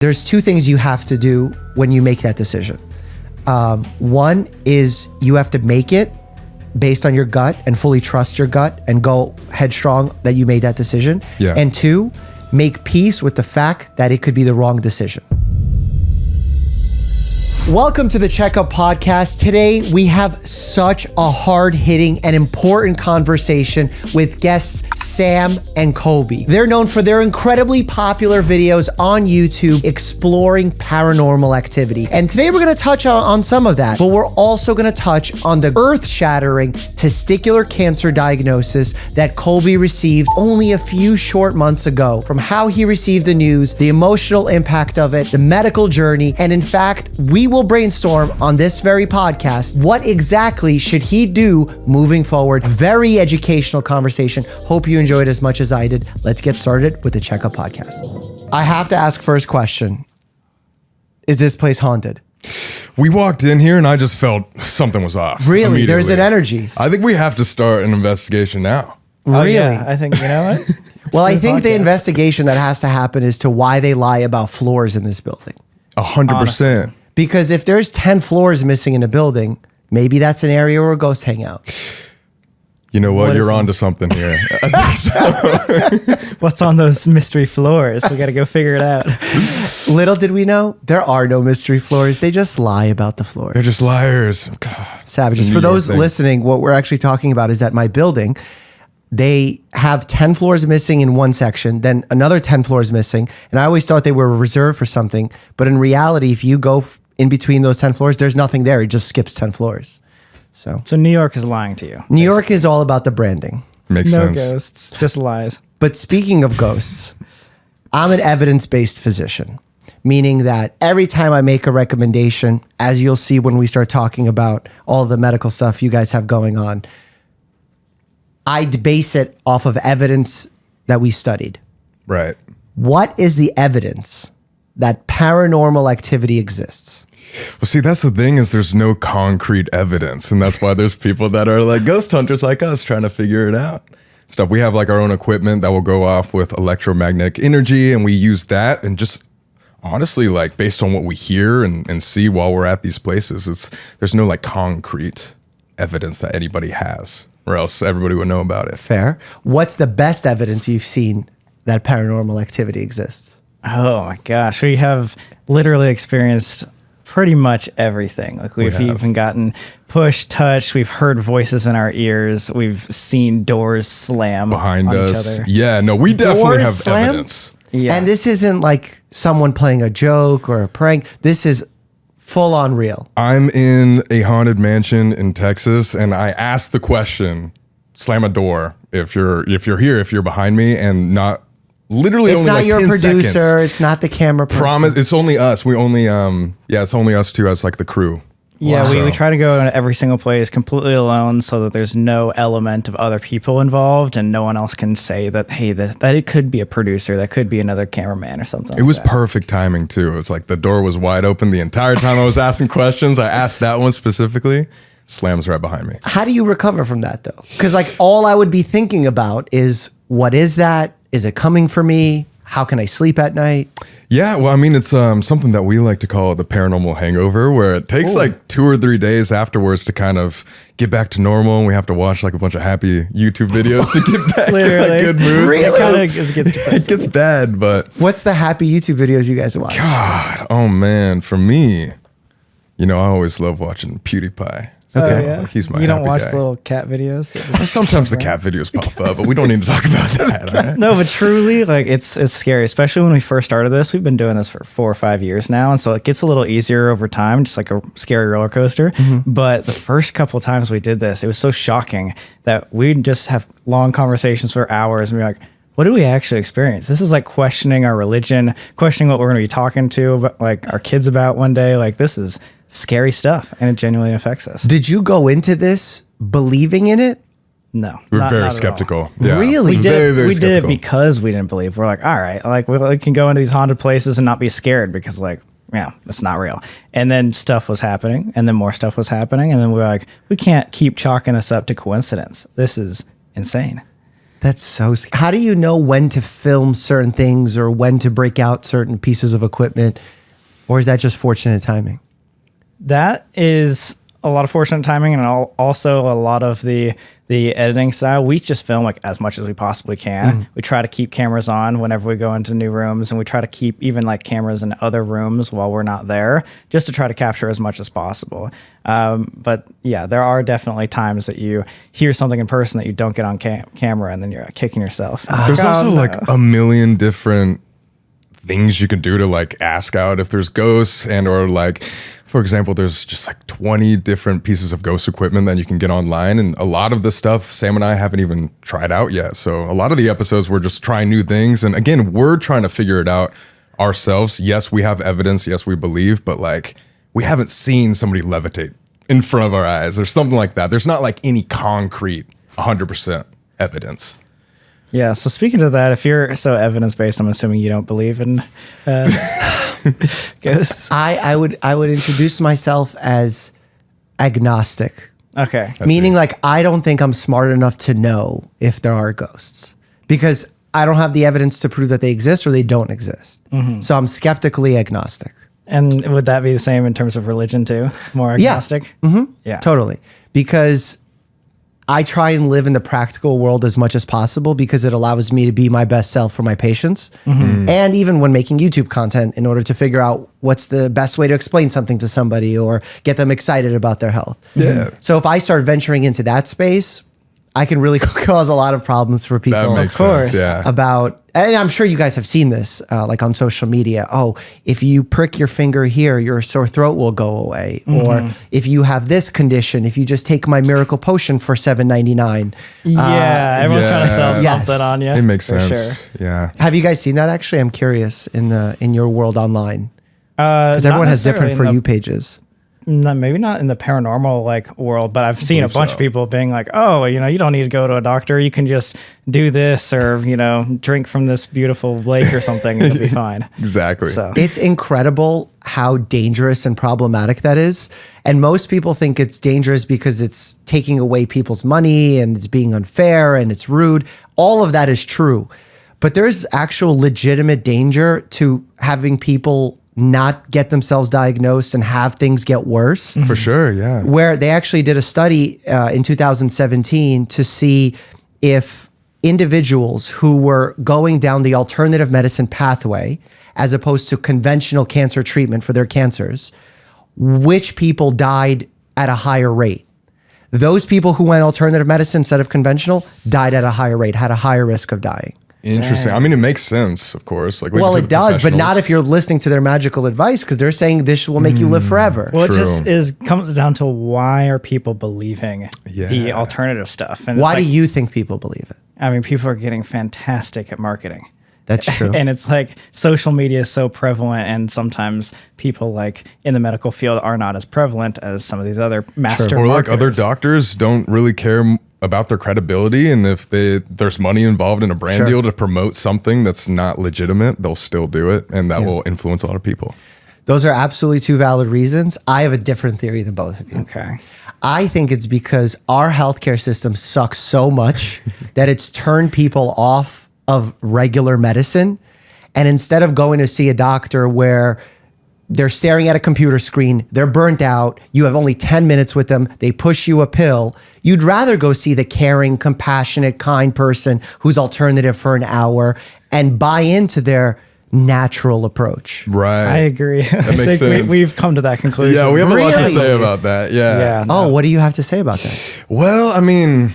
There's two things you have to do when you make that decision. One is you have to make it based on your gut and fully trust your gut and go headstrong that you made that decision. Yeah. And two, make peace with the fact that it could be the wrong decision. Welcome to the Checkup podcast. Today, we have such a hard-hitting and important conversation with guests Sam and Colby. They're known for their incredibly popular videos on YouTube exploring paranormal activity. And today we're gonna touch on some of that, but we're also gonna touch on the earth-shattering testicular cancer diagnosis that Colby received only a few short months ago. From how he received the news, the emotional impact of it, the medical journey, and in fact, we will brainstorm on this very podcast what exactly should he do moving forward. Very educational conversation. Hope you enjoyed as much as I did. Let's get started with the Checkup podcast. I have to ask first question. Is this place haunted? We walked in here and I just felt something was off. Really? There's an energy. I think we have to start an investigation now. Really? Yeah, I think, you know what? Well, I think the investigation that has to happen is to why they lie about floors in this building. 100%. Because if there's 10 floors missing in a building, maybe that's an area where ghosts hang out. You know what? What You're is onto something here. I think so. What's on those mystery floors? We got to go figure it out. Little did we know, there are no mystery floors. They just lie about the floors. They're just liars. God. Savages. New For York those thing. listening, what we're actually talking about is that my building, they have 10 floors missing in one section, then another 10 floors missing. And I always thought they were reserved for something. But in reality, if you go in between those 10 floors, there's nothing there. It just skips 10 floors. So So New York is lying to you. New York is all about the branding. Makes No sense. ghosts, just lies. But speaking of ghosts, I'm an evidence-based physician, meaning that every time I make a recommendation, as you'll see when we start talking about all the medical stuff you guys have going on, I base it off of evidence that we studied. Right. What is the evidence that paranormal activity exists? Well, see, that's the thing is there's no concrete evidence. And that's why there's people that are like ghost hunters like us trying to figure it out. Stuff. We have like our own equipment that will go off with electromagnetic energy. And we use that and just honestly, like based on what we hear and see while we're at these places, there's no like concrete evidence that anybody has or else everybody would know about it. Fair. What's the best evidence you've seen that paranormal activity exists? Oh my gosh. We have literally experienced pretty much everything. Like we've even gotten pushed, touched. We've heard voices in our ears. We've seen doors slam Behind on us. each other. Yeah, no, we definitely Doors have slammed? evidence. Yeah. And this isn't like someone playing a joke or a prank. This is full on real. I'm in a haunted mansion in Texas, and I asked the question: slam a door if you're here, if you're behind me, and not literally. It's only not like your 10 producer. seconds. It's not the camera person. Promise, it's only us. We only it's only us two as like the crew. Yeah, So- we try to go in every single place completely alone so that there's no element of other people involved and no one else can say that, hey, that it could be a producer, that could be another cameraman or something. It was perfect timing too. It was like the door was wide open the entire time I was asking questions. I asked that one specifically. Slams right behind me. How do you recover from that though? Because like all I would be thinking about is, what is that? Is it coming for me? How can I sleep at night? Yeah, well, I mean, it's something that we like to call the paranormal hangover, where it takes like 2 or 3 days afterwards to kind of get back to normal. And we have to watch like a bunch of happy YouTube videos to get back in like good moods. Really? It kind of gets It depressing. gets bad, but What's the happy YouTube videos you guys watch? God, oh man, for me, you know, I always love watching PewDiePie. Okay. Oh, yeah? He's my You don't happy watch guy. the little cat videos? Sometimes the cat videos pop up, but we don't need to talk about that. All right? No, but truly, like it's scary, especially when we first started this. We've been doing this for 4 or 5 years now, and so it gets a little easier over time, just like a scary roller coaster. But the first couple of times we did this, it was so shocking that we'd just have long conversations for hours and be like, what do we actually experience? This is like questioning our religion, questioning what we're going to be talking to like our kids about one day. Like this is scary stuff, and it genuinely affects us. Did you go into this believing in it? No, We're not very at all. skeptical. Yeah. Really? We did, Very, very we did it skeptical. because we didn't believe. We're like, all right, like we can go into these haunted places and not be scared because like, yeah, it's not real. And then stuff was happening and then more stuff was happening. And then we're like, we can't keep chalking this up to coincidence. This is insane. That's so. How do you know when to film certain things or when to break out certain pieces of equipment, or is that just fortunate timing? That is a lot of fortunate timing, and also a lot of the editing style. We just film like as much as we possibly can. We try to keep cameras on whenever we go into new rooms, and we try to keep even like cameras in other rooms while we're not there, just to try to capture as much as possible. But yeah, there are definitely times that you hear something in person that you don't get on camera, and then you're kicking yourself. There's also like a million different things you can do to like ask out if there's ghosts, and or like, for example, there's just like 20 different pieces of ghost equipment that you can get online. And a lot of the stuff Sam and I haven't even tried out yet. So a lot of the episodes we're just trying new things. And again, we're trying to figure it out ourselves. Yes, we have evidence. Yes, we believe, but like we haven't seen somebody levitate in front of our eyes or something like that. There's not like any concrete 100% evidence. Yeah. So speaking to that, if you're so evidence-based, I'm assuming you don't believe in ghosts. I would introduce myself as agnostic. Okay. Meaning like I don't think I'm smart enough to know if there are ghosts because I don't have the evidence to prove that they exist or they don't exist. So I'm skeptically agnostic. And would that be the same in terms of religion too? More agnostic? Yeah. Totally. Because I try and live in the practical world as much as possible because it allows me to be my best self for my patients. And even when making YouTube content in order to figure out what's the best way to explain something to somebody or get them excited about their health. So if I start venturing into that space, I can really cause a lot of problems for people. That makes sense, yeah. About, and I'm sure you guys have seen this, like on social media. Oh, if you prick your finger here, your sore throat will go away. Or if you have this condition, if you just take my miracle potion for $7.99. Yeah, everyone's trying to sell something on you. It makes sense. Sure. Yeah. Have you guys seen that? Actually, I'm curious in your world online because everyone has different For You pages. Maybe not in the paranormal like world, but I've seen a bunch of people being like, oh, you don't need to go to a doctor. You can just do this or, drink from this beautiful lake or something. It'll be fine. Exactly. So it's incredible how dangerous and problematic that is. And most people think it's dangerous because it's taking away people's money and it's being unfair and it's rude. All of that is true. But there's actual legitimate danger to having people not get themselves diagnosed and have things get worse. For sure, yeah. Where they actually did a study in 2017 to see if individuals who were going down the alternative medicine pathway as opposed to conventional cancer treatment for their cancers, which people died at a higher rate. Those people who went alternative medicine instead of conventional died at a higher rate, had a higher risk of dying. Interesting. Dang. I mean, it makes sense, of course. Like, well, it does, but not if you're listening to their magical advice because they're saying this will make you live forever. Well, it just comes down to why are people believing the alternative stuff? And why do you think people believe it? I mean, people are getting fantastic at marketing. That's true. And it's like social media is so prevalent, and sometimes people like in the medical field are not as prevalent as some of these other master Or like marketers. other doctors don't really care about their credibility, and if there's money involved in a brand deal to promote something that's not legitimate, they'll still do it, and that will influence a lot of people. Those are absolutely two valid reasons. I have a different theory than both of you. Okay. I think it's because our healthcare system sucks so much that it's turned people off of regular medicine. And instead of going to see a doctor where they're staring at a computer screen, they're burnt out, you have only 10 minutes with them, they push you a pill, you'd rather go see the caring, compassionate, kind person who's alternative for an hour and buy into their natural approach. Right. I agree. That makes sense. We've come to that conclusion. Yeah, we have a lot to Really? say about that. Yeah. Oh, what do you have to say about that? Well, I mean,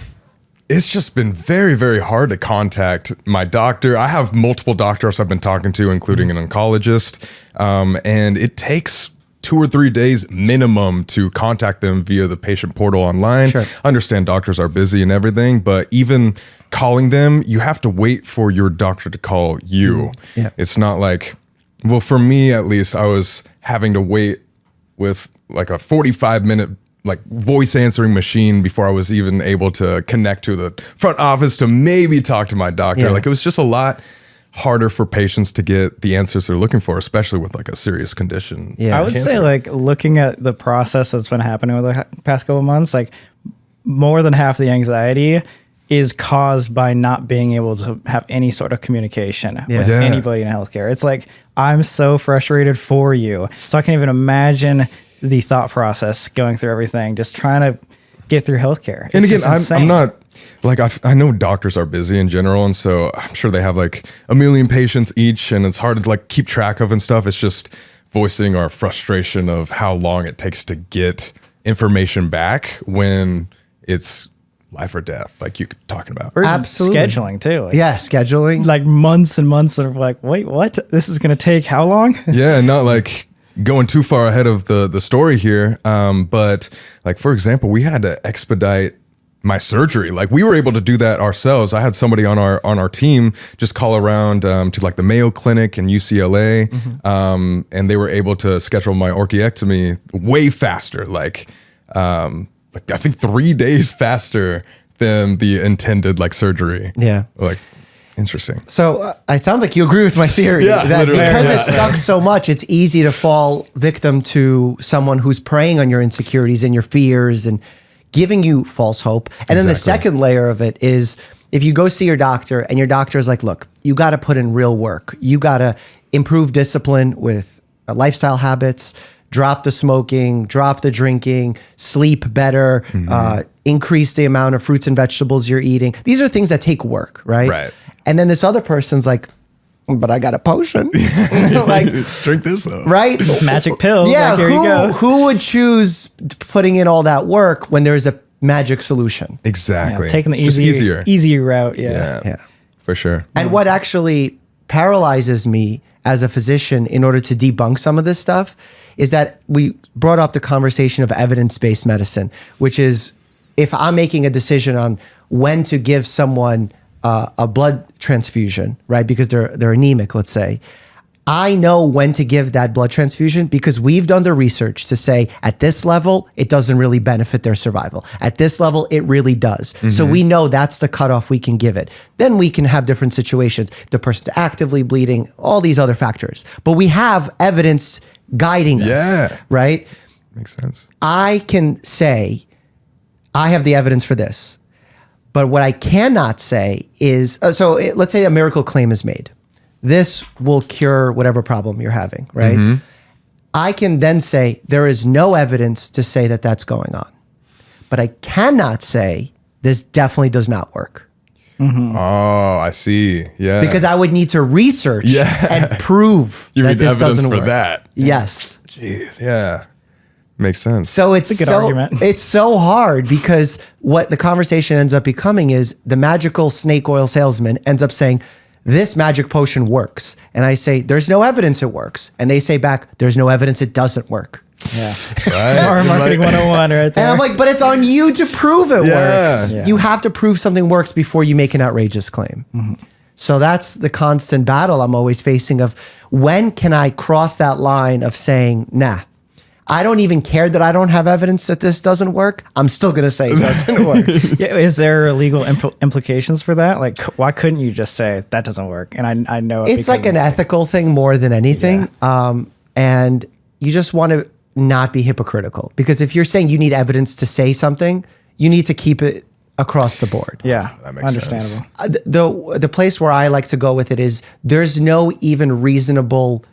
it's just been very, very hard to contact my doctor. I have multiple doctors I've been talking to, including an oncologist, and it takes 2 or 3 days minimum to contact them via the patient portal online. Sure. I understand doctors are busy and everything, but even calling them, you have to wait for your doctor to call you. Yeah. It's not like, well, for me at least, I was having to wait with like a 45-minute like voice answering machine before I was even able to connect to the front office to maybe talk to my doctor. Yeah. Like it was just a lot harder for patients to get the answers they're looking for, especially with like a serious condition. Yeah. I would say like looking at the process that's been happening over the past couple of months, like more than half the anxiety is caused by not being able to have any sort of communication with anybody in healthcare. It's like, I'm so frustrated for you. So I can't even imagine the thought process going through everything, just trying to get through healthcare. And again, I'm not like, I know doctors are busy in general. And so I'm sure they have like a million patients each, and it's hard to like keep track of and stuff. It's just voicing our frustration of how long it takes to get information back when it's life or death, like you're talking about. Or Absolutely. scheduling too. Like, Scheduling. like months and months of like, wait, what? This is going to take how long? Yeah, and not like going too far ahead of the story here. But like, for example, we had to expedite my surgery. Like we were able to do that ourselves. I had somebody on our team just call around to like the Mayo Clinic and UCLA, and they were able to schedule my orchiectomy way faster. Like I think 3 days faster than the intended like surgery. Yeah. Like, interesting. So it sounds like you agree with my theory Yeah, that literally. because it sucks so much, it's easy to fall victim to someone who's preying on your insecurities and your fears and giving you false hope. And then the second layer of it is if you go see your doctor and your doctor is like, look, you got to put in real work. You got to improve discipline with lifestyle habits, drop the smoking, drop the drinking, sleep better, increase the amount of fruits and vegetables you're eating. These are things that take work, right? Right. And then this other person's like, but I got a potion. Like, drink this up. right? Magic pill. Yeah, Like, here you go. who would choose putting in all that work when there's a magic solution? Exactly. Yeah, taking the It's just easy route. Yeah, for sure. And what actually paralyzes me as a physician in order to debunk some of this stuff is that we brought up the conversation of evidence-based medicine, which is if I'm making a decision on when to give someone a blood transfusion, right? Because they're anemic, let's say. I know when to give that blood transfusion because we've done the research to say at this level, it doesn't really benefit their survival. At this level, it really does. So we know that's the cutoff we can give it. Then we can have different situations. The person's actively bleeding, all these other factors. But we have evidence guiding us, right? Makes sense. I can say, I have the evidence for this. But what I cannot say is, let's say a miracle claim is made. This will cure whatever problem you're having, right? I can then say there is no evidence to say that that's going on. But I cannot say this definitely does not work. Oh, I see. Yeah. Because I would need to research and prove you that need this evidence doesn't for work. that. Yes. Jeez. Yeah. Makes sense. So it's a good argument. It's so hard because what the conversation ends up becoming is the magical snake oil salesman ends up saying, this magic potion works. And I say, there's no evidence it works. And they say back, there's no evidence it doesn't work. Yeah. Right? Or marketing 101 right there. And I'm like, but it's on you to prove it works. Yeah. You have to prove something works before you make an outrageous claim. So that's the constant battle I'm always facing of when can I cross that line of saying, nah, I don't even care that I don't have evidence that this doesn't work. I'm still going to say it doesn't work. Yeah, is there legal implications for that? Like, why couldn't you just say that doesn't work? And I know It's like an ethical thing more than anything. And you just want to not be hypocritical because if you're saying you need evidence to say something, you need to keep it across the board. Yeah, that makes understandable. sense. The place where I like to go with it is there's no even reasonable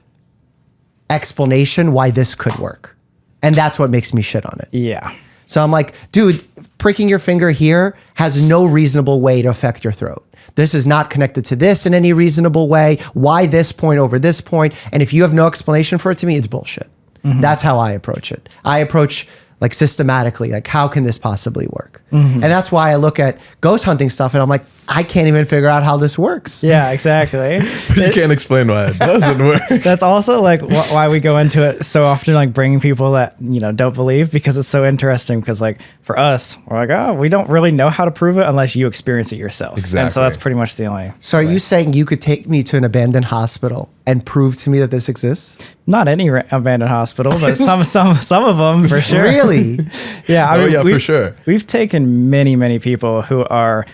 explanation why this could work. And that's what makes me shit on it. Yeah. So I'm like, dude, pricking your finger here has no reasonable way to affect your throat. This is not connected to this in any reasonable way. Why this point over this point? And if you have no explanation for it to me, it's bullshit. That's how I approach it. I approach like systematically, like how can this possibly work? And that's why I look at ghost hunting stuff and I'm like, I can't even figure out how this works. Yeah, exactly. But you can't explain why it doesn't work. That's also like why we go into it so often, like bringing people that, don't believe because it's so interesting because like for us, we're like, oh, we don't really know how to prove it unless you experience it yourself. Exactly. And so that's pretty much the only. So are you saying you could take me to an abandoned hospital and prove to me that this exists? Not any abandoned hospital, but some of them for sure. Really? Yeah. I mean, for sure. We've taken many people who are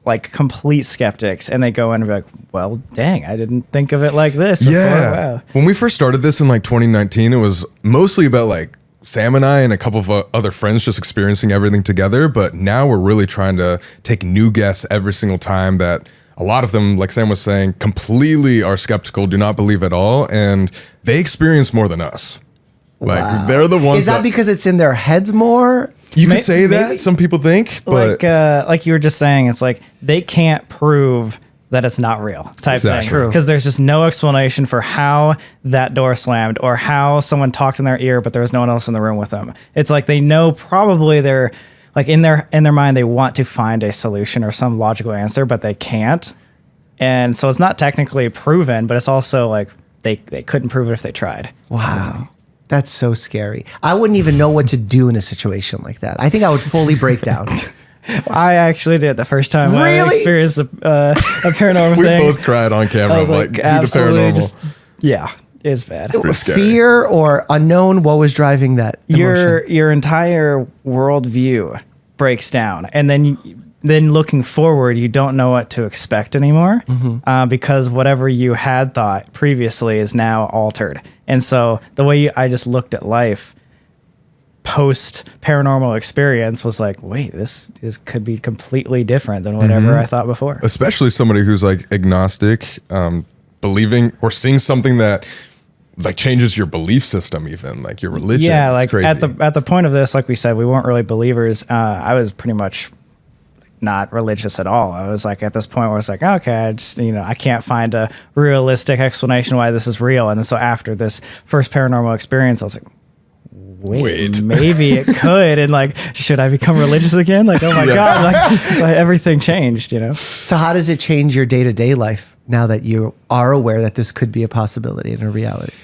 like complete skeptics and they go in and be like, well, dang, I didn't think of it like this before. Yeah. Wow. When we first started this in like 2019, it was mostly about like Sam and I and a couple of other friends just experiencing everything together. But now we're really trying to take new guests every single time that a lot of them, like Sam was saying, completely are skeptical, do not believe at all. And they experience more than us. Like they're the ones. Is that because it's in their heads more? You could say that. Some people think, but like you were just saying, it's like they can't prove that it's not real type Exactly. thing. Because there's just no explanation for how that door slammed or how someone talked in their ear, but there was no one else in the room with them. It's like they know probably they're like in their mind, they want to find a solution or some logical answer, but they can't. And so it's not technically proven, but it's also like they couldn't prove it if they tried. Wow. That's so scary. I wouldn't even know what to do in a situation like that. I think I would fully break down. I actually did the first time I Really? experienced a paranormal we thing. both cried on camera. I was like, due to absolutely, paranormal. yeah, it's bad. Pretty scary. Fear or unknown, what was driving that emotion? Your entire worldview breaks down, and then looking forward, you don't know what to expect anymore, because whatever you had thought previously is now altered. And so the way I just looked at life post paranormal experience was like, wait, this could be completely different than whatever I thought before. Especially somebody who's like agnostic, believing or seeing something that like changes your belief system, even like your religion. Yeah, It's like crazy. at the point of this, like we said, we weren't really believers. I was pretty much not religious at all. I was like at this point where it's like, okay, I just, I can't find a realistic explanation why this is real. And then so after this first paranormal experience, I was like, wait. Maybe it could. And like, should I become religious again? Like, oh my God, like everything changed, So how does it change your day-to-day life now that you are aware that this could be a possibility and a reality?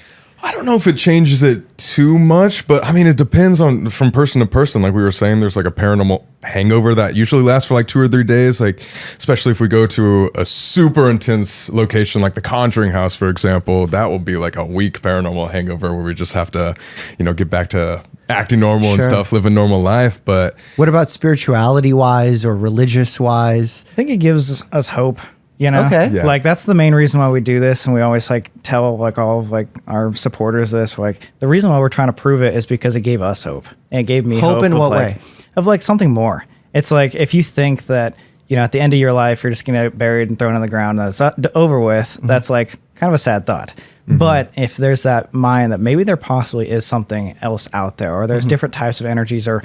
I don't know if it changes it too much, but I mean, it depends on from person to person. Like we were saying, there's like a paranormal hangover that usually lasts for like 2 or 3 days. Like, especially if we go to a super intense location, like the Conjuring house, for example, that will be like a week paranormal hangover where we just have to, get back to acting normal and stuff, live a normal life. But what about spirituality wise or religious wise? I think it gives us hope. Okay. Yeah. Like that's the main reason why we do this, and we always like tell like all of like our supporters this. Like the reason why we're trying to prove it is because it gave us hope, and it gave me hope in of, what like, way? Of like something more. It's like if you think that at the end of your life you're just gonna get buried and thrown on the ground and it's over with, that's like kind of a sad thought. But if there's that mind that maybe there possibly is something else out there, or there's different types of energies, or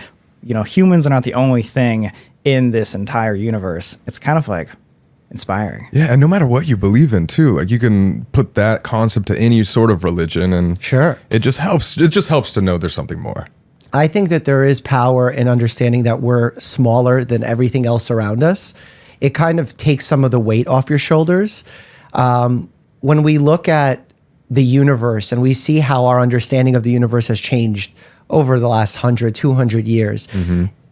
humans are not the only thing in this entire universe, it's kind of like inspiring. yeah, and no matter what you believe in too, like you can put that concept to any sort of religion and Sure. it just helps. It just helps to know there's something more. I think that there is power in understanding that we're smaller than everything else around us. It kind of takes some of the weight off your shoulders. When we look at the universe and we see how our understanding of the universe has changed over the last 100, 200 years,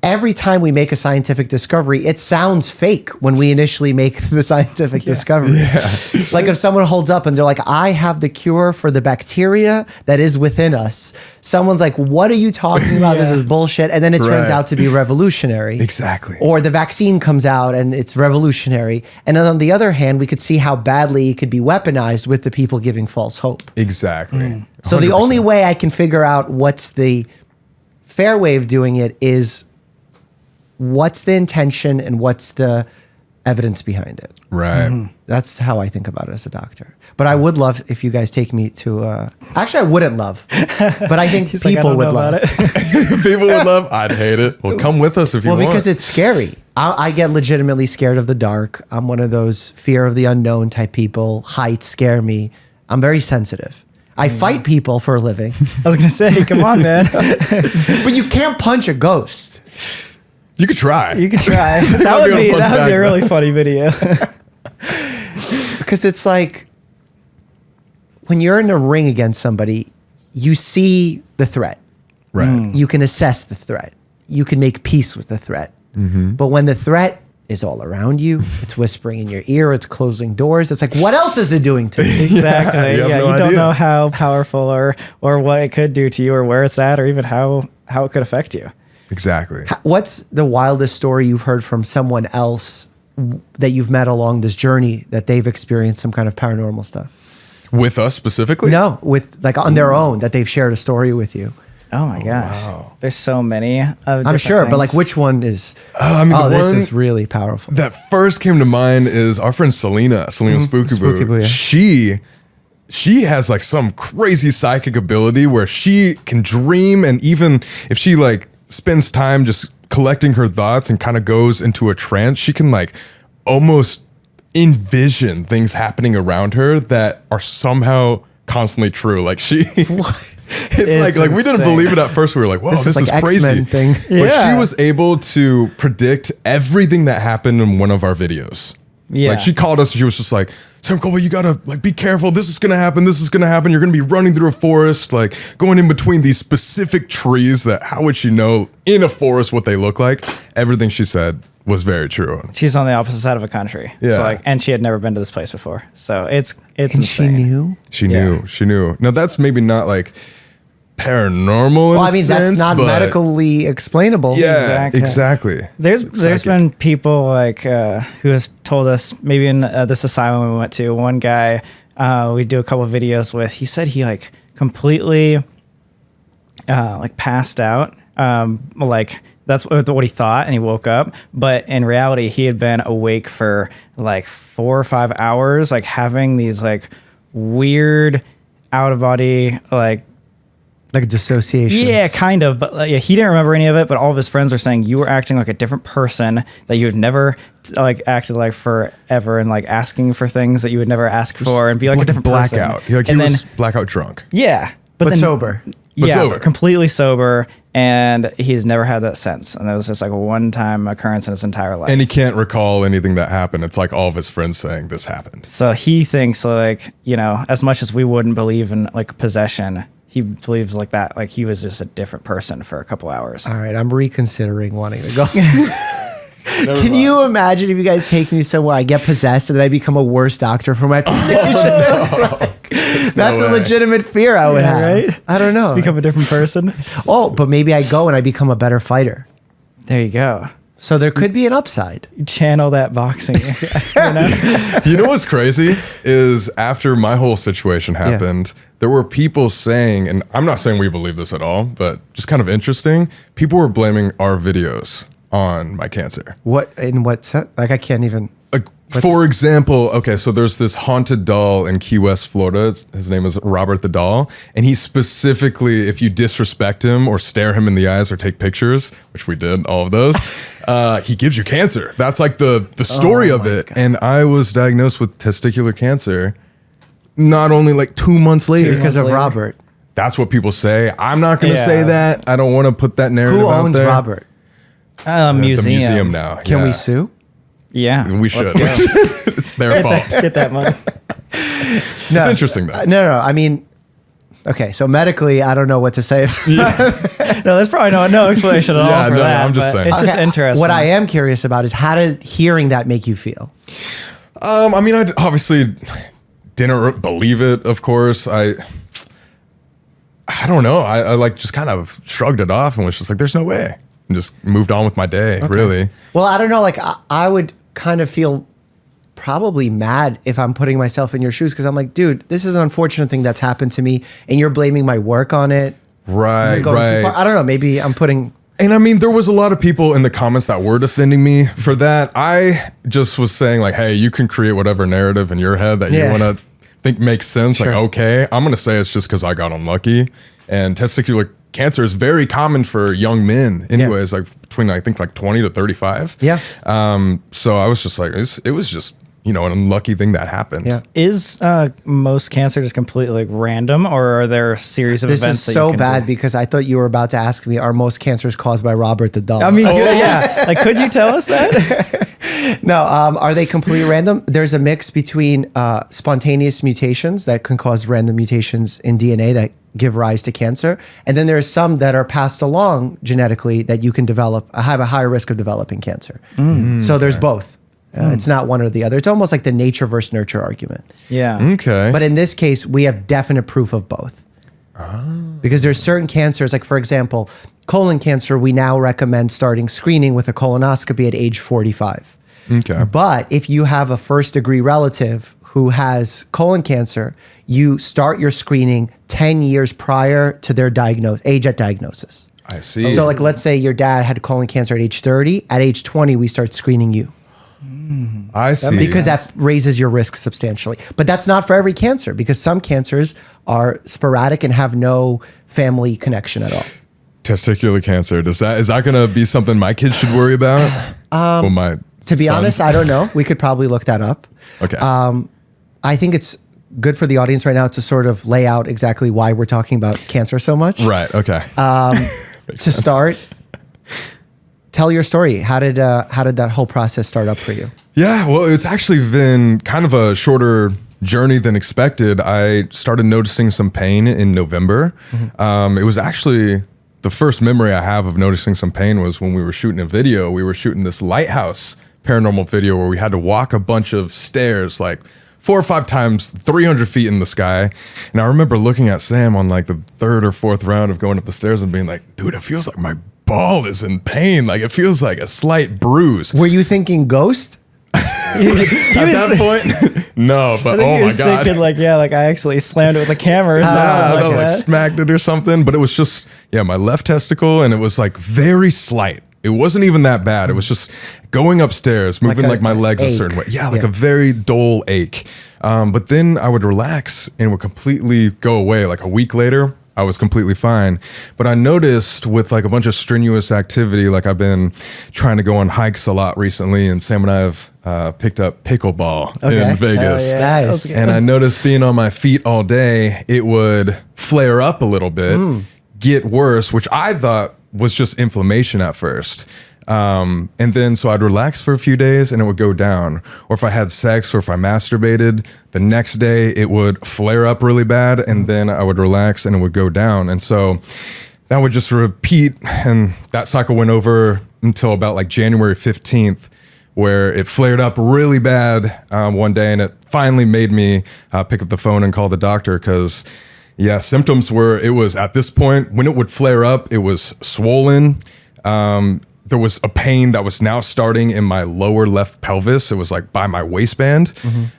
every time we make a scientific discovery, it sounds fake when we initially make the scientific discovery. Like if someone holds up and they're like, I have the cure for the bacteria that is within us. Someone's like, what are you talking about? This is bullshit. And then it turns out to be revolutionary. Exactly. Or the vaccine comes out and it's revolutionary. And then on the other hand, we could see how badly it could be weaponized with the people giving false hope. Exactly. So the 100%. only way I can figure out what's the fair way of doing it is what's the intention and what's the evidence behind it. Right. That's how I think about it as a doctor. But I would love if you guys take me to actually I wouldn't love, but I think He's like, I people don't would know love about it. People would love. I'd hate it. Well, come with us if you Well, want. because it's scary. I get legitimately scared of the dark. I'm one of those fear of the unknown type people. Heights scare me. I'm very sensitive. I fight people for a living. I was gonna say, come on, man. But you can't punch a ghost. You could try. You could try. Might That would be a be fun a fact, really funny video. Because it's like when you're in a ring against somebody, you see the threat. Right. You can assess the threat. You can make peace with the threat. But when the threat is all around you, it's whispering in your ear, it's closing doors. It's like, what else is it doing to me? Exactly. You have Yeah, no you don't idea. know how powerful or what it could do to you, or where it's at, or even how it could affect you. Exactly. What's the wildest story you've heard from someone else that you've met along this journey that they've experienced some kind of paranormal stuff? With us specifically? No, with like on their own that they've shared a story with you. Oh my gosh. wow. There's so many. I'm sure, but like which one is, this is really powerful. That first came to mind is our friend Selena Spooky Boo. Yeah. She has like some crazy psychic ability where she can dream, and even if she like spends time just collecting her thoughts and kind of goes into a trance, she can like almost envision things happening around her that are somehow constantly true. Like it's like we didn't believe it at first. We were like, whoa, this is like crazy. X-Men thing. But she was able to predict everything that happened in one of our videos. Yeah. Like she called us and she was just like, Sam Colby, you gotta like be careful. This is gonna happen. This is gonna happen. You're gonna be running through a forest, like going in between these specific trees that how would she know in a forest what they look like? Everything she said was very true. She's on the opposite side of a country. Yeah. So like, and she had never been to this place before. So it's And insane. she knew? She knew. Now that's maybe not like paranormal. Well, I mean, that's not medically explainable. Yeah, exactly. There's been people like who has told us, maybe in this asylum we went to, one guy we do a couple of videos with, he said he like completely like passed out, like that's what he thought, and he woke up, but in reality he had been awake for like 4 or 5 hours, like having these like weird out of body Like dissociation. yeah, kind of, but yeah, he didn't remember any of it. But all of his friends were saying you were acting like a different person that you had never like acted like forever, and like asking for things that you would never ask for, and be like a different blackout. person. Like he was blackout drunk. Yeah, But then, sober. Yeah, sober. completely sober, and he's never had that since. And that was just like a one-time occurrence in his entire life. And he can't recall anything that happened. It's like all of his friends saying this happened. So he thinks like, you know, as much as we wouldn't believe in like possession, he believes like that. Like he was just a different person for a couple hours. All right, I'm reconsidering wanting to go. Can you imagine if you guys take me somewhere, I get possessed, and then I become a worse doctor for my patient? That's a legitimate fear I would have. Right? I don't know. Just become a different person. Oh, but maybe I go and I become a better fighter. There you go. So there could be an upside. You channel that boxing. You know? You know what's crazy is after my whole situation happened, there were people saying, and I'm not saying we believe this at all, but just kind of interesting, people were blaming our videos on my cancer. What in what sense? Like I can't even. Like, for example, okay, so there's this haunted doll in Key West, Florida. His name is Robert the Doll. And he specifically, if you disrespect him or stare him in the eyes or take pictures, which we did, all of those, he gives you cancer. That's like the story of it. God. And I was diagnosed with testicular cancer not only like 2 months later. Because of Robert. That's what people say. I'm not going to say that. I don't want to put that narrative out there. Who owns Robert? Museum. The museum now. Can we sue? Yeah. We should. It's their fault. Get that money. It's interesting though. No. I mean, okay, so medically, I don't know what to say. No, there's probably no explanation at all for that. I'm just saying. It's just interesting. What I am curious about is how did hearing that make you feel? I mean, I obviously didn't believe it, of course. I don't know. I like just kind of shrugged it off and was just like, there's no way. And just moved on with my day, really. Well, I don't know. Like, I would kind of feel probably mad if I'm putting myself in your shoes, because I'm like, dude, this is an unfortunate thing that's happened to me, and you're blaming my work on it. Right. I don't know. Maybe I'm putting... And I mean, there was a lot of people in the comments that were defending me for that. I just was saying like, hey, you can create whatever narrative in your head that you want to think makes sense. Sure. Like, okay, I'm going to say it's just because I got unlucky. And testicular cancer is very common for young men anyways, like between, I think like 20 to 35. Yeah. So I was just like, it was just, you know, an unlucky thing that happened. Yeah. Is most cancer just completely like random, or are there a series of events? This is so bad because I thought you were about to ask me, are most cancers caused by Robert the Doll? I mean, yeah. Like, could you tell us that? No. Are they completely random? There's a mix between spontaneous mutations that can cause random mutations in DNA that give rise to cancer. And then there's some that are passed along genetically that you can have a higher risk of developing cancer. So there's both. It's not one or the other. It's almost like the nature versus nurture argument. Yeah. Okay. But in this case, we have definite proof of both. Because there's certain cancers, like for example, colon cancer, we now recommend starting screening with a colonoscopy at age 45. Okay. But if you have a first degree relative who has colon cancer, you start your screening 10 years prior to their age at diagnosis. I see. So like, let's say your dad had colon cancer at age 30. At age 20, we start screening you. I see. Because that raises your risk substantially. But that's not for every cancer, because some cancers are sporadic and have no family connection at all. Testicular cancer. Is that going to be something my kids should worry about? To be honest, I don't know. We could probably look that up. Okay. I think it's good for the audience right now to sort of lay out exactly why we're talking about cancer so much. Right. Okay. To start, tell your story. How did that whole process start up for you? Yeah, well, it's actually been kind of a shorter journey than expected. I started noticing some pain in November. It was actually the first memory I have of noticing some pain was when we were shooting a video. We were shooting this lighthouse paranormal video where we had to walk a bunch of stairs, like 4 or 5 times, 300 feet in the sky. And I remember looking at Sam on like the 3rd or 4th round of going up the stairs and being like, dude, it feels like my ball is in pain. Like it feels like a slight bruise. Were you thinking ghost? At that point, no, but oh my God. Thinking like I actually slammed it with a camera or something I like thought I that. smacked it or something, but it was just, my left testicle, and it was like very slight. It wasn't even that bad. It was just going upstairs, moving like my legs a certain way. Yeah, like a very dull ache. But then I would relax and it would completely go away. Like a week later, I was completely fine. But I noticed with like a bunch of strenuous activity, like I've been trying to go on hikes a lot recently, and Sam and I have picked up pickleball in Vegas. Oh, yeah. Nice. And I noticed being on my feet all day, it would flare up a little bit, get worse, which I thought was just inflammation at first. And then so I'd relax for a few days and it would go down. Or if I had sex or if I masturbated, the next day it would flare up really bad, and then I would relax and it would go down. And so that would just repeat, and that cycle went over until about like January 15th, where it flared up really bad one day, and it finally made me pick up the phone and call the doctor, because symptoms were, it was at this point, when it would flare up, it was swollen. There was a pain that was now starting in my lower left pelvis. It was like by my waistband.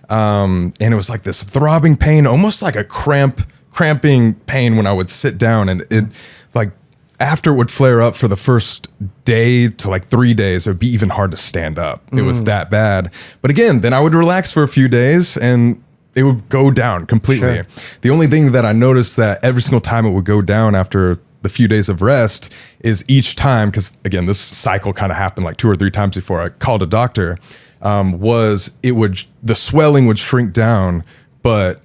And it was like this throbbing pain, almost like a cramping pain when I would sit down. And it like, after it would flare up for the first day to like 3 days, it would be even hard to stand up. It was that bad. But again, then I would relax for a few days and it would go down completely. Sure. The only thing that I noticed that every single time it would go down after the few days of rest is each time, because again, this cycle kind of happened like 2 or 3 times before I called a doctor, the swelling would shrink down, but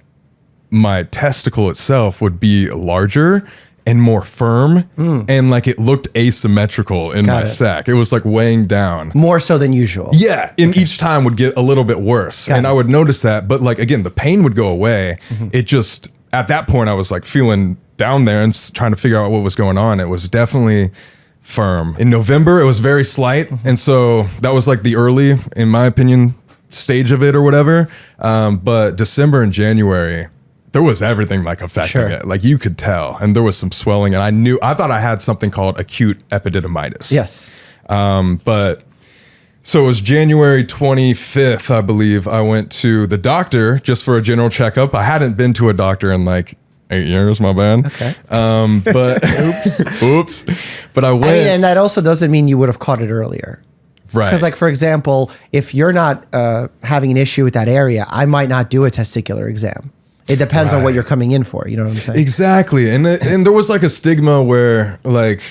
my testicle itself would be larger and more firm, and like it looked asymmetrical in my sac. It was like weighing down. More so than usual. Yeah, and each time would get a little bit worse. And I would notice that, but like again, the pain would go away. It just, at that point I was like feeling down there and trying to figure out what was going on. It was definitely firm. In November, it was very slight. And so that was like the early, in my opinion, stage of it or whatever. But December and January, there was everything like affecting it. Like you could tell. And there was some swelling. And I thought I had something called acute epididymitis. Yes. But so it was January 25th, I believe. I went to the doctor just for a general checkup. I hadn't been to a doctor in like 8 years, my bad. Okay. But oops. But I went. And that also doesn't mean you would have caught it earlier. Right. Because like, for example, if you're not having an issue with that area, I might not do a testicular exam. It depends on what you're coming in for. You know what I'm saying? Exactly. And there was like a stigma where like,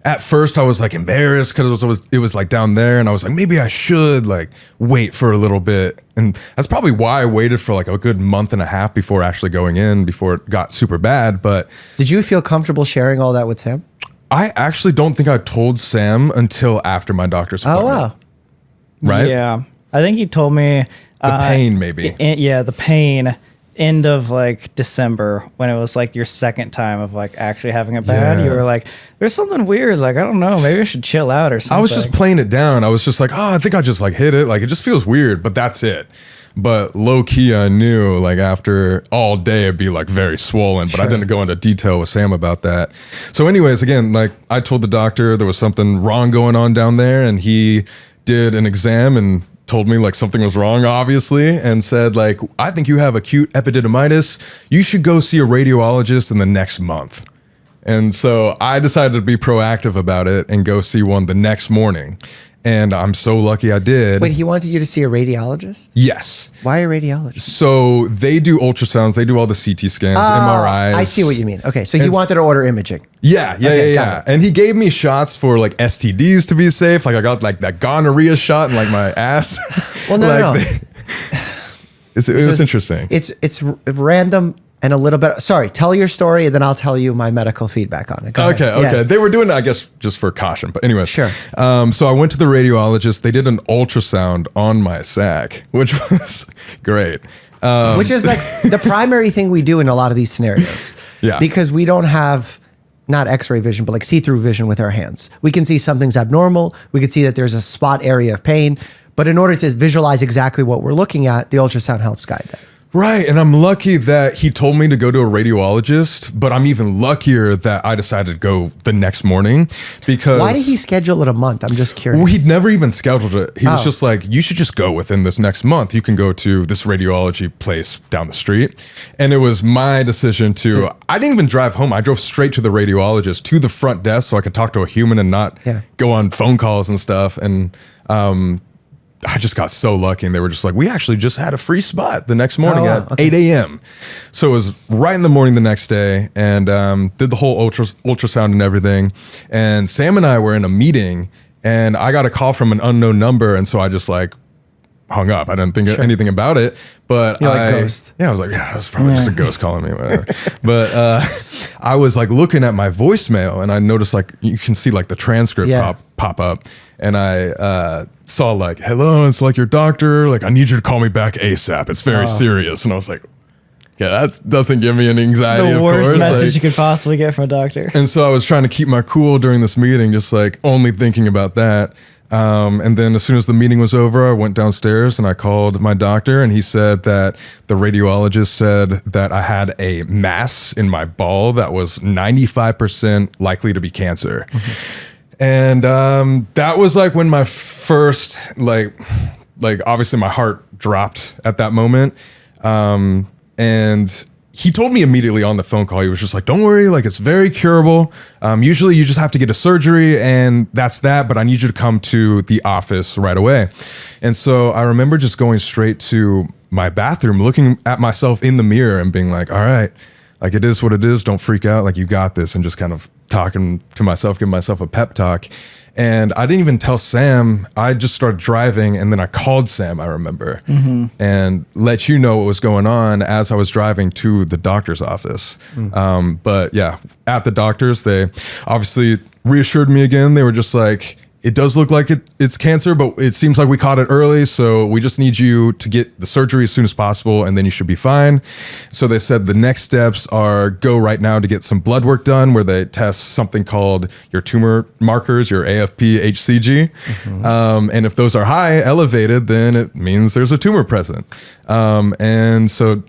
at first I was like embarrassed because it was like down there, and I was like, maybe I should like wait for a little bit. And that's probably why I waited for like a good month and a half before actually going in, before it got super bad. But did you feel comfortable sharing all that with Sam? I actually don't think I told Sam until after my doctor's appointment. Oh, wow. Right? Yeah. I think he told me The pain, maybe. The pain. End of like December, when it was like your second time of like actually having it bad, you were like, there's something weird. Like, I don't know, maybe I should chill out or something. I was just playing it down. I was just like, I think I just like hit it. Like, it just feels weird, but that's it. But low key, I knew like after all day, it'd be like very swollen, but I didn't go into detail with Sam about that. So anyways, again, like I told the doctor there was something wrong going on down there, and he did an exam and told me like something was wrong, obviously, and said like, I think you have acute epididymitis. You should go see a radiologist in the next month. And so I decided to be proactive about it and go see one the next morning. And I'm so lucky I did. Wait, he wanted you to see a radiologist? Yes. Why a radiologist? So they do ultrasounds. They do all the CT scans, MRIs. I see what you mean. Okay, so he wanted to order imaging. Yeah. Got it. And he gave me shots for like STDs to be safe. Like I got like that gonorrhea shot in like my ass. Well, no. It was interesting. It's random and a little bit. Sorry, tell your story, and then I'll tell you my medical feedback on it. Go ahead. Okay. Yeah. They were doing it, I guess, just for caution. But anyway, Sure. So I went to the radiologist. They did an ultrasound on my sac, which was great. Which is like the primary thing we do in a lot of these scenarios. Yeah. Because we don't have not x-ray vision, but like see-through vision with our hands. We can see something's abnormal. We can see that there's a spot area of pain. But in order to visualize exactly what we're looking at, the ultrasound helps guide that. Right. And I'm lucky that he told me to go to a radiologist, but I'm even luckier that I decided to go the next morning because... Why did he schedule it a month? I'm just curious. Well, he'd never even scheduled it. He was just like, you should just go within this next month. You can go to this radiology place down the street. And it was my decision to... I didn't even drive home. I drove straight to the radiologist, to the front desk so I could talk to a human and not go on phone calls and stuff. And... I just got so lucky, and they were just like, we actually just had a free spot the next morning at 8 a.m. So it was right in the morning the next day, and did the whole ultrasound and everything. And Sam and I were in a meeting, and I got a call from an unknown number, and so I just like hung up. I didn't think anything about it, but ghost. Yeah, I was like, yeah, that's probably just a ghost calling me, whatever. But I was like looking at my voicemail, and I noticed like you can see like the transcript pop up. And I saw like, hello, it's like your doctor. Like, I need you to call me back ASAP. It's very serious. And I was like, yeah, that doesn't give me any anxiety, the worst of course. message you could possibly get from a doctor. And so I was trying to keep my cool during this meeting, just like only thinking about that. And then as soon as the meeting was over, I went downstairs and I called my doctor, and he said that the radiologist said that I had a mass in my ball that was 95% likely to be cancer. Mm-hmm. And that was like when my first, like obviously my heart dropped at that moment. And he told me immediately on the phone call, he was just like, don't worry, like it's very curable. Usually you just have to get a surgery and that's that, but I need you to come to the office right away. And so I remember just going straight to my bathroom, looking at myself in the mirror and being like, all right, like it is what it is. Don't freak out. Like you got this. And just kind of talking to myself, giving myself a pep talk. And I didn't even tell Sam. I just started driving, and then I called Sam, I remember, and let you know what was going on as I was driving to the doctor's office. But yeah, at the doctor's, they obviously reassured me again. They were just like, it does look like it's cancer, but it seems like we caught it early, so we just need you to get the surgery as soon as possible, and then you should be fine. So they said the next steps are go right now to get some blood work done where they test something called your tumor markers, your AFP, HCG. And if those are high, elevated, then it means there's a tumor present. And so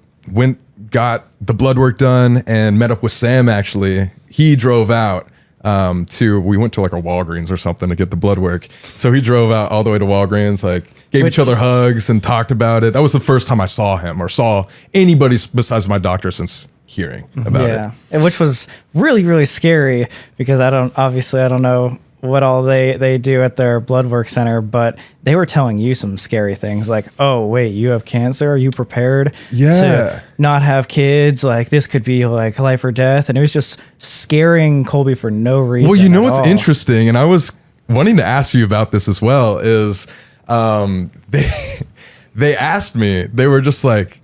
got the blood work done and met up with Sam, actually. He drove out. We went to like a Walgreens or something to get the blood work. So he drove out all the way to Walgreens, like gave each other hugs and talked about it. That was the first time I saw him or saw anybody besides my doctor since hearing about it. And which was really, really scary because I don't know what all they do at their blood work center, but they were telling you some scary things like, oh, wait, you have cancer? Are you prepared to not have kids? Like this could be like life or death. And it was just scaring Colby for no reason. Well, you know what's interesting, and I was wanting to ask you about this as well, is they asked me, they were just like,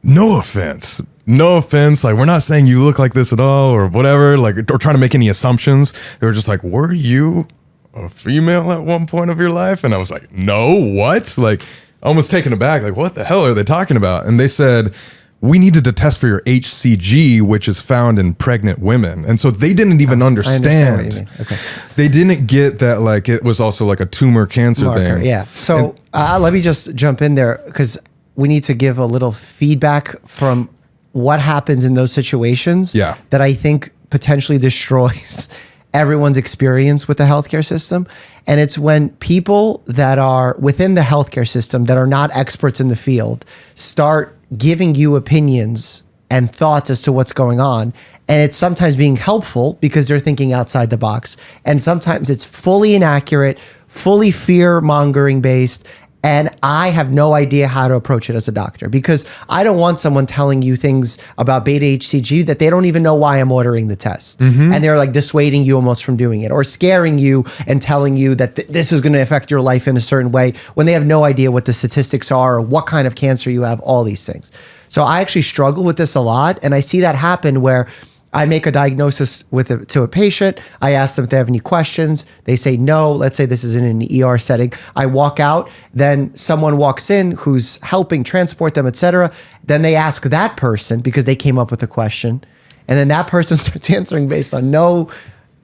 no offense, like we're not saying you look like this at all or whatever, like, or trying to make any assumptions. They were just like, were you a female at one point of your life? And I was like, no, what? Like almost taken aback, like what the hell are they talking about? And they said, we needed to test for your HCG, which is found in pregnant women. And so they didn't even understand. What you mean. Okay. They didn't get that like it was also like a tumor cancer thing. Yeah. So let me just jump in there because we need to give a little feedback from what happens in those situations that I think potentially destroys everyone's experience with the healthcare system. And it's when people that are within the healthcare system that are not experts in the field start giving you opinions and thoughts as to what's going on. And it's sometimes being helpful because they're thinking outside the box. And sometimes it's fully inaccurate, fully fear mongering based. And I have no idea how to approach it as a doctor because I don't want someone telling you things about beta HCG that they don't even know why I'm ordering the test. And they're like dissuading you almost from doing it or scaring you and telling you that this is going to affect your life in a certain way when they have no idea what the statistics are or what kind of cancer you have, all these things. So I actually struggle with this a lot. And I see that happen where I make a diagnosis to a patient. I ask them if they have any questions. They say no. Let's say this is in an ER setting. I walk out. Then someone walks in who's helping transport them, etc. Then they ask that person because they came up with a question. And then that person starts answering based on no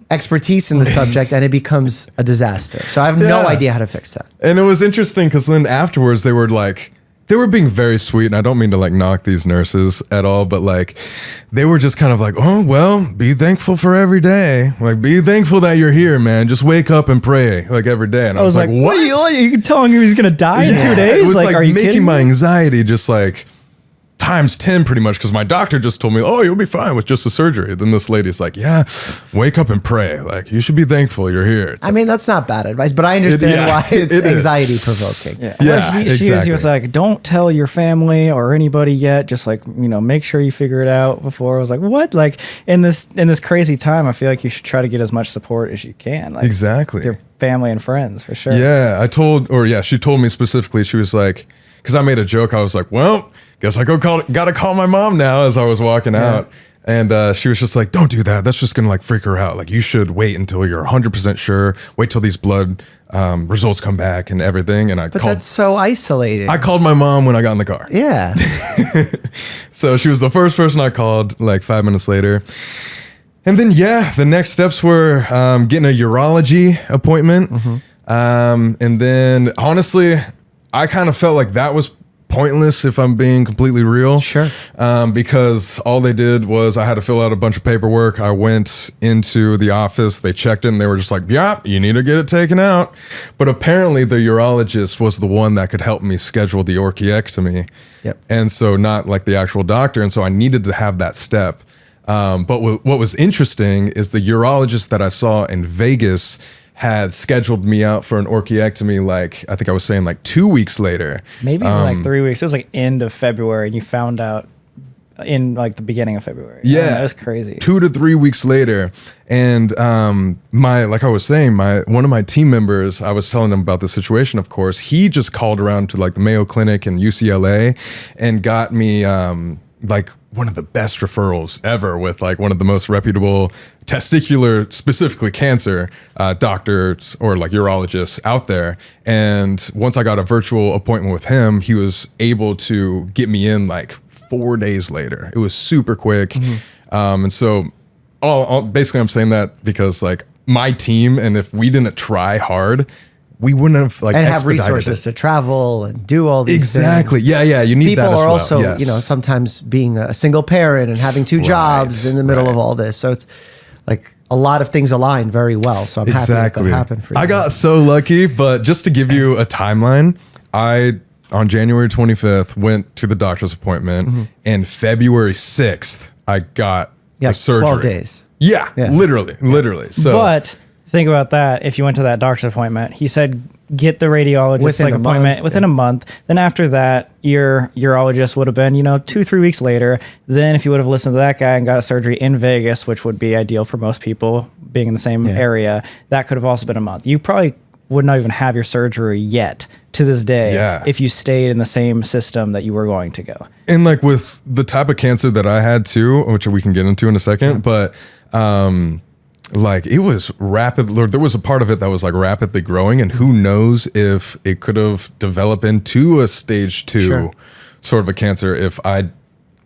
expertise in the subject, and it becomes a disaster. So I have no idea how to fix that. And it was interesting because then afterwards they were being very sweet, and I don't mean to like knock these nurses at all, but like they were just kind of like, oh, well, be thankful for every day. Like, be thankful that you're here, man. Just wake up and pray like every day. And I was like, what? Are you telling me he's going to die in 2 days? It was like are you making kidding my me? anxiety just like times 10 pretty much because my doctor just told me, oh, you'll be fine with just a surgery. Then this lady's like, yeah, wake up and pray. Like, you should be thankful you're here. I mean, that's not bad advice, but I understand why it's anxiety provoking. She was like, don't tell your family or anybody yet. Just like, make sure you figure it out before. I was like, what? Like in this crazy time, I feel like you should try to get as much support as you can. Like, exactly. Your family and friends for sure. Yeah. She told me specifically, she was like, because I made a joke. I was like, well, guess I gotta call my mom now as I was walking out. And she was just like, don't do that. That's just going to like freak her out. Like, you should wait until you're 100% sure. Wait till these blood results come back and everything. And that's so isolating. I called my mom when I got in the car. Yeah. So she was the first person I called like 5 minutes later. And then, the next steps were getting a urology appointment. And then honestly, I kind of felt like that was pointless if I'm being completely real. Sure. Because all they did was I had to fill out a bunch of paperwork. I went into the office, they checked it, and they were just like, yeah, you need to get it taken out. But apparently the urologist was the one that could help me schedule the orchiectomy. Yep. And so not like the actual doctor. And so I needed to have that step. But what was interesting is the urologist that I saw in Vegas had scheduled me out for an orchiectomy, like I think I was saying like 2 weeks later. Maybe like 3 weeks. It was like end of February, and you found out in like the beginning of February. Yeah, that was crazy. 2 to 3 weeks later, and like I was saying, one of my team members, I was telling him about the situation. Of course, he just called around to like the Mayo Clinic and UCLA, and got me like one of the best referrals ever with like one of the most reputable testicular, specifically cancer doctors or like urologists out there. And once I got a virtual appointment with him, he was able to get me in like 4 days later. It was super quick. And so basically I'm saying that because like my team, and if we didn't try hard, we wouldn't have like and have resources to travel and do all these exactly things. Yeah, you need people that as are well. also Yes. Sometimes being a single parent and having two jobs in the middle of all this, so it's like a lot of things align very well. So I'm happy that happened for you. I got so lucky, but just to give you a timeline, I on January 25th went to the doctor's appointment, and February 6th I got the surgery. 12 days. Yeah. Literally. So but think about that. If you went to that doctor's appointment, he said get the radiologist within within a month. Then after that, your urologist would have been 2-3 weeks later. Then if you would have listened to that guy and got a surgery in Vegas, which would be ideal for most people being in the same area, that could have also been a month. You probably would not even have your surgery yet to this day if you stayed in the same system that you were going to go. And like with the type of cancer that I had too, which we can get into in a second, but like it was rapid. There was a part of it that was like rapidly growing, and who knows if it could have developed into a stage 2 sort of a cancer if I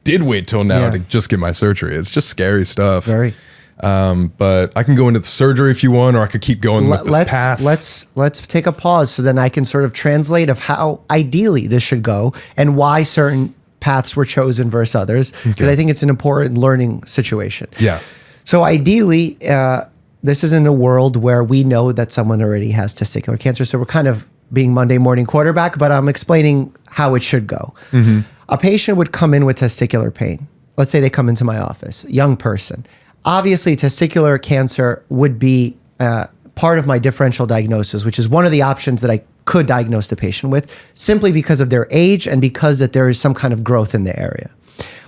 did wait till now to just get my surgery. It's just scary stuff. Very. But I can go into the surgery if you want, or I could keep going with this path. Let's take a pause so then I can sort of translate of how ideally this should go and why certain paths were chosen versus others, because I think it's an important learning situation. Yeah. So ideally, the this is in a world where we know that someone already has testicular cancer. So we're kind of being Monday morning quarterback, but I'm explaining how it should go. A patient would come in with testicular pain. Let's say they come into my office, young person. Obviously, testicular cancer would be part of my differential diagnosis, which is one of the options that I could diagnose the patient with, simply because of their age and because that there is some kind of growth in the area.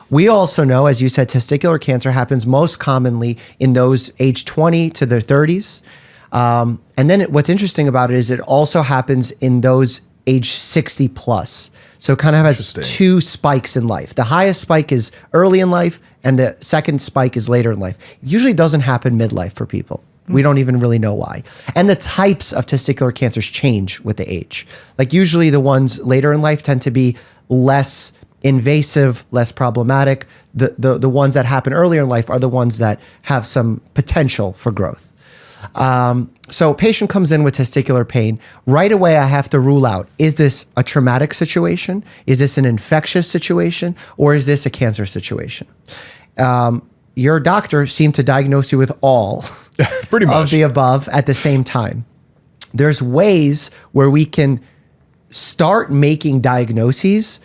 We also know, as you said, testicular cancer happens most commonly in those age 20 to their 30s. And then what's interesting about it is it also happens in those age 60 plus. So it kind of has two spikes in life. The highest spike is early in life, and the second spike is later in life. It usually doesn't happen midlife for people. We don't even really know why. And the types of testicular cancers change with the age. Like usually the ones later in life tend to be less invasive, less problematic. The ones that happen earlier in life are the ones that have some potential for growth. So a patient comes in with testicular pain. Right away, I have to rule out, is this a traumatic situation? Is this an infectious situation? Or is this a cancer situation? Your doctor seemed to diagnose you with all pretty much of the above at the same time. There's ways where we can start making diagnoses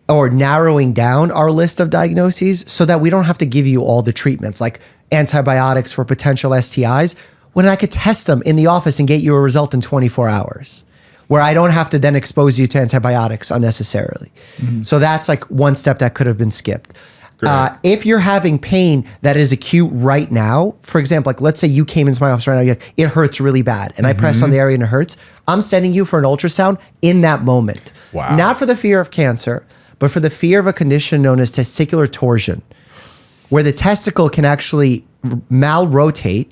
or narrowing down our list of diagnoses so that we don't have to give you all the treatments like antibiotics for potential STIs, when I could test them in the office and get you a result in 24 hours, where I don't have to then expose you to antibiotics unnecessarily. So that's like one step that could have been skipped. If you're having pain that is acute right now, for example, like let's say you came into my office right now, it hurts really bad, and I press on the area and it hurts, I'm sending you for an ultrasound in that moment. Wow. Not for the fear of cancer, but for the fear of a condition known as testicular torsion, where the testicle can actually malrotate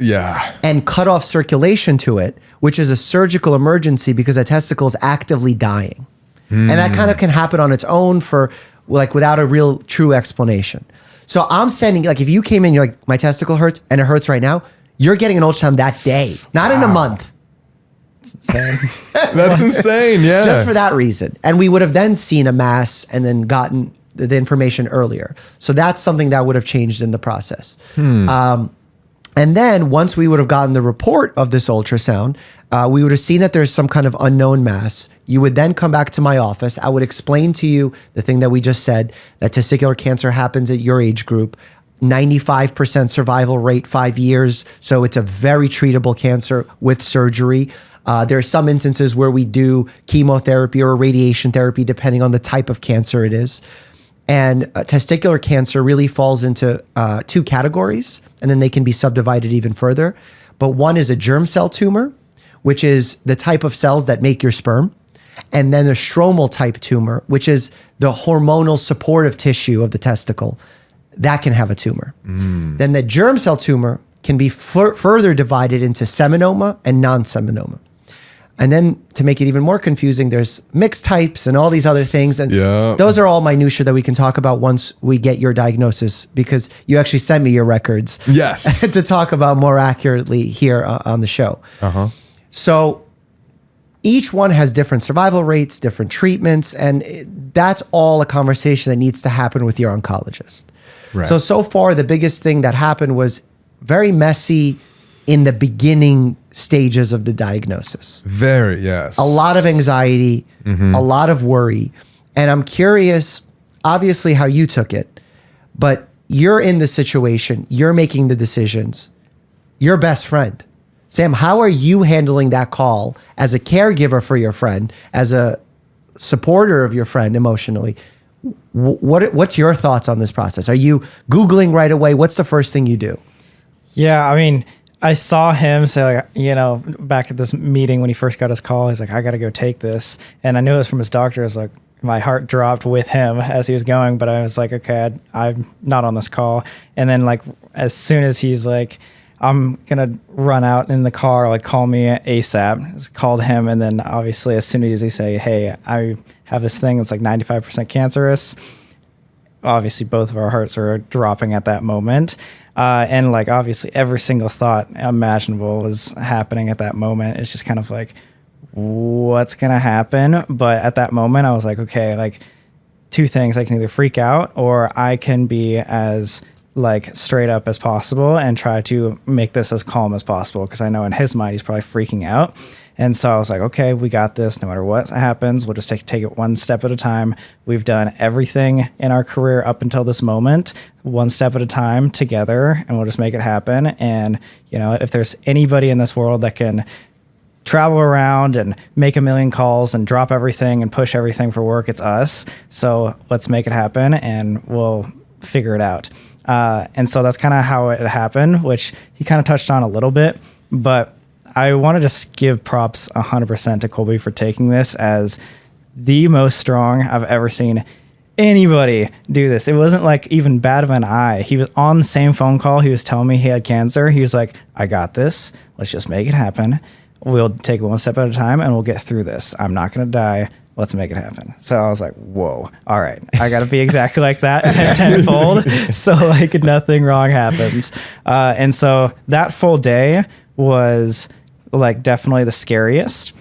and cut off circulation to it, which is a surgical emergency because the testicle is actively dying. And that kind of can happen on its own for like without a real true explanation. So I'm sending, like if you came in, you're like, my testicle hurts and it hurts right now, you're getting an ultrasound that day, not in a month. That's insane, yeah. Just for that reason. And we would have then seen a mass and then gotten the information earlier. So that's something that would have changed in the process. And then once we would have gotten the report of this ultrasound, we would have seen that there's some kind of unknown mass. You would then come back to my office. I would explain to you the thing that we just said, that testicular cancer happens at your age group, 95% survival rate, 5 years. So it's a very treatable cancer with surgery. There are some instances where we do chemotherapy or radiation therapy, depending on the type of cancer it is. And testicular cancer really falls into two categories, and then they can be subdivided even further. But one is a germ cell tumor, which is the type of cells that make your sperm. And then the stromal type tumor, which is the hormonal supportive tissue of the testicle, that can have a tumor. Then the germ cell tumor can be further divided into seminoma and non-seminoma. And then to make it even more confusing, there's mixed types and all these other things. And those are all minutia that we can talk about once we get your diagnosis, because you actually sent me your records to talk about more accurately here on the show. So each one has different survival rates, different treatments, and that's all a conversation that needs to happen with your oncologist. So far, the biggest thing that happened was very messy in the beginning stages of the diagnosis. A lot of anxiety, a lot of worry. And I'm curious, obviously, how you took it, but you're in the situation, you're making the decisions, your best friend. Sam, how are you handling that call as a caregiver for your friend, as a supporter of your friend emotionally? What's your thoughts on this process? Are you Googling right away? What's the first thing you do? Yeah, I mean, I saw him say, like, you know, back at this meeting when he first got his call, he's like, I got to go take this. And I knew it was from his doctor. I was like, my heart dropped with him as he was going, but I was like, okay, I'm not on this call. And then like, as soon as he's like, I'm going to run out in the car, like call me ASAP. Just called him. And then obviously as soon as he say, hey, I have this thing that's like 95% cancerous, obviously both of our hearts were dropping at that moment. And like, obviously every single thought imaginable was happening at that moment. It's just kind of like, what's going to happen? But at that moment I was like, okay, like two things. I can either freak out or I can be as like straight up as possible and try to make this as calm as possible, because I know in his mind he's probably freaking out. And so I was like, okay, we got this. No matter what happens, we'll just take it one step at a time. We've done everything in our career up until this moment, one step at a time together, and we'll just make it happen. And, you know, if there's anybody in this world that can travel around and make a million calls and drop everything and push everything for work, it's us. So let's make it happen and we'll figure it out. And so that's kind of how it happened, which he kind of touched on a little bit, but I want to just give props 100% to Colby for taking this as the most strong I've ever seen anybody do this. It wasn't like even bad of an eye. He was on the same phone call. He was telling me he had cancer. He was like, I got this. Let's just make it happen. We'll take it one step at a time and we'll get through this. I'm not going to die. Let's make it happen. So I was like, whoa, all right. I got to be exactly like that tenfold. So like nothing wrong happens. And so that full day was like definitely the scariest,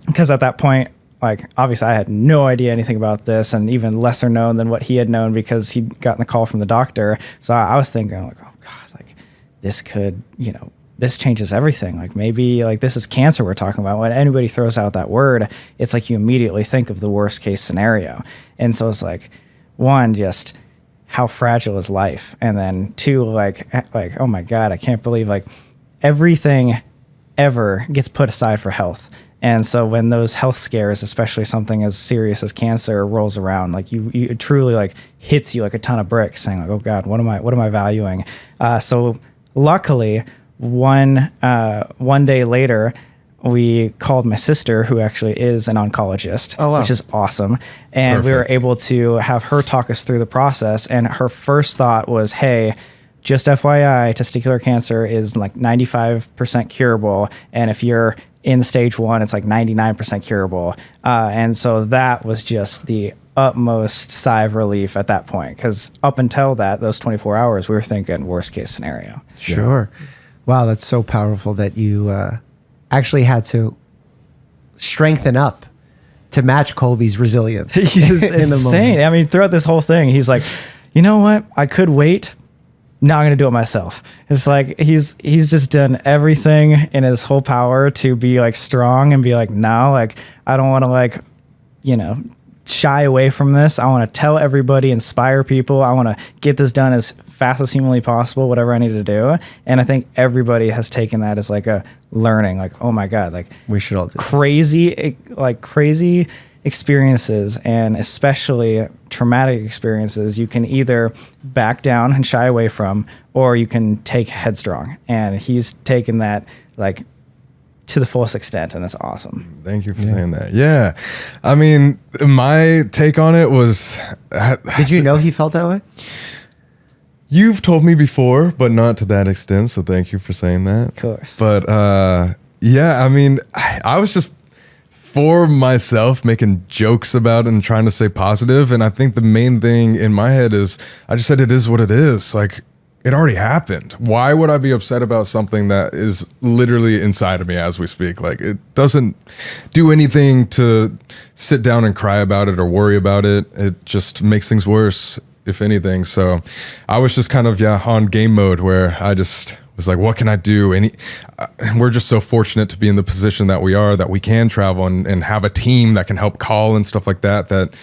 because at that point, like obviously I had no idea anything about this, and even lesser known than what he had known because he'd gotten the call from the doctor. So I was thinking like, oh God, like this could, you know, this changes everything. Like maybe like this is cancer we're talking about. When anybody throws out that word, it's like you immediately think of the worst case scenario. And so it's like, one, just how fragile is life? And then two, like, oh my God, I can't believe like everything ever gets put aside for health. And so when those health scares, especially something as serious as cancer, rolls around, like you truly like hits you like a ton of bricks, saying like, oh God, what am I valuing? So luckily, one day later, we called my sister, who actually is an oncologist, oh, wow. which is awesome. And Perfect. We were able to have her talk us through the process. And her first thought was, hey, just FYI, testicular cancer is like 95% curable. And if you're in stage 1, it's like 99% curable. And so that was just the utmost sigh of relief at that point. Because up until that, those 24 hours, we were thinking worst case scenario. Sure. Yeah. Wow, that's so powerful that you actually had to strengthen up to match Colby's resilience. He's insane. I mean, throughout this whole thing, he's like, you know what? I could wait. Now I'm going to do it myself. It's like he's just done everything in his whole power to be like strong and be like, no, like I don't want to like, you know, shy away from this. I want to tell everybody, inspire people. I want to get this done as fast as humanly possible, whatever I need to do. And I think everybody has taken that as like a learning, like, oh my God, like we should all do crazy experiences, and especially traumatic experiences, you can either back down and shy away from, or you can take headstrong. And he's taken that like to the fullest extent, and it's awesome. Thank you for saying that. Yeah. I mean, my take on it was... Did you know he felt that way? You've told me before, but not to that extent, so thank you for saying that. Of course. But yeah, I mean, I was just for myself making jokes about it and trying to stay positive, and I think the main thing in my head is I just said it is what it is. Like, it already happened. Why would I be upset about something that is literally inside of me as we speak? Like, it doesn't do anything to sit down and cry about it or worry about it. It just makes things worse, if anything. So I was just kind of, on game mode where I just was like, what can I do? And we're just so fortunate to be in the position that we are, that we can travel and have a team that can help call and stuff like that, that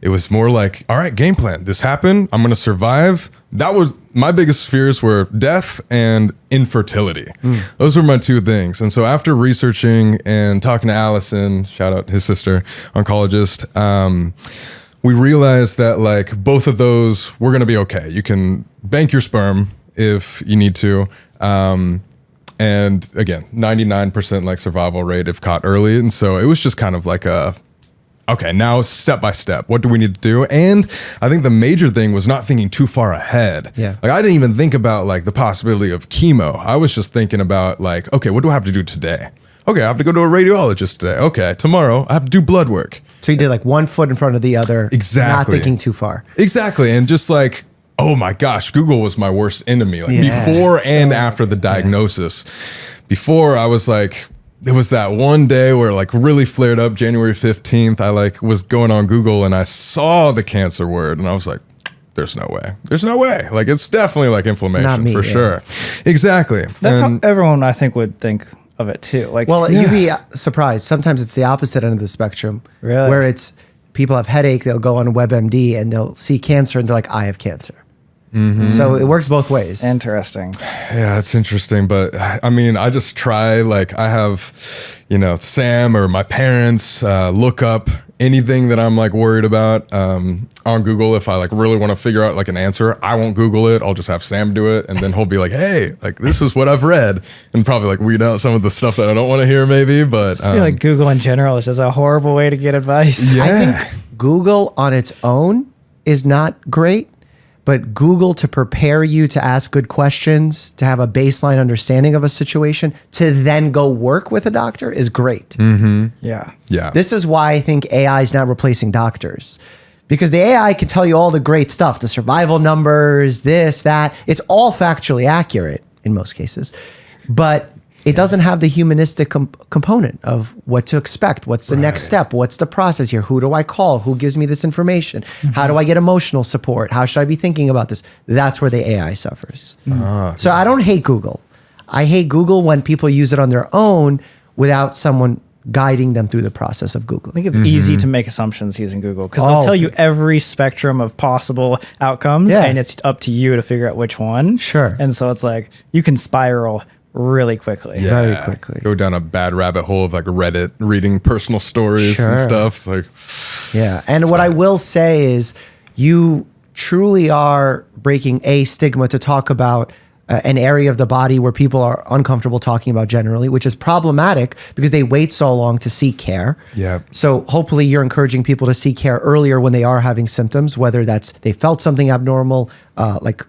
it was more like, all right, game plan. This happened. I'm going to survive. That was my biggest fears, were death and infertility. Those were my two things. And so after researching and talking to Allison, shout out his sister, oncologist, we realized that like both of those were going to be okay. You can bank your sperm if you need to. And again, 99% like survival rate if caught early. And so it was just kind of like okay, now step by step, what do we need to do? And I think the major thing was not thinking too far ahead. Yeah. Like I didn't even think about like the possibility of chemo. I was just thinking about like, okay, what do I have to do today? Okay, I have to go to a radiologist today. Okay, tomorrow I have to do blood work. So you did like one foot in front of the other. Exactly. Not thinking too far. Exactly. And just like, oh my gosh, Google was my worst enemy. Like before and after the diagnosis. Before I was like, it was that one day where it like really flared up, January 15th. I like was going on Google and I saw the cancer word and I was like, there's no way. There's no way. Like, it's definitely like inflammation Not me, for yeah. sure. Exactly. That's And- how everyone, I think, would think of it too. Like, Well, you'd be surprised. Sometimes it's the opposite end of the spectrum, Really? where it's people have headache, they'll go on WebMD and they'll see cancer and they're like, I have cancer. So it works both ways. interesting. Yeah, it's interesting. But I mean, I just try, like, I have, you know, Sam or my parents look up anything that I'm like worried about on Google. If I like really want to figure out like an answer, I won't Google it. I'll just have Sam do it. And then he'll be like, hey, like, this is what I've read, and probably like weed out some of the stuff that I don't want to hear maybe. But I feel like Google in general is just a horrible way to get advice. yeah. I think Google on its own is not great, but Google to prepare you to ask good questions, to have a baseline understanding of a situation, to then go work with a doctor is great. Yeah. Yeah. This is why I think AI is not replacing doctors, because the AI can tell you all the great stuff, the survival numbers, this, that. It's all factually accurate in most cases, but it doesn't have the humanistic component of what to expect. What's the next step? What's the process here? Who do I call? Who gives me this information? How do I get emotional support? How should I be thinking about this? That's where the AI suffers. So I don't hate Google. I hate Google when people use it on their own without someone guiding them through the process of Googling. I think it's easy to make assumptions using Google because they'll Oh. tell you every spectrum of possible outcomes, Yeah. and it's up to you to figure out which one. Sure. And so it's like you can spiral really quickly. Yeah. Very quickly. Go down a bad rabbit hole of like Reddit, reading personal stories and Sure. stuff. It's like, Yeah. And what I will say is you truly are breaking a stigma to talk about an area of the body where people are uncomfortable talking about generally, which is problematic because they wait so long to seek care. Yeah. So hopefully you're encouraging people to seek care earlier when they are having symptoms, whether that's they felt something abnormal, like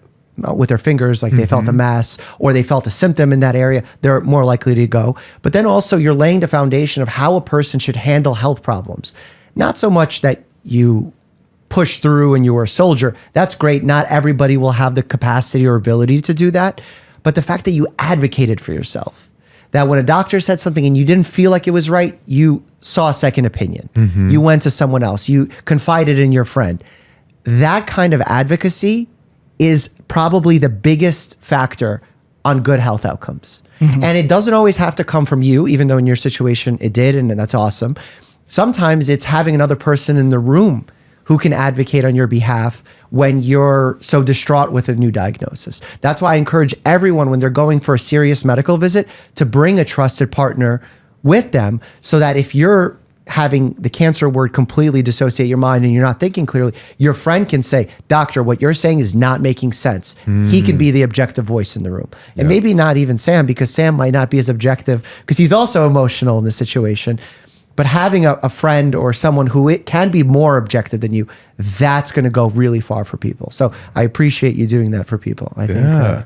with their fingers, like they felt a mass, or they felt a symptom in that area, they're more likely to go. But then also you're laying the foundation of how a person should handle health problems. Not so much that you push through and you were a soldier. That's great. Not everybody will have the capacity or ability to do that. But the fact that you advocated for yourself, that when a doctor said something and you didn't feel like it was right, you saw a second opinion. You went to someone else. You confided in your friend. That kind of advocacy is probably the biggest factor on good health outcomes. And it doesn't always have to come from you, even though in your situation it did, and that's awesome. Sometimes it's having another person in the room who can advocate on your behalf when you're so distraught with a new diagnosis. That's why I encourage everyone when they're going for a serious medical visit to bring a trusted partner with them, so that if you're having the cancer word completely dissociate your mind and you're not thinking clearly, your friend can say, doctor, what you're saying is not making sense. He can be the objective voice in the room. And maybe not even Sam, because Sam might not be as objective because he's also emotional in this situation. But having a friend or someone who it can be more objective than you, that's going to go really far for people. So I appreciate you doing that for people. I think, yeah.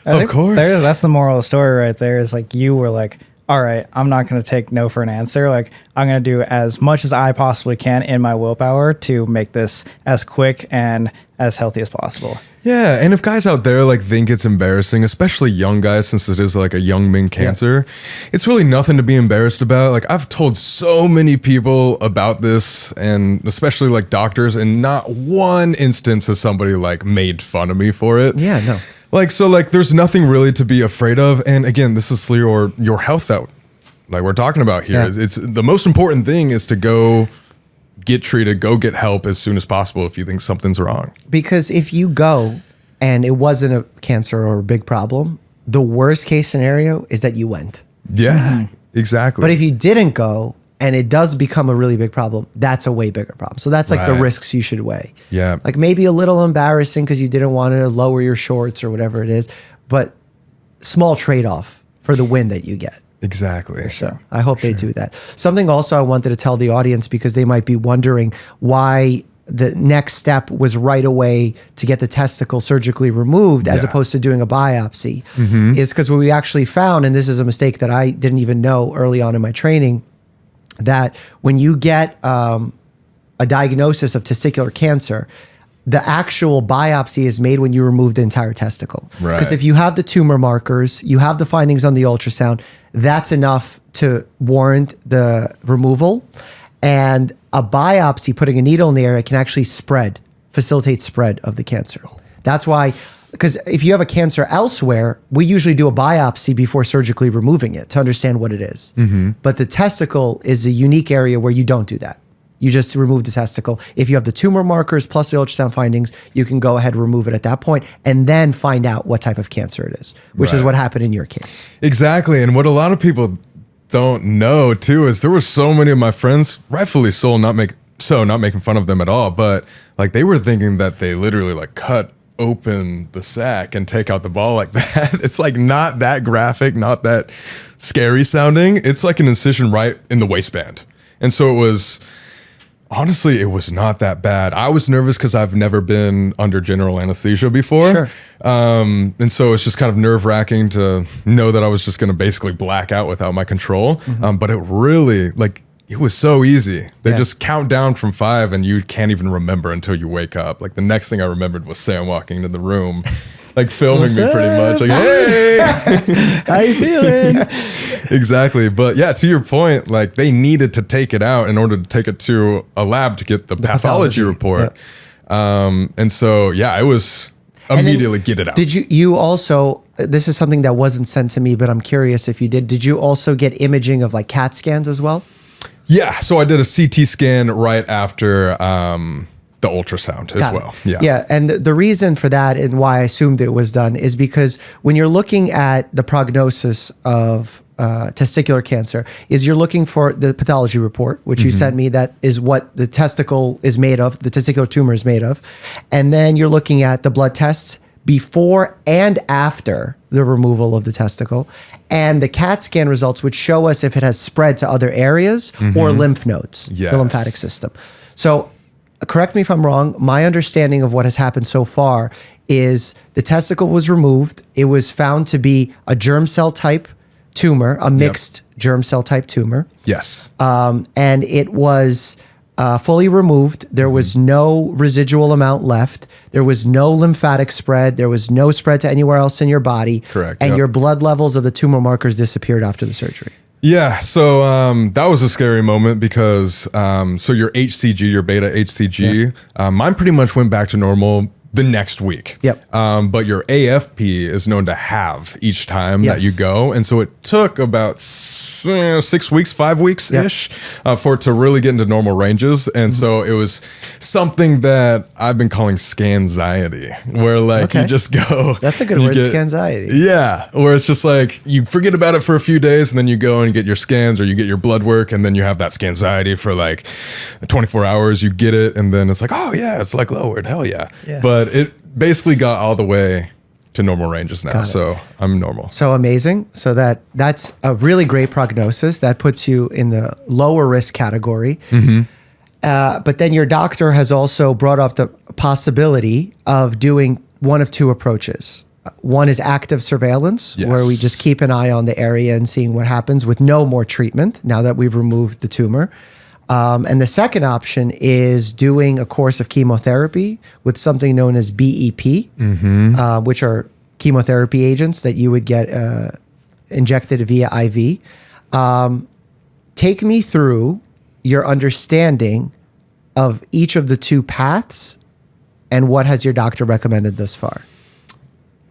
I think Of course. that's the moral of the story right there. Is like you were like, all right, I'm not going to take no for an answer. Like I'm going to do as much as I possibly can in my willpower to make this as quick and as healthy as possible. Yeah, and if guys out there like think it's embarrassing, especially young guys, since it is like a young man cancer, it's really nothing to be embarrassed about. Like I've told so many people about this, and especially like doctors, and not one instance has somebody like made fun of me for it. yeah, no. Like, so like there's nothing really to be afraid of. And again, this is your health out like we're talking about here. Yeah. It's the most important thing is to go get treated, go get help as soon as possible if you think something's wrong. Because if you go and it wasn't a cancer or a big problem, the worst case scenario is that you went. Yeah, exactly. But if you didn't go and it does become a really big problem, that's a way bigger problem. So that's like the Right. risks you should weigh. Yeah. Like maybe a little embarrassing because you didn't want to lower your shorts or whatever it is, but small trade-off for the win that you get. Exactly. So I hope they do that. Something also I wanted to tell the audience, because they might be wondering why the next step was right away to get the testicle surgically removed as Yeah. opposed to doing a biopsy, is because what we actually found, and this is a mistake that I didn't even know early on in my training, that when you get a diagnosis of testicular cancer, the actual biopsy is made when you remove the entire testicle. Right. Because if you have the tumor markers, you have the findings on the ultrasound, that's enough to warrant the removal. And a biopsy, putting a needle in the area, can actually spread facilitate spread of the cancer. That's why, because if you have a cancer elsewhere, we usually do a biopsy before surgically removing it to understand what it is. But the testicle is a unique area where you don't do that. You just remove the testicle. If you have the tumor markers plus the ultrasound findings, you can go ahead and remove it at that point and then find out what type of cancer it is, which is what happened in your case. Exactly. And what a lot of people don't know too is there were so many of my friends, rightfully so, not making fun of them at all, but like they were thinking that they literally like cut open the sac and take out the ball like that. It's like not that graphic, not that scary sounding. It's like an incision right in the waistband. And so honestly, it was not that bad. I was nervous because I've never been under general anesthesia before. Sure. And so it's just kind of nerve wracking to know that I was just going to basically black out without my control. But it really, it was so easy. They just count down from 5 and you can't even remember until you wake up. Like the next thing I remembered was Sam walking into the room, like filming me pretty much. Like, hey, how you feeling? Exactly. But yeah, to your point, like they needed to take it out in order to take it to a lab to get the pathology report. And so, yeah, it was immediately get it out. Did you also, this is something that wasn't sent to me, but I'm curious if you did you also get imaging of like CAT scans as well? Yeah. So I did a CT scan right after the ultrasound as well. Yeah. And the reason for that and why I assumed it was done is because when you're looking at the prognosis of testicular cancer is you're looking for the pathology report, which you sent me, that is what the testicle is made of, the testicular tumor is made of. And then you're looking at the blood tests before and after the removal of the testicle, and the CAT scan results, which show us if it has spread to other areas or lymph nodes, the lymphatic system. So correct me if I'm wrong, my understanding of what has happened so far is the testicle was removed. It was found to be a germ cell type tumor, a mixed germ cell type tumor. Yes. And it was fully removed. There was no residual amount left. There was no lymphatic spread. There was no spread to anywhere else in your body. Correct. And your blood levels of the tumor markers disappeared after the surgery. Yeah, so that was a scary moment because so your HCG, your beta HCG, mine pretty much went back to normal the next week. But your AFP is known to halve each time that you go. And so it took about 6 weeks, 5 weeks-ish for it to really get into normal ranges. And so it was something that I've been calling scanxiety, where like you just go. That's a good word, scanxiety. Yeah, where it's just like you forget about it for a few days and then you go and you get your scans or you get your blood work and then you have that scanxiety for like 24 hours. You get it and then it's like, oh yeah, it's like lowered. Hell yeah. But it basically got all the way to normal ranges now. So I'm normal. So amazing. So that's a really great prognosis. That puts you in the lower risk category. But then your doctor has also brought up the possibility of doing one of two approaches. One is active surveillance, where we just keep an eye on the area and seeing what happens with no more treatment now that we've removed the tumor. And the second option is doing a course of chemotherapy with something known as BEP, which are chemotherapy agents that you would get injected via IV. Take me through your understanding of each of the two paths and what has your doctor recommended thus far?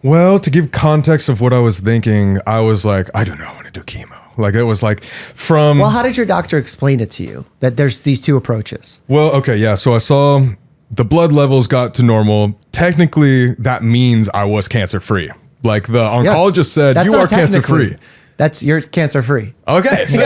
Well, to give context of what I was thinking, I was like, I don't know, I want to do chemo. Like it was like from... Well, how did your doctor explain it to you, that there's these two approaches? Well, okay, yeah. So I saw the blood levels got to normal. Technically, that means I was cancer-free. Like the oncologist said, you are cancer-free. You're cancer-free. Okay, see,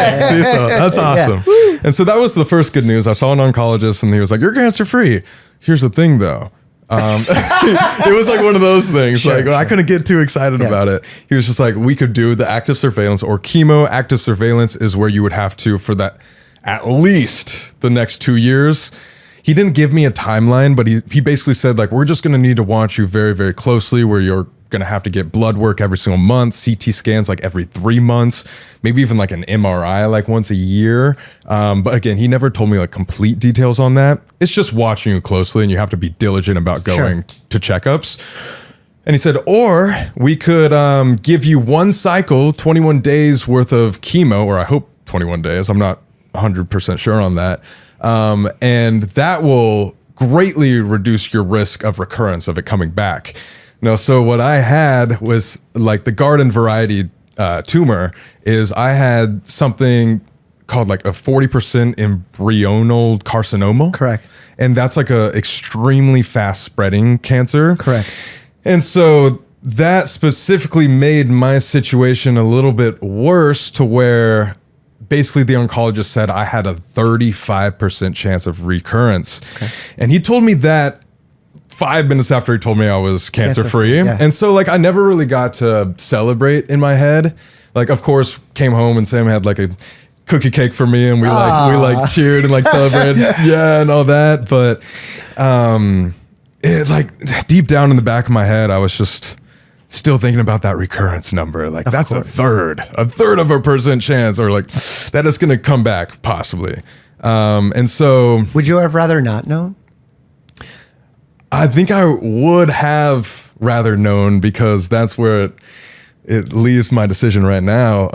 so that's awesome. And so that was the first good news. I saw an oncologist and he was like, you're cancer-free. Here's the thing though. It was like one of those things. I couldn't get too excited about it. He was just like, we could do the active surveillance or chemo. Active surveillance is where you would have to, for that at least the next 2 years. He didn't give me a timeline, but he basically said like, we're just going to need to watch you very, very closely, where you're going to have to get blood work every single month, CT scans like every 3 months, maybe even like an MRI like once a year. But again, he never told me like complete details on that. It's just watching you closely and you have to be diligent about going to checkups. And he said, or we could give you one cycle, 21 days worth of chemo, or I hope 21 days. I'm not 100% sure on that. And that will greatly reduce your risk of recurrence of it coming back. No, so what I had was like the garden variety tumor is I had something called like a 40% embryonal carcinoma. Correct. And that's like a extremely fast spreading cancer. Correct. And so that specifically made my situation a little bit worse to where basically the oncologist said I had a 35% chance of recurrence. Okay. And he told me that 5 minutes after he told me I was cancer free. Yeah. And so like I never really got to celebrate in my head. Like, of course, came home and Sam had like a cookie cake for me and we like cheered and like celebrated. Yeah, and all that. But it like deep down in the back of my head, I was just still thinking about that recurrence number. Like that's a third of a % chance, or like that is going to come back possibly. And so would you have rather not known? I think I would have rather known, because that's where it leaves my decision right now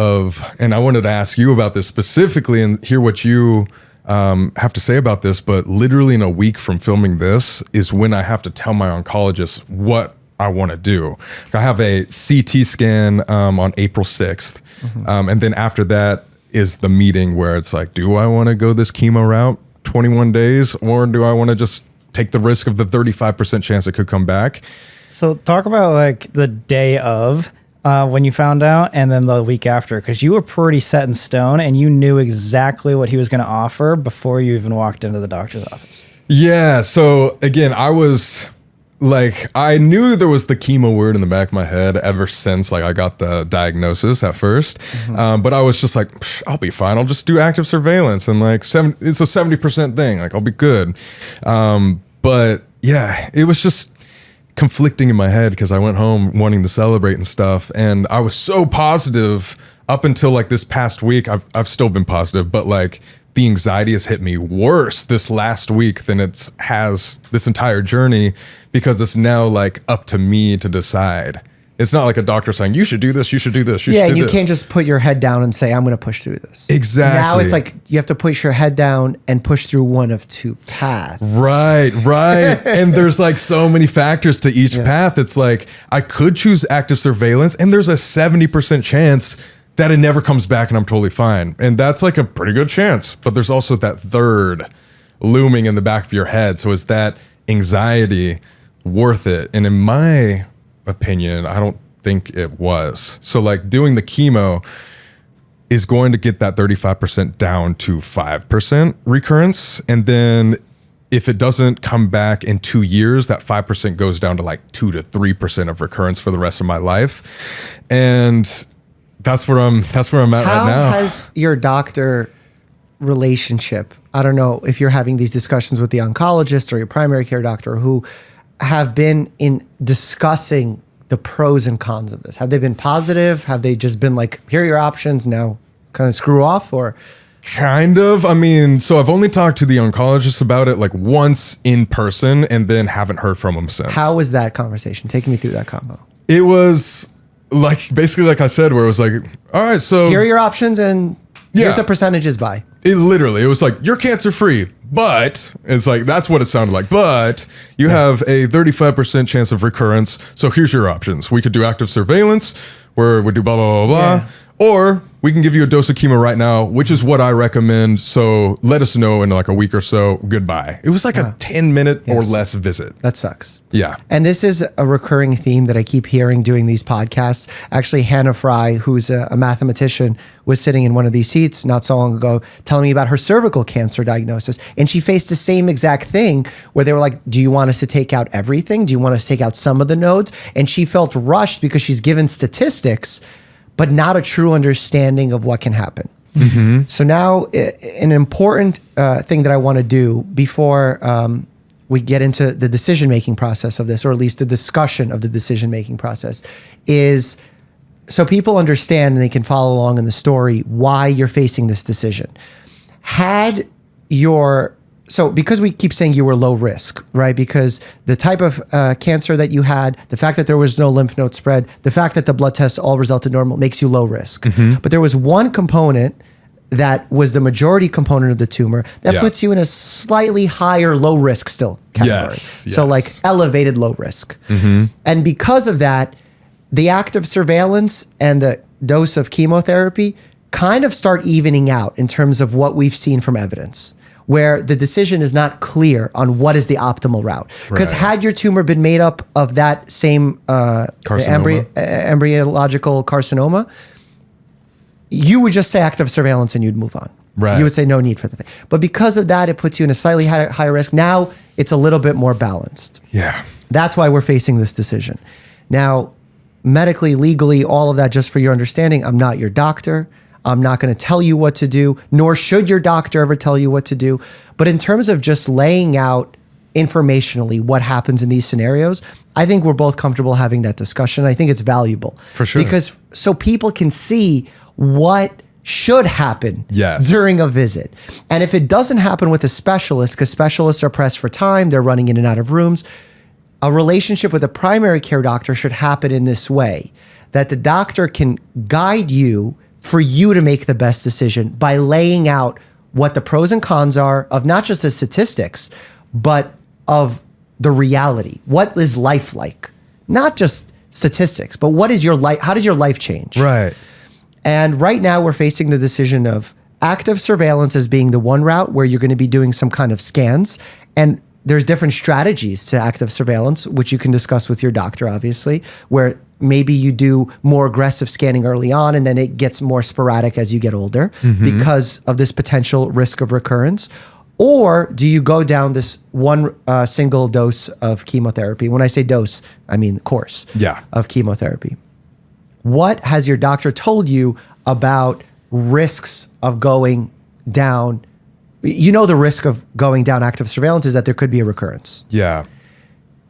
and I wanted to ask you about this specifically and hear what you have to say about this, but literally in a week from filming this is when I have to tell my oncologist what I want to do. I have a CT scan on April 6th. Mm-hmm. And then after that is the meeting where it's like, do I want to go this chemo route 21 days or do I want to just take the risk of the 35% chance it could come back? So talk about like the day of when you found out and then the week after, because you were pretty set in stone and you knew exactly what he was going to offer before you even walked into the doctor's office. Yeah. So again, I was like, I knew there was the chemo word in the back of my head ever since like I got the diagnosis at first. Mm-hmm. But I was just like, I'll be fine. I'll just do active surveillance and like it's a 70% thing. Like I'll be good. But yeah, it was just conflicting in my head because I went home wanting to celebrate and stuff. And I was so positive up until like this past week. I've still been positive, but like the anxiety has hit me worse this last week than it has this entire journey, because it's now like up to me to decide. It's not like a doctor saying, you should do this, you should do this, you should do this. Yeah, and you can't just put your head down and say, I'm going to push through this. Exactly. Now it's like you have to push your head down and push through one of two paths. Right. And there's like so many factors to each path. It's like I could choose active surveillance and there's a 70% chance that it never comes back and I'm totally fine. And that's like a pretty good chance. But there's also that third looming in the back of your head. So is that anxiety worth it? And in my opinion, I don't think it was. So like doing the chemo is going to get that 35% down to 5% recurrence. And then if it doesn't come back in 2 years, that 5% goes down to like 2 to 3% of recurrence for the rest of my life. And that's where I'm at right now. How has your doctor relationship, I don't know if you're having these discussions with the oncologist or your primary care doctor who have been in discussing the pros and cons of this? Have they been positive? Have they just been like, here are your options, now kind of screw off? Or kind of. I mean, so I've only talked to the oncologist about it like once in person and then haven't heard from him since. How was that conversation? Take me through that combo. It was like, basically like I said, where it was like, all right, so here are your options and here's the percentages by. It was like, you're cancer free, but it's like, that's what it sounded like. But you have a 35% chance of recurrence. So here's your options. We could do active surveillance where we do blah, blah, blah, blah. Or we can give you a dose of chemo right now, which is what I recommend. So let us know in like a week or so. Goodbye. It was like a 10-minute or less visit. That sucks. Yeah. And this is a recurring theme that I keep hearing doing these podcasts. Actually, Hannah Fry, who's a mathematician, was sitting in one of these seats not so long ago telling me about her cervical cancer diagnosis. And she faced the same exact thing where they were like, do you want us to take out everything? Do you want us to take out some of the nodes? And she felt rushed because she's given statistics, but not a true understanding of what can happen. Mm-hmm. So now an important thing that I want to do before we get into the decision-making process of this, or at least the discussion of the decision-making process, is so people understand and they can follow along in the story why you're facing this decision. So because we keep saying you were low risk, right? Because the type of cancer that you had, the fact that there was no lymph node spread, the fact that the blood tests all resulted normal makes you low risk. Mm-hmm. But there was one component that was the majority component of the tumor, that puts you in a slightly higher low risk still category. So like elevated low risk. And because of that, the active surveillance and the dose of chemotherapy kind of start evening out in terms of what we've seen from evidence, where the decision is not clear on what is the optimal route. Because had your tumor been made up of that same embryological carcinoma, you would just say active surveillance and you'd move on. You would say no need for the thing. But because of that, it puts you in a slightly higher risk. Now it's a little bit more balanced. That's why we're facing this decision. Now, medically, legally, all of that, just for your understanding, I'm not your doctor. I'm not going to tell you what to do, nor should your doctor ever tell you what to do. But in terms of just laying out informationally what happens in these scenarios, I think we're both comfortable having that discussion. I think it's valuable. For sure. Because so people can see what should happen during a visit. And if it doesn't happen with a specialist, because specialists are pressed for time, they're running in and out of rooms, a relationship with a primary care doctor should happen in this way, that the doctor can guide you for you to make the best decision by laying out what the pros and cons are of not just the statistics, but of the reality. What is life like? Not just statistics, but what is your life? How does your life change? And right now we're facing the decision of active surveillance as being the one route where you're going to be doing some kind of scans. And there's different strategies to active surveillance, which you can discuss with your doctor, obviously, where maybe you do more aggressive scanning early on and then it gets more sporadic as you get older because of this potential risk of recurrence. Or do you go down this one single dose of chemotherapy? When I say dose, I mean course of chemotherapy. What has your doctor told you about risks of going down? You know, the risk of going down active surveillance is that there could be a recurrence.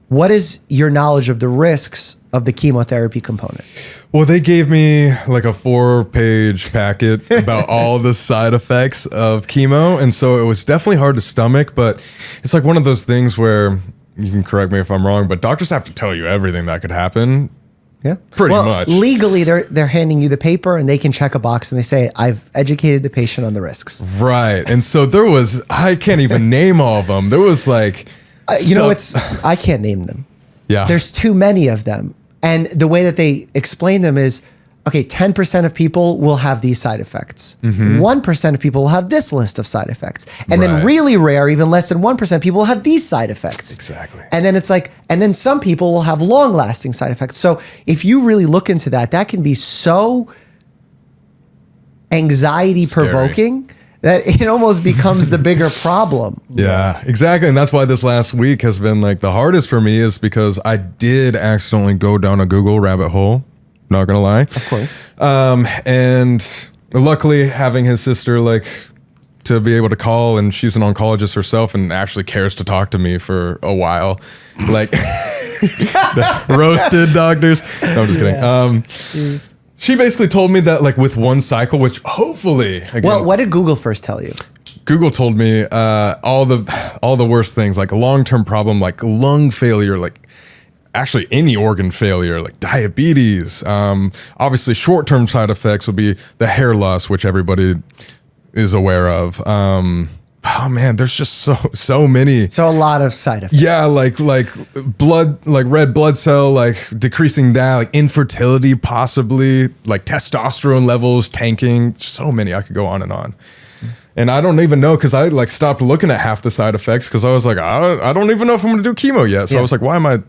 What is your knowledge of the risks of the chemotherapy component? Well, they gave me like a 4-page packet about all the side effects of chemo. And so it was definitely hard to stomach, but it's like one of those things where, you can correct me if I'm wrong, but doctors have to tell you everything that could happen. Pretty much. Legally, they're handing you the paper and they can check a box and they say, I've educated the patient on the risks. And so there was, I can't even name all of them. There was like, I can't name them. There's too many of them. And the way that they explain them is, okay, 10% of people will have these side effects. 1% of people will have this list of side effects. And then really rare, even less than 1% people will have these side effects. And then it's like, and then some people will have long lasting side effects. So if you really look into that, that can be so anxiety provoking that it almost becomes the bigger problem. Exactly. And that's why this last week has been like the hardest for me, is because I did accidentally go down a Google rabbit hole. Not gonna lie. Of course. And luckily having his sister like to be able to call, and she's an oncologist herself and actually cares to talk to me for a while. Like roasted doctors. No, I'm just kidding. She basically told me that like with one cycle, which hopefully again, well, what did Google first tell you? Google told me all the worst things, like a long-term problem, like lung failure, like actually any organ failure, like diabetes. Obviously short-term side effects would be the hair loss, which everybody is aware of. Oh man, there's just so many. So a lot of side effects. Yeah, like blood, like red blood cell, like decreasing that, like infertility possibly, like testosterone levels tanking. So many, I could go on and on. And I don't even know, because I like stopped looking at half the side effects because I was like, I don't even know if I'm going to do chemo yet. So I was like, why am I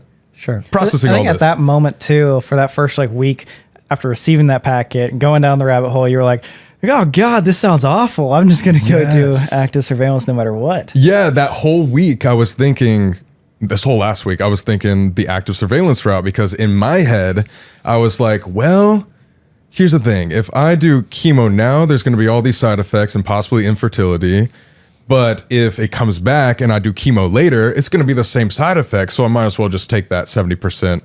processing all this? At that moment too, for that first like week after receiving that packet, going down the rabbit hole, you were like, oh God, this sounds awful. I'm just going to go do active surveillance no matter what. Yeah, that whole week I was thinking, this whole last week, I was thinking the active surveillance route, because in my head, I was like, well, here's the thing. If I do chemo now, there's going to be all these side effects and possibly infertility. But if it comes back and I do chemo later, it's going to be the same side effects. So I might as well just take that 70%,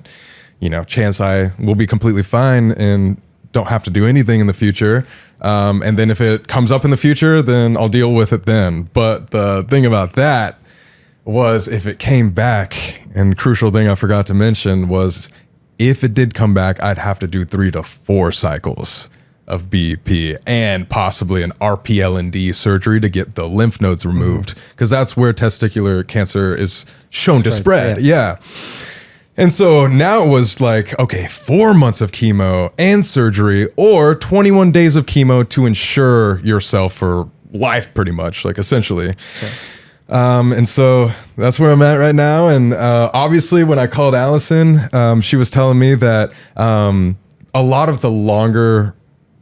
chance I will be completely fine and don't have to do anything in the future. And then if it comes up in the future, then I'll deal with it then. But the thing about that was, if it came back, and crucial thing I forgot to mention was, if it did come back, I'd have to do 3 to 4 cycles of BEP and possibly an RPLND surgery to get the lymph nodes removed, because that's where testicular cancer is shown to spread. Yeah. And so now it was like, okay, 4 months of chemo and surgery, or 21 days of chemo to ensure yourself for life, pretty much, like essentially. Okay. And so that's where I'm at right now. And obviously, when I called Allison, she was telling me that a lot of the longer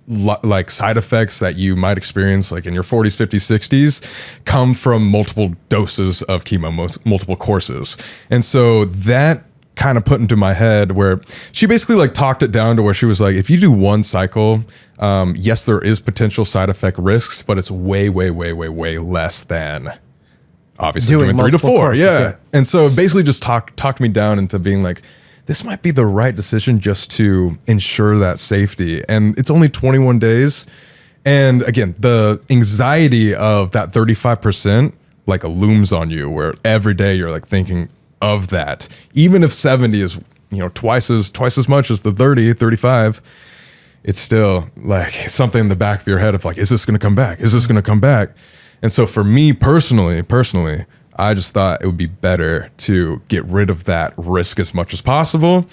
like side effects that you might experience like in your 40s, 50s, 60s come from multiple doses of chemo, multiple courses. And so that kind of put into my head where she basically like talked it down to where she was like, if you do one cycle, yes, there is potential side effect risks, but it's way, way, way, way, way less than obviously doing 3 to 4. Courses, yeah. And so basically just talked me down into being like, this might be the right decision just to ensure that safety. And it's only 21 days. And again, the anxiety of that 35% like looms on you where every day you're like thinking of that. Even if 70 is, twice as much as the 30, 35, it's still like something in the back of your head of like, is this going to come back? Is this going to come back? And so for me personally, I just thought it would be better to get rid of that risk as much as possible.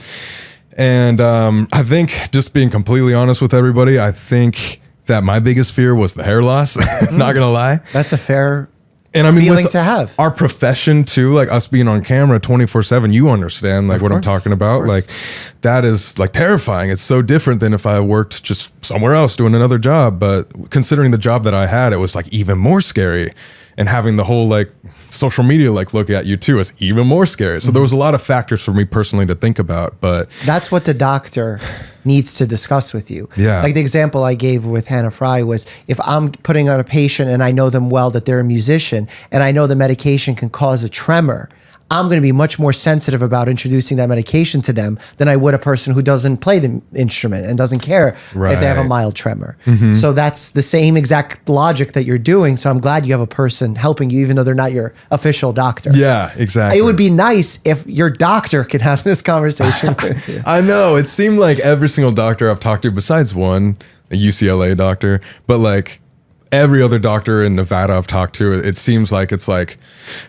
And I think, just being completely honest with everybody, I think that my biggest fear was the hair loss. Not gonna lie. That's a fair feeling to have. Our profession too, like us being on camera 24/7, you understand like what I'm talking about. Like that is like terrifying. It's so different than if I worked just somewhere else doing another job. But considering the job that I had, it was like even more scary. And having the whole like social media like look at you too is even more scary. So there was a lot of factors for me personally to think about, but that's what the doctor needs to discuss with you. Yeah. Like the example I gave with Hannah Fry was, if I'm putting on a patient and I know them well, that they're a musician, and I know the medication can cause a tremor, I'm going to be much more sensitive about introducing that medication to them than I would a person who doesn't play the instrument and doesn't care if they have a mild tremor. So that's the same exact logic that you're doing. So I'm glad you have a person helping you, even though they're not your official doctor. Yeah, exactly. It would be nice if your doctor could have this conversation with you. I know. It seemed like every single doctor I've talked to, besides one, a UCLA doctor, but like every other doctor in Nevada I've talked to, it seems like it's like,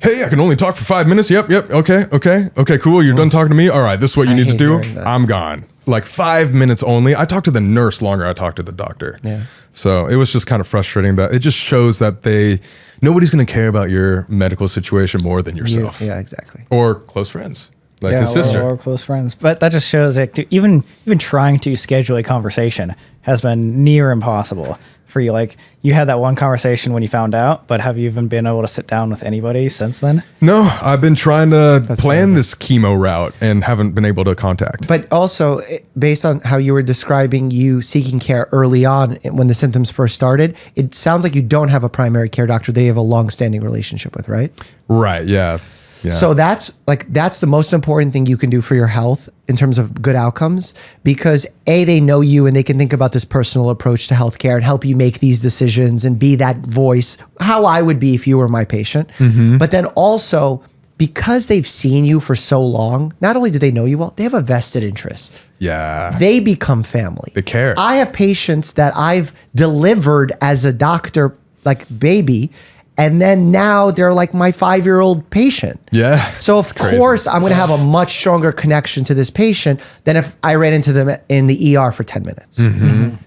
hey, I can only talk for 5 minutes. Yep. Okay, cool. You're done talking to me. All right, this is what you need to do. I'm gone. Like 5 minutes only. I talked to the nurse longer I talked to the doctor. Yeah. So it was just kind of frustrating that it just shows that nobody's going to care about your medical situation more than yourself. Yeah, exactly. Or close friends. Like his sister. Or close friends. But that just shows that even trying to schedule a conversation has been near impossible for you. Like, you had that one conversation when you found out, but have you even been able to sit down with anybody since then? No, I've been trying to plan this chemo route and haven't been able to contact. But also, based on how you were describing you seeking care early on when the symptoms first started, it sounds like you don't have a primary care doctor that you have a long-standing relationship with, right? Right, yeah. Yeah. So that's the most important thing you can do for your health in terms of good outcomes, because A, they know you and they can think about this personal approach to healthcare and help you make these decisions and be that voice, how I would be if you were my patient. But then also, because they've seen you for so long, not only do they know you well, they have a vested interest. Yeah. They become family. They care. I have patients that I've delivered as a doctor, like baby, and then now they're like my 5-year-old patient. Yeah. So of course I'm going to have a much stronger connection to this patient than if I ran into them in the ER for 10 minutes.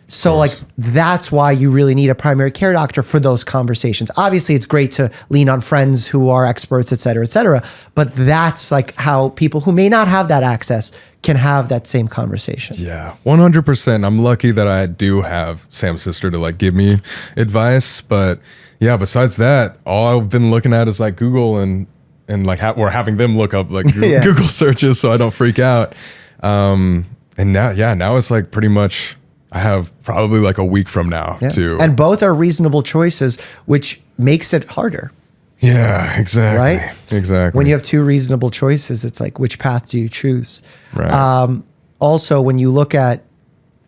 So like, that's why you really need a primary care doctor for those conversations. Obviously it's great to lean on friends who are experts, et cetera, but that's like how people who may not have that access can have that same conversation. Yeah, 100%. I'm lucky that I do have Sam's sister to like give me advice, but yeah, besides that, all I've been looking at is like Google and like we're having them look up like Google searches so I don't freak out. And now it's like pretty much I have probably like a week from now to. And both are reasonable choices, which makes it harder. Yeah, exactly. Right? Exactly. When you have two reasonable choices, it's like, which path do you choose? Right. Also, when you look at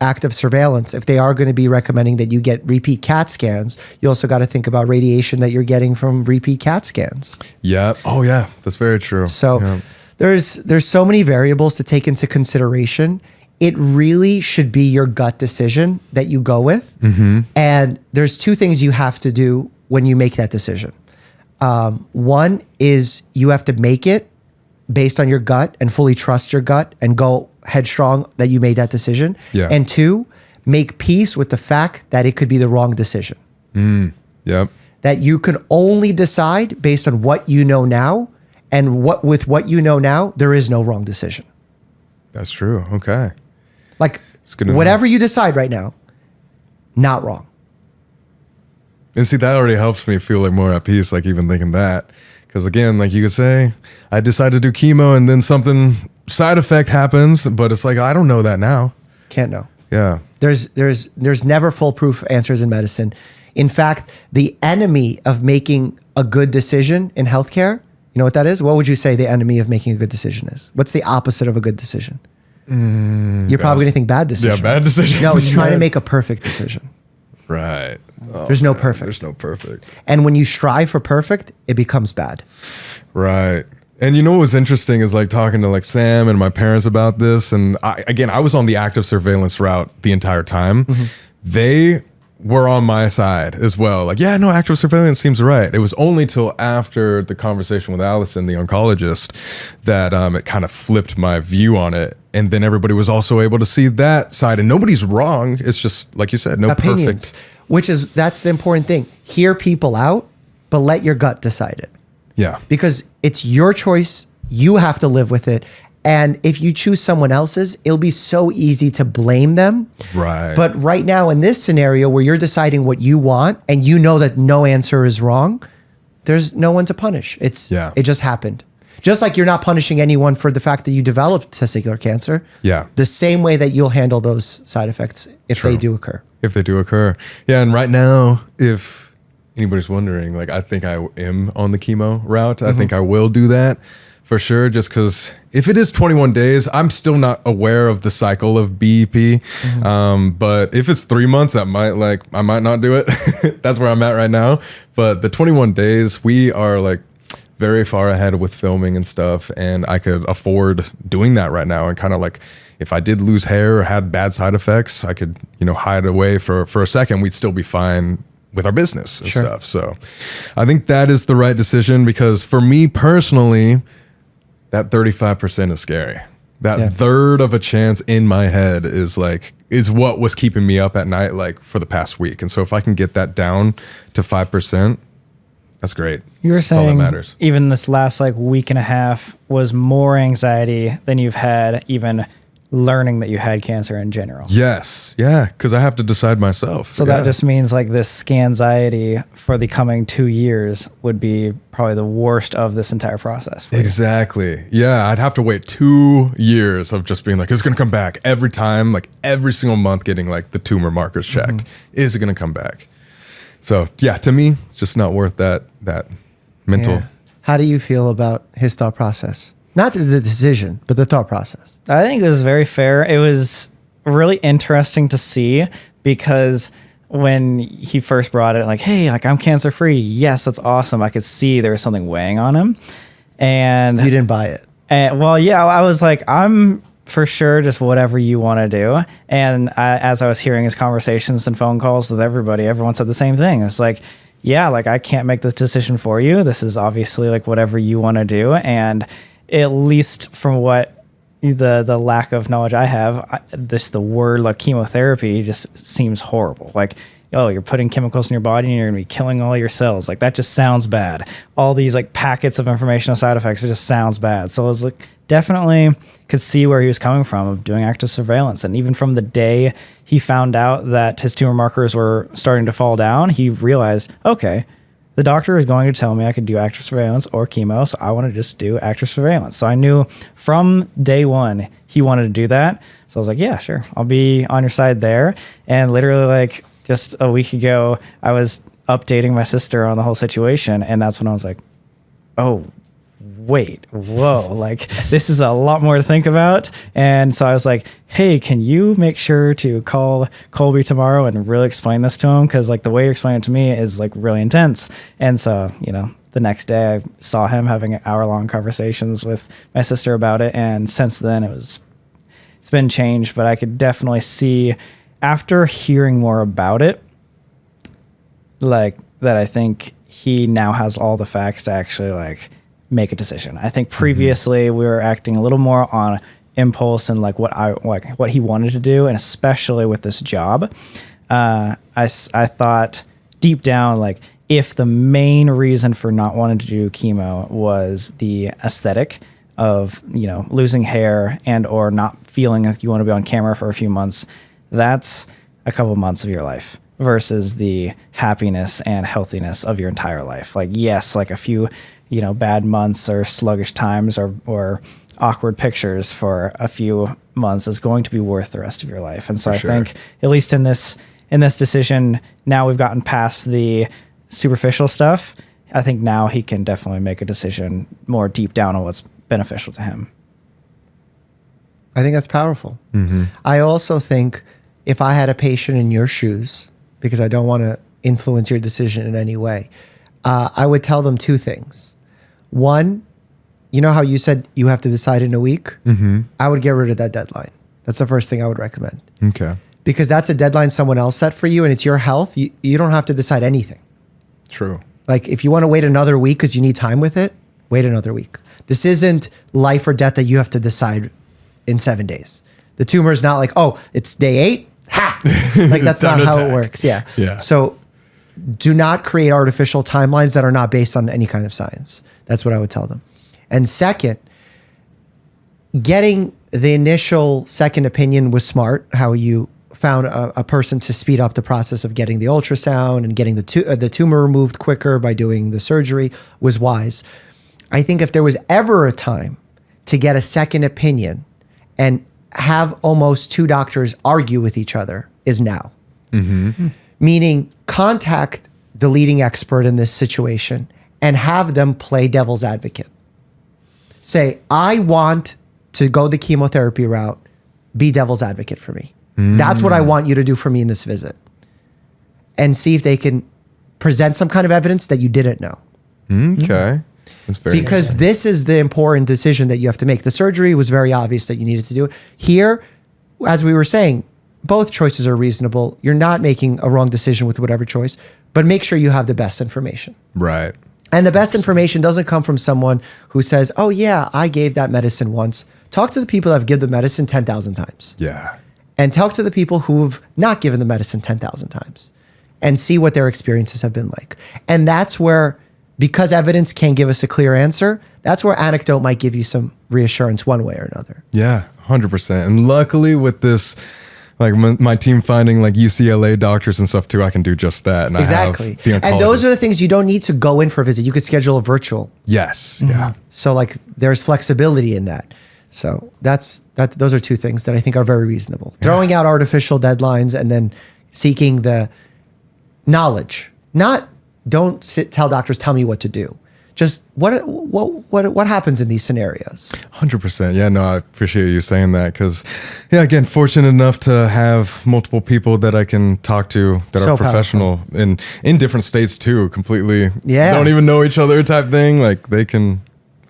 active surveillance, if they are going to be recommending that you get repeat CAT scans, you also got to think about radiation that you're getting from repeat CAT scans. Yeah. Oh yeah, that's very true. So there's so many variables to take into consideration. it really should be your gut decision that you go with. And there's two things you have to do when you make that decision. One is you have to make it based on your gut and fully trust your gut and go headstrong that you made that decision. Yeah. And two, make peace with the fact that it could be the wrong decision. Yep. That you can only decide based on what you know now, and with what you know now, there is no wrong decision. That's true. Okay. Like good to know. whatever you decide right now, not wrong. And see, that already helps me feel like more at peace, like even thinking that. Because again, like you could say, I decided to do chemo and then something side effect happens, but it's like, I don't know that now. Can't know. Yeah. There's never foolproof answers in medicine. In fact, the enemy of making a good decision in healthcare, you know what that is? What would you say the enemy of making a good decision is? What's the opposite of a good decision? You're probably going to think bad decision. Yeah, bad decision. No, it's trying to make a perfect decision. Right. Oh, There's no perfect. There's no perfect. And when you strive for perfect, it becomes bad. Right. And you know what was interesting is like talking to like Sam and my parents about this. And I was on the active surveillance route the entire time. They were on my side as well. Like, yeah, no, active surveillance seems right. It was only till after the conversation with Allison, the oncologist, that it kind of flipped my view on it. And then everybody was also able to see that side. And nobody's wrong. It's just, like you said, no Opinions, perfect. That's the important thing. Hear people out, but let your gut decide it. Yeah. Because it's your choice. You have to live with it. And if you choose someone else's, it'll be so easy to blame them. Right. But right now in this scenario where you're deciding what you want and you know that no answer is wrong, there's no one to punish. It just happened. Just like you're not punishing anyone for the fact that you developed testicular cancer. Yeah. The same way that you'll handle those side effects if they do occur. If they do occur. Yeah. And right now, if anybody's wondering, like, I think I am on the chemo route. I think I will do that for sure. Just because if it is 21 days, I'm still not aware of the cycle of BEP. But if it's 3 months, I might not do it. That's where I'm at right now. But the 21 days, we are like very far ahead with filming and stuff. And I could afford doing that right now. And kind of like, if I did lose hair or had bad side effects, I could, hide away for a second. We'd still be fine with our business and stuff. So I think that is the right decision, because for me personally, that 35% is scary. That third of a chance in my head is what was keeping me up at night, like for the past week. And so if I can get that down to 5%, that's great. You were That's all that saying matters. Even this last week and a half was more anxiety than you've had even learning that you had cancer in general. Yes. Yeah. Because I have to decide myself. So that just means this scanxiety for the coming 2 years would be probably the worst of this entire process. Exactly. Yeah. I'd have to wait 2 years of just being like, it's going to come back every time, like every single month, getting like the tumor markers checked. Is it going to come back? So yeah, to me, it's just not worth that mental. Yeah. How do you feel about his thought process? Not the decision, but the thought process. I think it was very fair. It was really interesting to see, because when he first brought it, hey, I'm cancer free. Yes, that's awesome. I could see there was something weighing on him. And you didn't buy it. Well, yeah, I was like, I'm for sure just whatever you want to do. And as I was hearing his conversations and phone calls with everybody, everyone said the same thing. It's like, yeah, I can't make this decision for you. This is obviously whatever you want to do. And at least from what the lack of knowledge I have, the word chemotherapy just seems horrible. Oh, you're putting chemicals in your body and you're going to be killing all your cells. That just sounds bad. All these packets of information on side effects, it just sounds bad. So I was definitely could see where he was coming from of doing active surveillance. And even from the day he found out that his tumor markers were starting to fall down, he realized, okay, the doctor is going to tell me I could do active surveillance or chemo, so I want to just do active surveillance. So I knew from day one he wanted to do that. So I was like, yeah, sure, I'll be on your side there. And literally just a week ago, I was updating my sister on the whole situation, and that's when I was like, oh, wait, whoa, this is a lot more to think about. And so I was like, hey, can you make sure to call Colby tomorrow and really explain this to him? Because the way you're explaining it to me is really intense. And so, the next day I saw him having hour-long conversations with my sister about it. And since then, it's been changed, but I could definitely see after hearing more about it, like that I think he now has all the facts to actually like make a decision. I think previously we were acting a little more on impulse and like what he wanted to do, and especially with this job, I thought deep down, like if the main reason for not wanting to do chemo was the aesthetic of, you know, losing hair and or not feeling like you want to be on camera for a few months, that's a couple months of your life versus the happiness and healthiness of your entire life. Like, yes, like a few, you know, bad months or sluggish times or awkward pictures for a few months is going to be worth the rest of your life. And so I think at least in this decision, now we've gotten past the superficial stuff. I think now he can definitely make a decision more deep down on what's beneficial to him. I think that's powerful. I also think if I had a patient in your shoes, because I don't want to influence your decision in any way, I would tell them two things. One, you know how you said you have to decide in a week? I would get rid of that deadline. That's the first thing I would recommend. Okay. Because that's a deadline someone else set for you and it's your health. You don't have to decide anything. True. Like if you want to wait another week because you need time with it, wait another week. This isn't life or death that you have to decide in 7 days. The tumor is not like, oh, it's day 8. Ha! Like that's not how it works. Yeah. So do not create artificial timelines that are not based on any kind of science. That's what I would tell them. And second, getting the initial second opinion was smart. How you found a person to speed up the process of getting the ultrasound and getting the tumor removed quicker by doing the surgery was wise. I think if there was ever a time to get a second opinion and have almost two doctors argue with each other is now. Meaning contact the leading expert in this situation and have them play devil's advocate. Say, I want to go the chemotherapy route, be devil's advocate for me. That's what I want you to do for me in this visit. And see if they can present some kind of evidence that you didn't know. Okay. That's very because this is the important decision that you have to make. The surgery was very obvious that you needed to do it. Here, as we were saying, both choices are reasonable. You're not making a wrong decision with whatever choice, but make sure you have the best information. Right. And the best information doesn't come from someone who says, oh yeah, I gave that medicine once. Talk to the people that have given the medicine 10,000 times. Yeah. And talk to the people who've not given the medicine 10,000 times and see what their experiences have been like. And that's where, because evidence can't give us a clear answer, that's where anecdote might give you some reassurance one way or another. Yeah, 100%. And luckily with this, like my team finding like UCLA doctors and stuff too, I can do just that. And exactly. I have the oncologist. And those are the things you don't need to go in for a visit. You could schedule a virtual. Yes. Yeah. So like there's flexibility in that. So those are two things that I think are very reasonable. Yeah. Throwing out artificial deadlines and then seeking the knowledge. Don't tell doctors, tell me what to do. Just what happens in these scenarios? 100%. Yeah, no, I appreciate you saying that because, yeah, again, fortunate enough to have multiple people that I can talk to that are professional in different states too, completely don't even know each other type thing. Like they can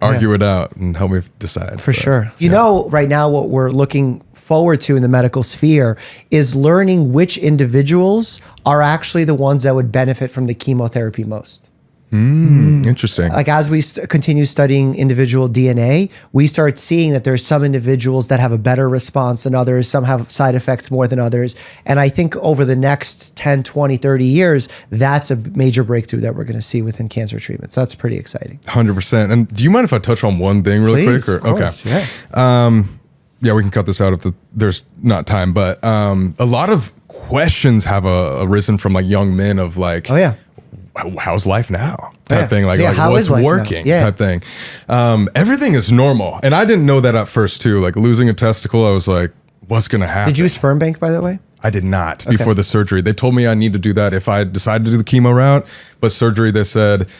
argue it out and help me decide. For sure. You know, right now what we're looking forward to in the medical sphere is learning which individuals are actually the ones that would benefit from the chemotherapy most. Interesting. Like as we continue studying individual DNA, we start seeing that there's some individuals that have a better response than others, some have side effects more than others. And I think over the next 10, 20, 30 years, that's a major breakthrough that we're going to see within cancer treatment. So that's pretty exciting. 100%. And do you mind if I touch on one thing really quick? Of course, okay. Yeah, we can cut this out if there's not time. But a lot of questions have arisen from like young men of like, oh yeah, how's life now type thing, like what's working type thing. Everything is normal, and I didn't know that at first too. Like losing a testicle, I was like, what's gonna happen? Did you sperm bank, by the way? I did not before the surgery. They told me I need to do that if I decided to do the chemo route, but surgery they said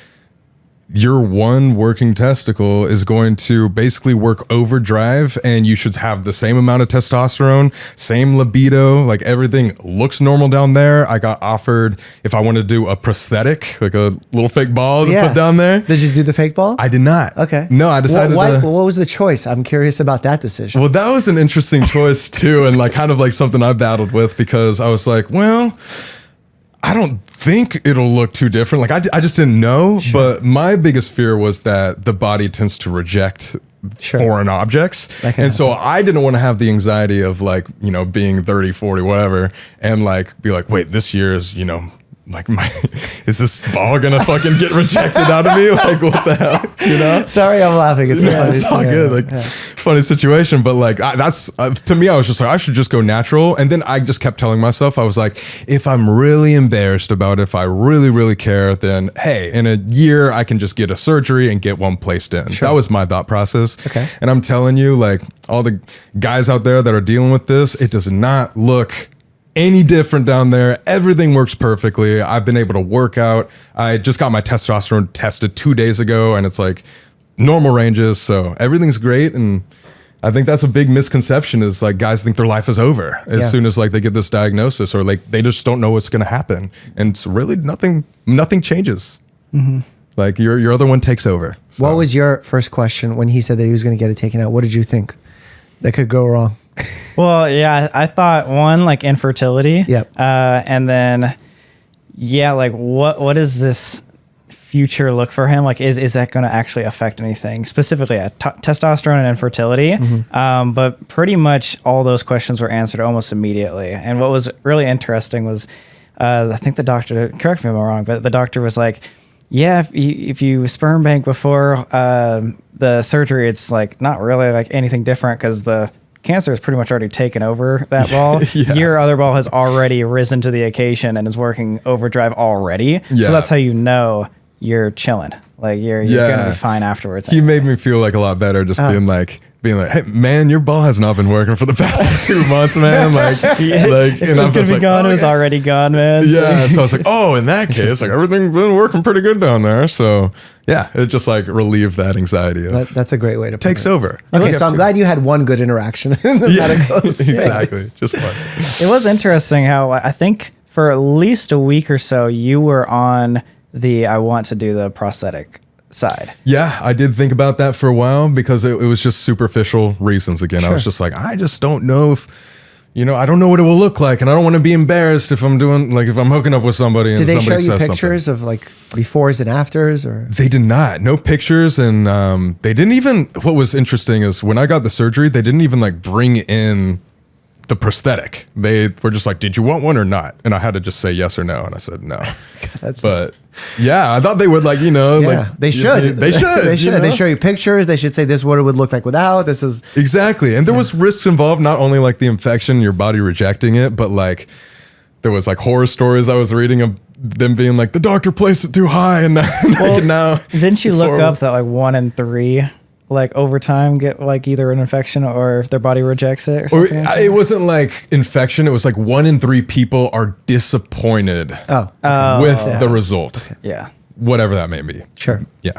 your one working testicle is going to basically work overdrive, and you should have the same amount of testosterone, same libido, like everything looks normal down there. I got offered if I wanted to do a prosthetic, like a little fake ball to put down there. Did you do the fake ball? I did not. Okay. No, I decided what was the choice? I'm curious about that decision. Well, that was an interesting choice too, and like kind of like something I battled with, because I was like, well, I don't think it'll look too different. Like I just didn't know. Sure. But my biggest fear was that the body tends to reject foreign objects. And so I didn't want to have the anxiety of like, you know, being 30, 40, whatever, and like be like, wait, this year is, you know, like is this ball gonna fucking get rejected out of me? Like what the hell, you know? Sorry, I'm laughing. It's all good. Like funny situation, but like that's to me, I was just like, I should just go natural. And then I just kept telling myself, I was like, if I'm really embarrassed about it, if I really, really care, then hey, in a year I can just get a surgery and get one placed in. Sure. That was my thought process. Okay. And I'm telling you, like all the guys out there that are dealing with this, it does not look any different down there. Everything works perfectly. I've been able to work out. I just got my testosterone tested 2 days ago, and it's like normal ranges. So everything's great. And I think that's a big misconception, is like guys think their life is over as soon as like they get this diagnosis, or like they just don't know what's going to happen. And it's really nothing changes. Mm-hmm. Like your other one takes over. So. What was your first question when he said that he was going to get it taken out? What did you think that could go wrong? Well, yeah, I thought one, like infertility. Yep. And then, yeah, like what is this future look for him? Like, is that going to actually affect anything? Specifically, testosterone and infertility. Mm-hmm. But pretty much all those questions were answered almost immediately. And what was really interesting was, I think the doctor, correct me if I'm wrong, but the doctor was like, yeah, if you sperm bank before the surgery, it's like not really like anything different, because the cancer has pretty much already taken over that ball. Your other ball has already risen to the occasion and is working overdrive already. So that's how you know you're chilling. Like you're gonna be fine afterwards. He made me feel like a lot better, just being like, hey man, your ball has not been working for the past 2 months, man. Like, it was gonna be gone. It was already gone, man. Yeah. So I was like, oh, in that case, like everything's been working pretty good down there. So yeah, it just like relieved that anxiety. That's a great way to put takes it. over. Okay, so I'm glad you had one good interaction in the medical space. Exactly. Just fun. It was interesting how I think for at least a week or so you were on the I want to do the prosthetic side. Yeah, I did think about that for a while, because it was just superficial reasons again. Sure. I was just like, I just don't know if, you know, I don't know what it will look like, and I don't want to be embarrassed if I'm doing, like if I'm hooking up with somebody and somebody says something. Did they show you pictures of like befores and afters, or? They did not. No pictures, and they didn't even, what was interesting is when I got the surgery, they didn't even like bring in the prosthetic. They were just like, did you want one or not? And I had to just say yes or no, and I said no. But yeah, I thought they would, like, you know, like they should. They should. They should. You know? They show you pictures. They should say this is what it would look like without. This is exactly. And there was risks involved, not only like the infection, your body rejecting it, but like there was like horror stories I was reading of them being like, the doctor placed it too high, and now didn't you look up that like 1 in 3 like over time get like either an infection or if their body rejects it or something? It wasn't like infection. It was like 1 in 3 people are disappointed with the result. Okay. Yeah. Whatever that may be. Sure. Yeah.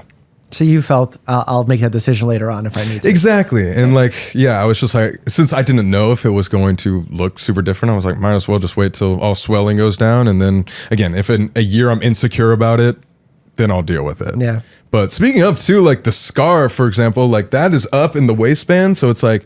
So you felt I'll make that decision later on if I need to. Exactly. And like, yeah, I was just like, since I didn't know if it was going to look super different, I was like, might as well just wait till all swelling goes down. And then again, if in a year I'm insecure about it, then I'll deal with it. Yeah. But speaking of too, like the scar, for example, like that is up in the waistband. So it's like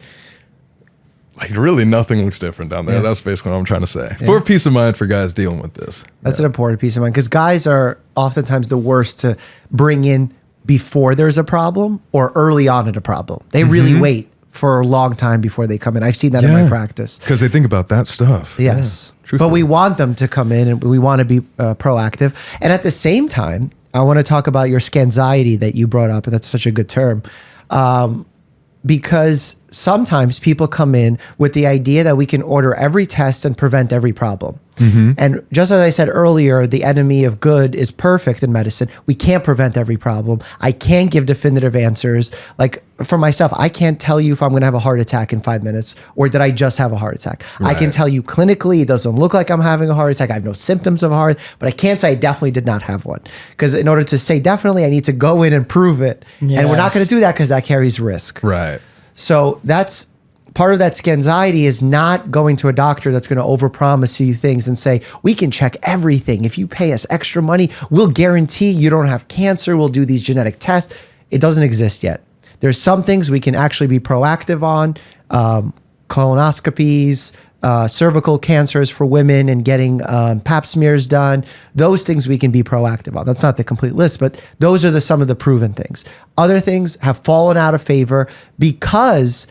really nothing looks different down there. Yeah. That's basically what I'm trying to say. Yeah. For peace of mind for guys dealing with this. That's an important piece of mind, because guys are oftentimes the worst to bring in before there's a problem or early on in a problem. They really wait for a long time before they come in. I've seen that in my practice. Because they think about that stuff. Yes. Yeah. But we want them to come in and we want to be proactive. And at the same time, I want to talk about your scanxiety that you brought up. And that's such a good term. Because sometimes people come in with the idea that we can order every test and prevent every problem. And just as I said earlier, the enemy of good is perfect in medicine. We can't prevent every problem. I can't give definitive answers. Like for myself, I can't tell you if I'm going to have a heart attack in 5 minutes or did I just have a heart attack. I can tell you clinically, it doesn't look like I'm having a heart attack. I have no symptoms of a heart, but I can't say I definitely did not have one. Because in order to say definitely, I need to go in and prove it. And we're not going to do that because that carries risk. Right. So that's part of that scanxiety is not going to a doctor that's going to overpromise you things and say, we can check everything. If you pay us extra money, we'll guarantee you don't have cancer. We'll do these genetic tests. It doesn't exist yet. There's some things we can actually be proactive on, colonoscopies, cervical cancers for women and getting pap smears done. Those things we can be proactive on. That's not the complete list, but those are some of the proven things. Other things have fallen out of favor because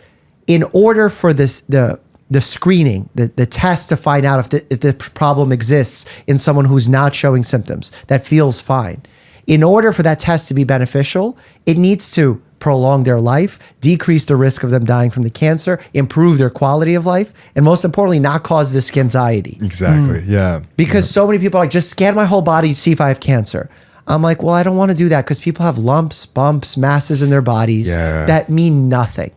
in order for the screening, the test to find out if the problem exists in someone who's not showing symptoms, that feels fine. In order for that test to be beneficial, it needs to prolong their life, decrease the risk of them dying from the cancer, improve their quality of life, and most importantly, not cause this anxiety. Exactly. Yeah. Because so many people are like, just scan my whole body to see if I have cancer. I'm like, well, I don't want to do that because people have lumps, bumps, masses in their bodies that mean nothing.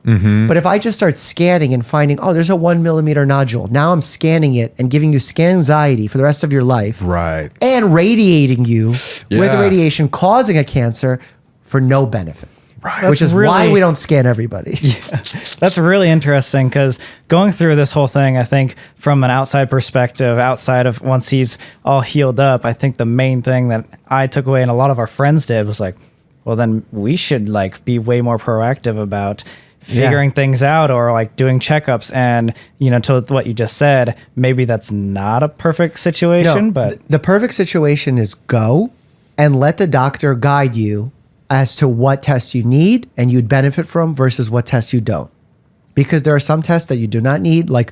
But if I just start scanning and finding, oh, there's a 1 millimeter nodule. Now I'm scanning it and giving you scan anxiety for the rest of your life. Right. And radiating you with radiation causing a cancer for no benefit. Right. Which is why we don't scan everybody. That's really interesting because going through this whole thing, I think from an outside perspective, outside of once he's all healed up, I think the main thing that I took away and a lot of our friends did was like, well, then we should like be way more proactive about figuring things out or like doing checkups. And, you know, to what you just said, maybe that's not a perfect situation, but the perfect situation is go and let the doctor guide you as to what tests you need and you'd benefit from versus what tests you don't. Because there are some tests that you do not need. Like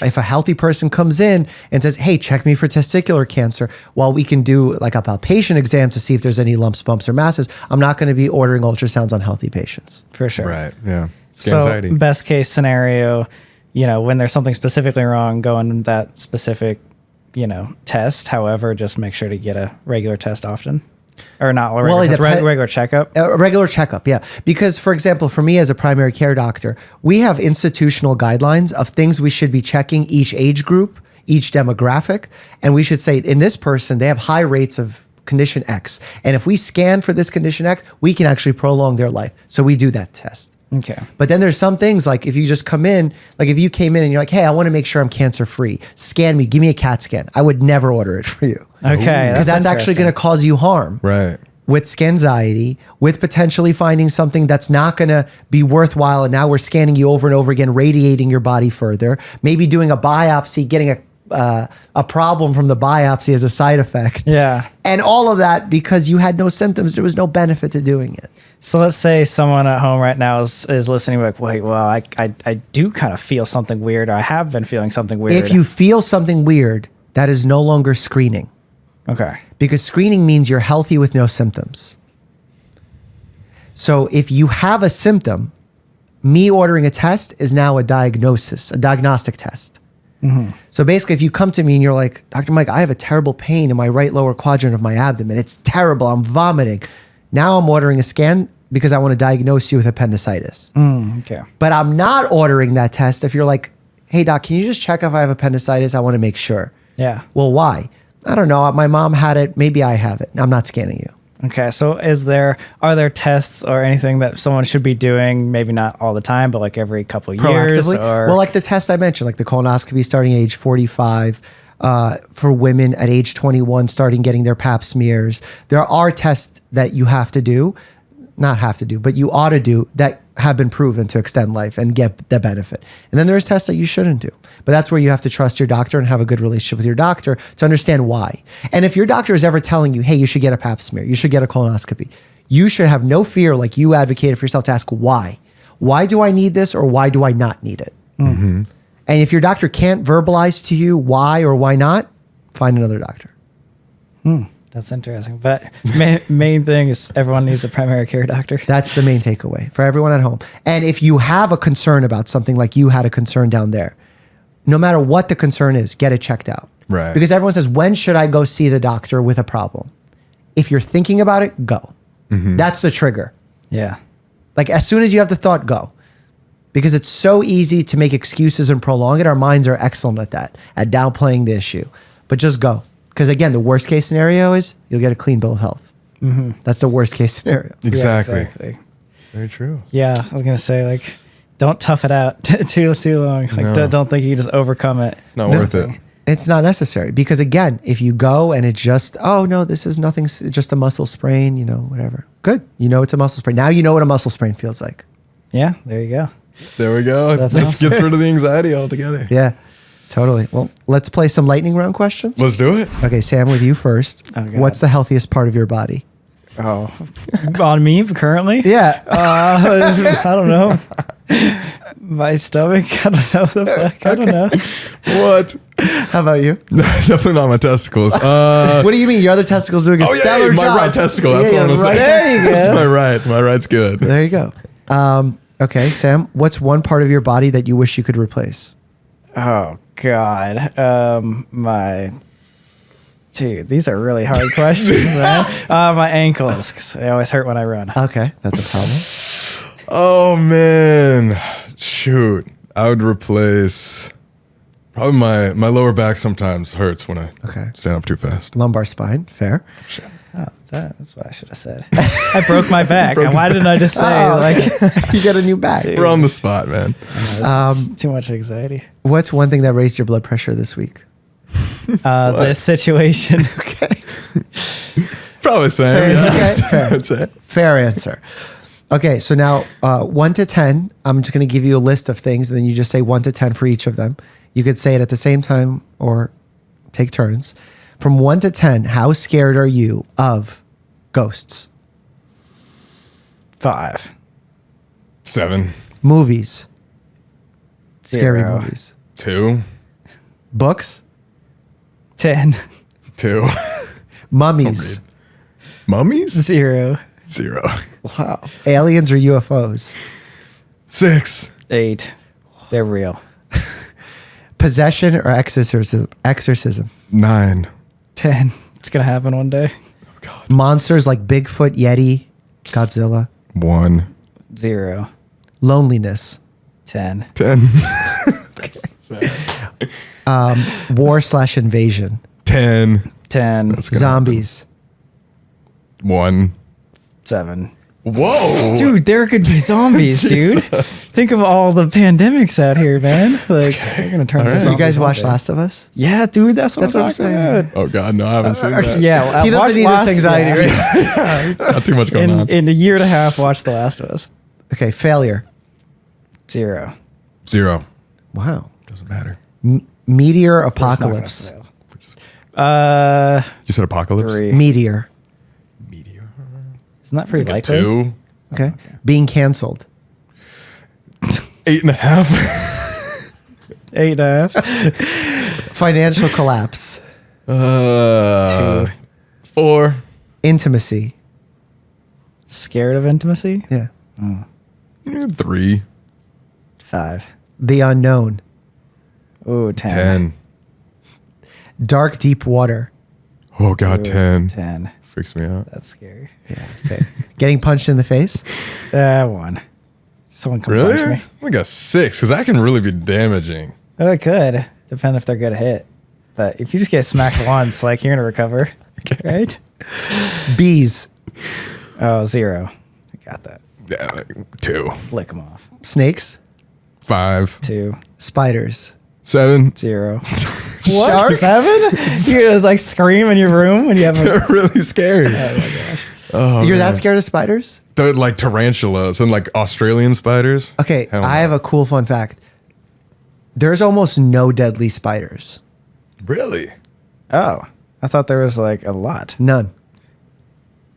if a healthy person comes in and says, hey, check me for testicular cancer, while we can do like a palpation exam to see if there's any lumps, bumps, or masses, I'm not going to be ordering ultrasounds on healthy patients. For sure. Right. Yeah. So Anxiety. best case scenario, you know, when there's something specifically wrong, go on that specific, you know, test. However, just make sure to get a regular test often. Or not a regular checkup? A regular checkup, yeah. Because, for example, for me as a primary care doctor, we have institutional guidelines of things we should be checking each age group, each demographic. And we should say, in this person, they have high rates of condition X. And if we scan for this condition X, we can actually prolong their life. So we do that test. Okay. But then there's some things like if you just come in, like if you came in and you're like, hey, I want to make sure I'm cancer free, scan me, give me a CAT scan. I would never order it for you. Okay. Because that's actually going to cause you harm. Right. With scanxiety, with potentially finding something that's not going to be worthwhile. And now we're scanning you over and over again, radiating your body further, maybe doing a biopsy, getting a problem from the biopsy as a side effect. Yeah. And all of that because you had no symptoms. There was no benefit to doing it. So let's say someone at home right now is listening like, wait, well, I do kind of feel something weird. Or I have been feeling something weird. If you feel something weird, that is no longer screening. Okay. Because screening means you're healthy with no symptoms. So if you have a symptom, me ordering a test is now a diagnosis, a diagnostic test. So basically, if you come to me and you're like, Dr. Mike, I have a terrible pain in my right lower quadrant of my abdomen. It's terrible. I'm vomiting. Now I'm ordering a scan because I want to diagnose you with appendicitis. Okay. But I'm not ordering that test if you're like, hey, doc, can you just check if I have appendicitis? I want to make sure. Yeah. Well, why? I don't know. My mom had it. Maybe I have it. I'm not scanning you. Okay. So are there tests or anything that someone should be doing? Maybe not all the time, but like every couple of years? Or? Well, like the test I mentioned, like the colonoscopy starting at age 45, for women at age 21, starting getting their pap smears. There are tests that you have to do, not have to do, but you ought to do that have been proven to extend life and get the benefit. And then there's tests that you shouldn't do. But that's where you have to trust your doctor and have a good relationship with your doctor to understand why. And if your doctor is ever telling you, hey, you should get a pap smear, you should get a colonoscopy, you should have no fear, like you advocated for yourself, to ask why. Why do I need this or why do I not need it? And if your doctor can't verbalize to you why or why not, find another doctor. That's interesting. But main thing is everyone needs a primary care doctor. That's the main takeaway for everyone at home. And if you have a concern about something like you had a concern down there, no matter what the concern is, get it checked out. Right. Because everyone says, when should I go see the doctor with a problem? If you're thinking about it, go. That's the trigger. Yeah. Like as soon as you have the thought, go. Because it's so easy to make excuses and prolong it. Our minds are excellent at that, at downplaying the issue. But just go. Because again, the worst case scenario is you'll get a clean bill of health. That's the worst case scenario. Exactly. Yeah, exactly. Very true. Yeah, I was gonna say like, don't tough it out too long. Like, No. don't think you can just overcome it. It's not worth it. It's not necessary. Because again, if you go and it's just, oh no, this is nothing, just a muscle sprain, you know, whatever. Good. You know it's a muscle sprain. Now you know what a muscle sprain feels like. Yeah, there you go. There we go. That's Just awesome. gets rid of the anxiety altogether. Yeah, totally. Well, let's play some lightning round questions. Let's do it. Okay, Sam, with you first. Oh, God. What's the healthiest part of your body? Oh, on me currently? Yeah. I don't know. My stomach. I don't know the fuck. I don't know. What? How about you? Definitely not my testicles. What do you mean? Your other testicle's doing a Oh stellar yeah, my job. right testicle. That's Yeah, what I'm right saying. there you go. That's my right. My right's good. There you go. Okay, Sam, what's one part of your body that you wish you could replace? Oh God. Dude, these are really hard questions, man. My ankles, 'cause they always hurt when I run. Okay, that's a problem. Oh man, shoot! I would replace probably my lower back. Sometimes hurts when I stand up too fast. Lumbar spine, fair. Oh, that's what I should have said. I broke my back. Why didn't I just say You got a new back. We're on the spot, man. this is too much anxiety? What's one thing that raised your blood pressure this week? This situation. Probably same. Same, Yeah. okay, fair. That's it. Fair answer. Okay, so now 1 to 10, I'm just going to give you a list of things, and then you just say 1 to 10 for each of them. You could say it at the same time or take turns. From 1 to 10, how scared are you of ghosts? 5. 7, Movies. Scary 0. movies. 2, Books. 10. 2. Mummies. Mummies? 0. 0. Wow. Aliens or UFOs. 6. 8. They're real. Possession or exorcism. 9. 10. It's gonna happen one day. Monsters like Bigfoot, Yeti, Godzilla. 1. 0. Loneliness. 10. 10. War/invasion. 10. 10. That's gonna Zombies. 1. 7. Whoa. Dude, there could be zombies, dude. Think of all the pandemics out here, man. Like, they're gonna turn. All right. You guys watch Last of Us? Yeah, dude, that's what I'm talking about. Oh God, no, I haven't seen that. Yeah, well, He doesn't watch need Last- this anxiety. yeah. Not too much going on. In a year and a half, watch The Last of Us. Okay, failure. 0. 0. Wow. Doesn't matter. Meteor It's not gonna apocalypse. fail. You said apocalypse? 3. Meteor. Meteor. Isn't that pretty likely? 2. Okay. Being canceled. 8.5. 8.5. Financial collapse. 4. Intimacy. Scared of intimacy? Yeah. 3. 5. The unknown. Ooh, 10. 10. Dark deep water. Oh God, Ooh, 10. 10. Freaks me out. That's scary. Yeah. Same. Getting punched in the face. 1. Someone come punch Really? me. I got 6 because that can really be damaging. Oh, it could. Depend if they're good at hit. But if you just get smacked once, like, you're going to recover. Right? Bees. Oh, 0. I got that. Yeah, like 2. Flick them off. Snakes. 5. 2. Spiders. 7. 0. What? What? 7? You just like scream in your room when you have a. They're really scary. Oh my gosh. Oh, You're that man. scared of spiders? They're like tarantulas and like Australian spiders. Okay, Hell I no. have a cool fun fact. There's almost no deadly spiders. Really? Oh, I thought there was like a lot. None.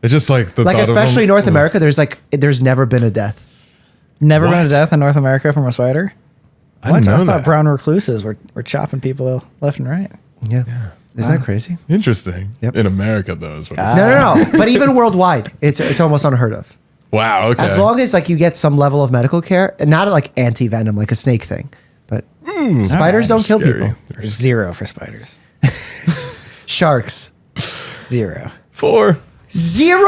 It's just like the Like thought of especially them- North America, there's never been a death. Never been What? a death in North America from a spider. I didn't know I thought that. brown recluses were chopping people left and right. Yeah. Isn't that crazy? Interesting. Yep. In America, though. Is what I'm No. But even worldwide, it's almost unheard of. Wow. Okay. As long as like you get some level of medical care, and not like anti-venom, like a snake thing. But spiders don't kill Scary. people. 0 for spiders. Sharks. 0. 4. 0?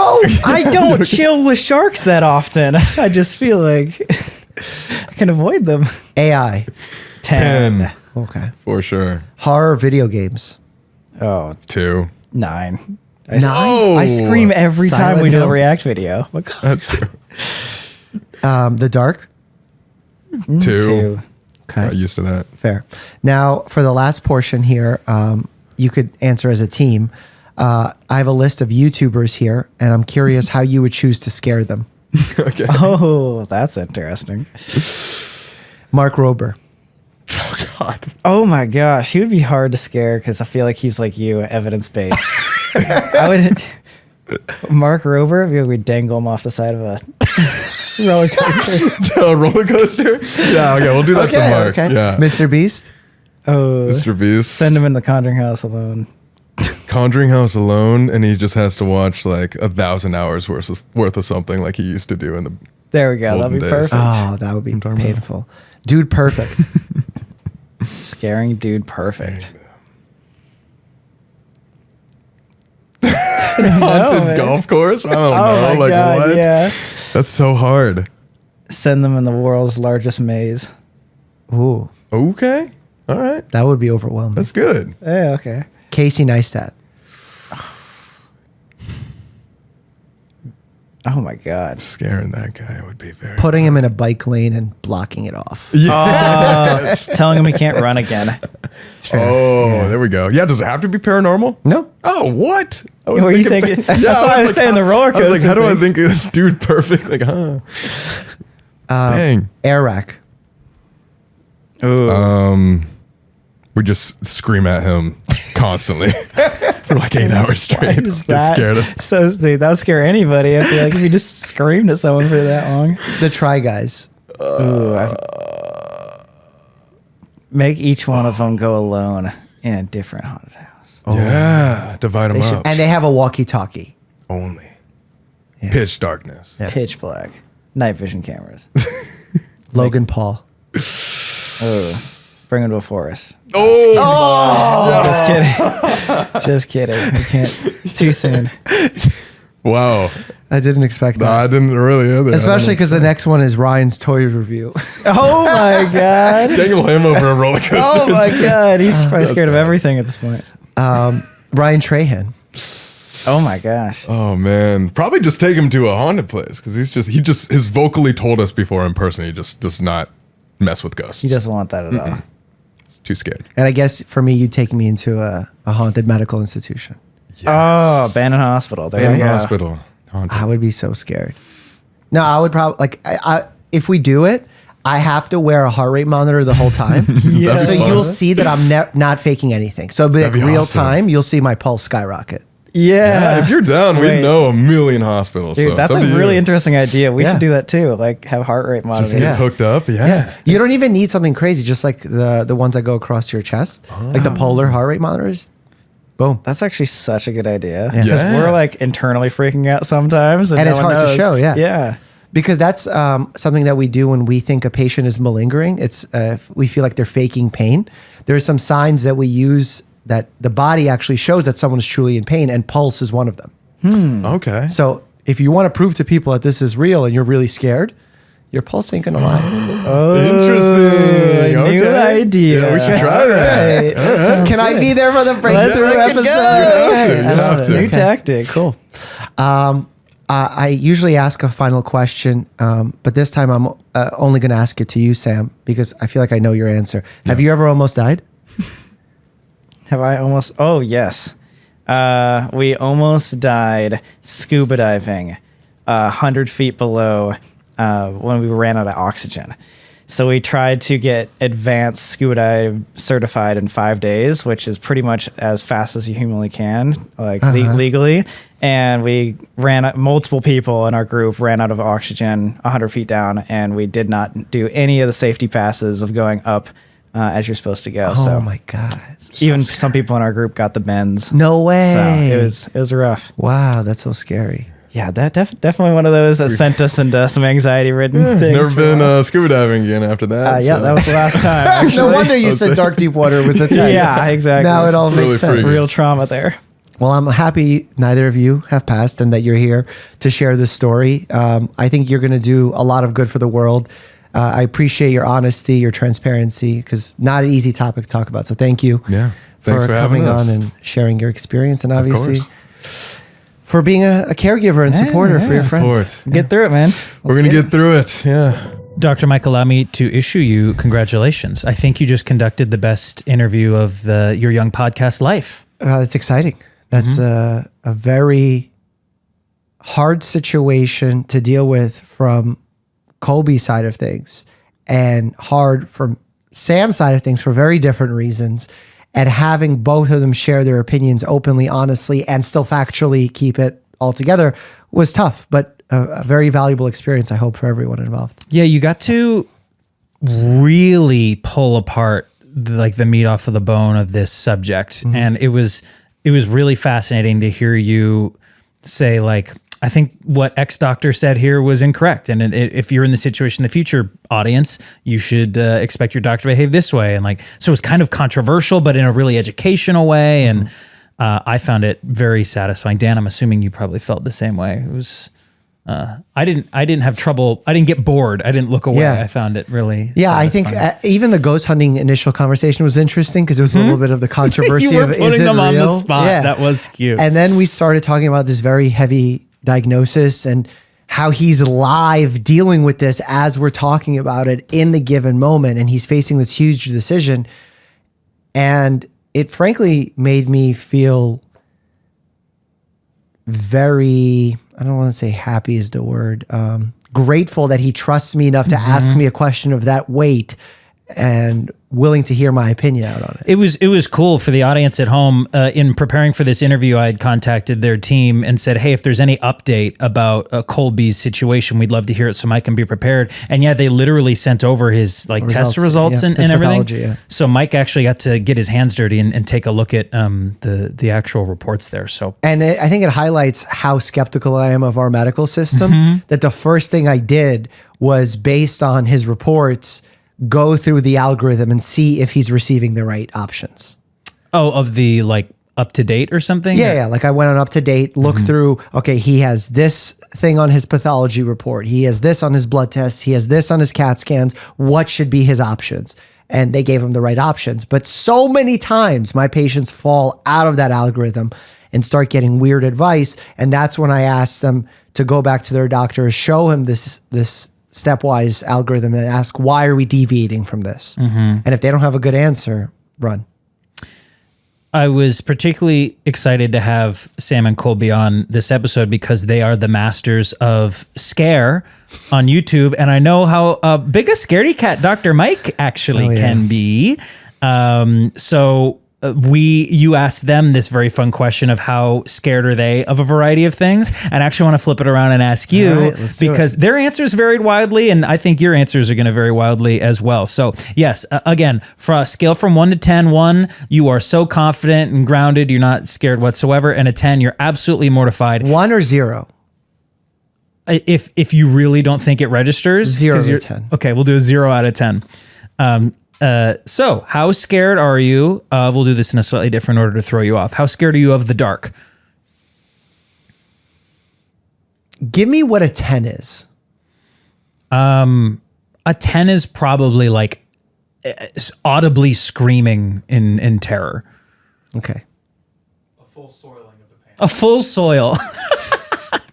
I don't chill with sharks that often. I just feel like I can avoid them. AI. 10. Okay. For sure. Horror video games. Oh, 2. 9. Nine? I scream every Silent time we do Hill? a react video. Oh my God. That's true. The Dark. 2. 2. Okay. Got used to that. Fair. Now, for the last portion here, you could answer as a team. I have a list of YouTubers here, and I'm curious how you would choose to scare them. Okay. Oh, that's interesting. Mark Rober. Oh God. Oh my gosh, he would be hard to scare because I feel like he's like you, evidence based. I would. Mark Rober, we would dangle him off the side of a roller coaster. A roller coaster? Yeah, okay, we'll do that to Mark. Okay. Yeah. Mr. Beast. Oh, Mr. Beast. send him in the Conjuring House alone. Conjuring House alone, and he just has to watch like 1,000 hours worth of something like he used to do in the. There we go. That'd be Olden days. perfect. Oh, that would be talking about. painful. Dude, perfect. Scaring dude, perfect. Haunted man. golf course? I don't Oh know. my Like God, what? yeah. That's so hard. Send them in the world's largest maze. Ooh, Okay. All right. that would be overwhelming. That's good. Yeah, okay. Casey Neistat. Oh my God. Scaring that guy would be very. Putting him in a bike lane and blocking it off. Telling him he can't run again. Oh, there we go. Yeah, does it have to be paranormal? No. Oh, what? I What were you thinking? That's why I was saying the roller I was like, coaster how do I thing. think of dude perfect? Like, huh? Dang. Air rack. Ooh. We just scream at him constantly for like 8 hours straight. Is Get that scared of. so? Dude, that would scare anybody. I feel like if you just screamed at someone for that long. The Try Guys. Make each one of them go alone in a different haunted house. Yeah, divide them up. And they have a walkie-talkie. Only pitch darkness. Yeah. Pitch black, night vision cameras. Logan Paul. Oh, bring them to a forest. Oh, Just kidding. We can't. Too soon. wow. I didn't expect No, that. I didn't really either. Especially because the next one is Ryan's toy review. Oh my God. dangle him over a roller coaster. Oh my God. He's probably scared of everything at this point. Ryan Trahan. Oh my gosh. Oh man, probably just take him to a haunted place because he just has vocally told us before in person he just does not mess with ghosts. He doesn't want that at all. He's too scared. And I guess for me, you'd take me into a haunted medical institution. Oh, abandoned hospital. There In you go. hospital. Haunted. I would be so scared. No, I would probably like if we do it, I have to wear a heart rate monitor the whole time. Yeah. So That'd be fun. you'll see that I'm not faking anything. So it'll be like That'd be real awesome. time. You'll see my pulse skyrocket. Yeah. If you're down, we Wait. know a million hospitals. Dude, so that's it's a up to really you. interesting idea. We Yeah. should do that too. Like have heart rate monitors. Just get hooked up. Yeah. You don't even need something crazy. Just like the ones that go across your chest, like the polar heart rate monitors. Boom. That's actually such a good idea. Yeah. Because Yeah. we're like internally freaking out sometimes. And no it's one hard to knows. show, yeah. Yeah. Because that's something that we do when we think a patient is malingering. It's if we feel like they're faking pain. There are some signs that we use that the body actually shows that someone is truly in pain, and pulse is one of them. Okay. So if you want to prove to people that this is real and you're really scared, your pulse ain't gonna lie. Interesting. New Okay. idea. Yeah, we should try that. Right. That sounds Can I good. be there for the Let's breakthrough freaking episode? go. Okay, You I love have it. to. New Okay. tactic. Cool. I usually ask a final question, but this time I'm only going to ask it to you, Sam, because I feel like I know your answer. Have you ever almost died? Have I almost? Oh, yes. We almost died scuba diving 100 feet below when we ran out of oxygen. So we tried to get advanced scuba dive certified in 5 days, which is pretty much as fast as you humanly can, like legally. And we multiple people in our group ran out of oxygen 100 feet down, and we did not do any of the safety passes of going up as you're supposed to go. Oh so my God. even some people in our group got the bends. No way. So it was rough. Wow, that's so scary. Yeah, that definitely one of those that sent us into some anxiety-ridden things. Never been scuba diving again after that. Yeah, so. that was the last time. Actually. No wonder you said dark deep water was the time. Yeah, exactly. Now it all Really makes sense. freaky. Real trauma there. Well, I'm happy neither of you have passed and that you're here to share this story. I think you're going to do a lot of good for the world. I appreciate your honesty, your transparency, because not an easy topic to talk about. So thank you Yeah. Thanks for having coming us. on and sharing your experience, and Of obviously course. for being a caregiver and supporter for your friend. Support. Get through it, man. We're going to get through it. Yeah. Dr. Mike, allow me to issue you congratulations. I think you just conducted the best interview of your young podcast life. That's exciting. That's a very hard situation to deal with from Colby's side of things, and hard from Sam's side of things for very different reasons. And having both of them share their opinions openly, honestly, and still factually keep it all together was tough, but a very valuable experience, I hope, for everyone involved. Yeah, you got to really pull apart the meat off of the bone of this subject. And it was really fascinating to hear you say, I think what X doctor said here was incorrect. And if you're in the situation in the future, audience, you should expect your doctor to behave this way. And so it was kind of controversial, but in a really educational way. And I found it very satisfying. Dan, I'm assuming you probably felt the same way. It was, I didn't have trouble. I didn't get bored. I didn't look away. Yeah. I found it really I think satisfying. even the ghost hunting initial conversation was interesting because it was a little bit of the controversy You were of is putting it them on the real? spot. That was cute. And then we started talking about this very heavy diagnosis and how he's live dealing with this as we're talking about it in the given moment. And he's facing this huge decision. And it frankly made me feel very, I don't want to say happy is the word, grateful that he trusts me enough to ask me a question of that weight and willing to hear my opinion out on it. It was cool for the audience at home. In preparing for this interview, I had contacted their team and said, hey, if there's any update about Colby's situation, we'd love to hear it so Mike can be prepared. And yeah, they literally sent over his test results yeah, and his everything. pathology, yeah. So Mike actually got to get his hands dirty and take a look at the actual reports there. So And I think it highlights how skeptical I am of our medical system, that the first thing I did was, based on his reports, go through the algorithm and see if he's receiving the right options. of the up to date or something? Yeah. Like I went on Up to Date, looked through, okay, he has this thing on his pathology report. He has this on his blood tests. He has this on his CAT scans. What should be his options? And they gave him the right options. But so many times my patients fall out of that algorithm and start getting weird advice. And that's when I ask them to go back to their doctor, show him this stepwise algorithm and ask, why are we deviating from this? And if they don't have a good answer, run. I was particularly excited to have Sam and Colby on this episode because they are the masters of scare on YouTube. And I know how big a scaredy cat Dr. Mike actually can be. So you asked them this very fun question of how scared are they of a variety of things, and I actually want to flip it around and ask you, All right, let's do because it. their answers varied wildly, and I think your answers are going to vary wildly as well. So yes, again, for a scale from 1 to 10, 1, you are so confident and grounded, you're not scared whatsoever, and a 10, you're absolutely mortified. 1 or 0? If you really don't think it registers, 0 'cause to you're- 10. Okay, we'll do a 0 out of 10. So how scared are you? We'll do this in a slightly different order to throw you off. How scared are you of the dark? Give me what a 10 is. A 10 is probably audibly screaming in terror. Okay. A full soil.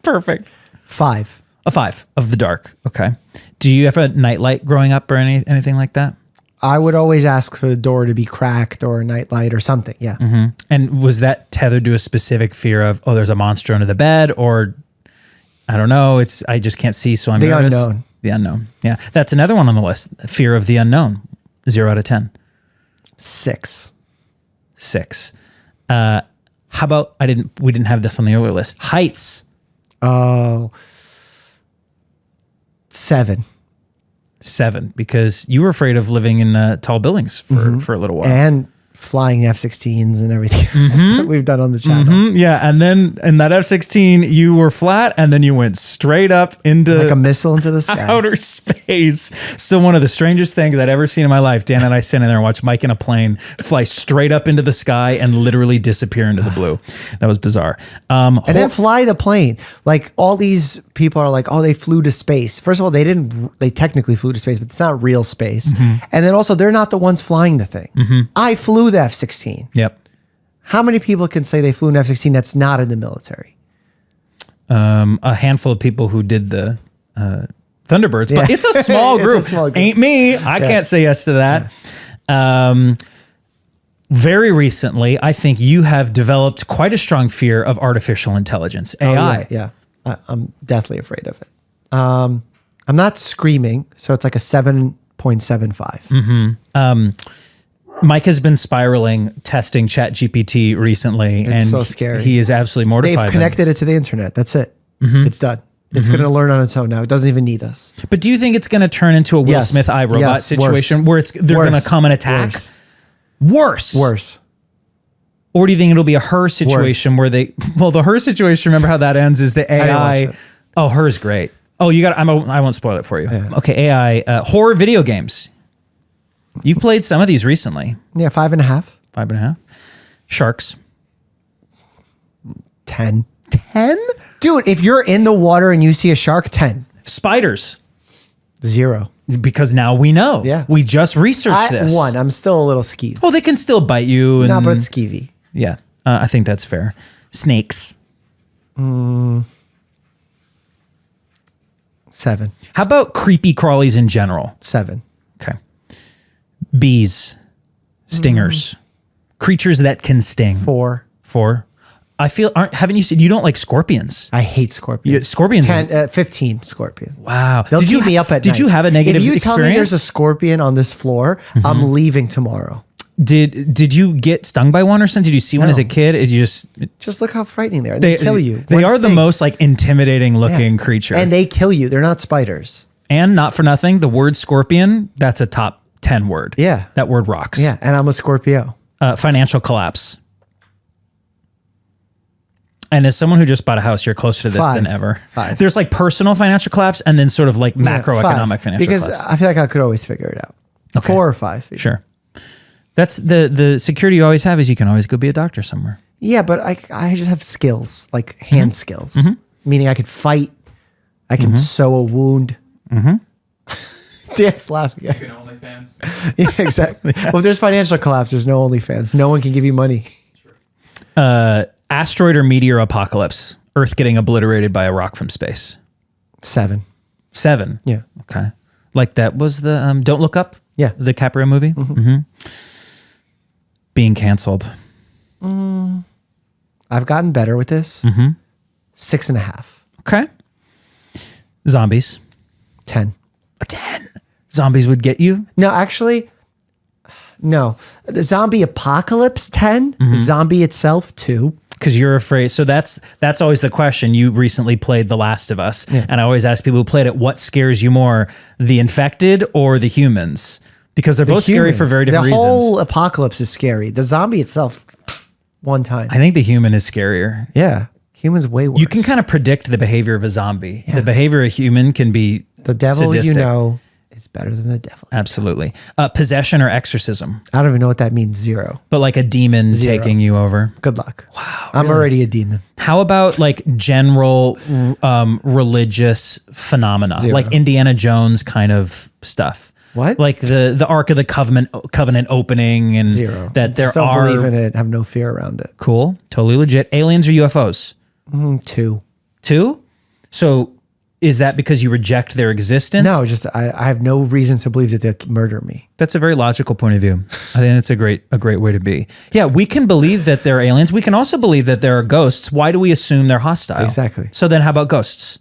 Perfect. 5. A 5 of the dark. Okay. Do you have a nightlight growing up or anything like that? I would always ask for the door to be cracked or a nightlight or something. Yeah. And was that tethered to a specific fear of, there's a monster under the bed, or I don't know, I just can't see, so I'm The nervous? unknown. The unknown. Yeah. That's another one on the list. Fear of the unknown. 0 out of 10. 6. 6. How about, we didn't have this on the earlier list. Heights. Oh, 7. 7, because you were afraid of living in tall buildings for a little while. And flying F-16s and everything that we've done on the channel. Yeah, and then in that F-16, you were flat, and then you went straight up into Like a missile into the sky. outer space. So one of the strangest things I'd ever seen in my life, Dan and I sitting there and watch Mike in a plane fly straight up into the sky and literally disappear into the blue. That was bizarre. And then fly the plane. Like all these people are like, oh, they flew to space. First of all, they technically flew to space, but it's not real space. And then also they're not the ones flying the thing. I flew the F-16. Yep. How many people can say they flew an F-16 that's not in the military? A handful of people who did the Thunderbirds, but it's a small It's group. a small group. Ain't me. I can't say yes to that. Very recently, I think you have developed quite a strong fear of artificial intelligence, AI. Oh, yeah. I'm deathly afraid of it. I'm not screaming, so it's like a 7.75. Mike has been spiraling testing ChatGPT recently, and so scary. he is absolutely mortified. They've connected it to the internet. That's it. It's done. It's going to learn on its own now. It doesn't even need us. But do you think it's going to turn into a Will Yes. Smith iRobot Yes. situation Worse. where they're going to come and attack? Worse. Or do you think it'll be a her situation where the her situation, remember how that ends, is the didn't watch AI. it. Oh, her's great. Oh, I won't spoil it for you. Okay, AI, horror video games. You've played some of these recently. Yeah, 5.5. 5.5. Sharks. 10. 10? Dude, if you're in the water and you see a shark, 10. Spiders. 0. Because now we know. Yeah. We just researched this. 1. I'm still a little skeeved. Oh, they can still bite you. And, No, but it's skeevy. yeah, I think that's fair. Snakes. 7. How about creepy crawlies in general? 7. Okay. Bees, stingers, creatures that can sting. 4. 4. I feel, haven't you said you don't like scorpions? I hate scorpions. Yeah, scorpions. 15 scorpion. Wow. They'll keep me up at night. Did you have a negative If you experience? tell me there's a scorpion on this floor, I'm leaving tomorrow. Did you get stung by one or something? Did you see one as a kid? Did you Just look how frightening they are. They kill you. They One are the sting. most like intimidating looking creature. And they kill you. They're not spiders. And not for nothing, the word scorpion, that's a top 10 word. Yeah. That word rocks. Yeah, and I'm a Scorpio. Financial collapse. And as someone who just bought a house, you're closer to this 5. than ever. 5. There's like personal financial collapse and then sort of like macroeconomic 5. financial because collapse. I feel like I could always figure it out. Okay. 4 or 5. even. Sure. That's the security you always have is you can always go be a doctor somewhere. Yeah, but I just have skills, like hand skills. Meaning I could fight. I can sew a wound. Dan's laughing. Making OnlyFans. Yeah, exactly. Well, if there's financial collapse, there's no OnlyFans. No one can give you money. Asteroid or meteor apocalypse. Earth getting obliterated by a rock from space. 7. 7. Yeah. Okay. Like that was the Don't Look Up? Yeah. The DiCaprio movie? Being canceled. I've gotten better with this. 6.5. Okay. Zombies. 10. A 10. Zombies would get you? No, actually, no. The zombie apocalypse, 10. Zombie itself, 2. Because you're afraid. So that's always the question. You recently played The Last of Us. And I always ask people who played it, what scares you more, the infected or the humans? Because they're both scary for very different reasons. The whole apocalypse is scary. The zombie itself, one time. I think the human is scarier. Yeah. Humans way worse. You can kind of predict the behavior of a zombie. The behavior of a human can be The devil sadistic. you know is better than the devil. Absolutely. Possession or exorcism, I don't even know what that means. 0. but like a demon 0. taking you over. Good luck. Wow. I'm already a demon. How about like general religious phenomena, 0. like Indiana Jones kind of stuff? What? Like the Ark of the Covenant opening and 0. that there Just don't are believe in it. Have no fear around it. cool, totally legit. Aliens or UFOs? 2. 2? So is that because you reject their existence? No, just I have no reason to believe that they'll murder me. That's a very logical point of view. I think that's a great way to be. Yeah, we can believe that there are aliens. We can also believe that there are ghosts. Why do we assume they're hostile? Exactly. So then how about ghosts?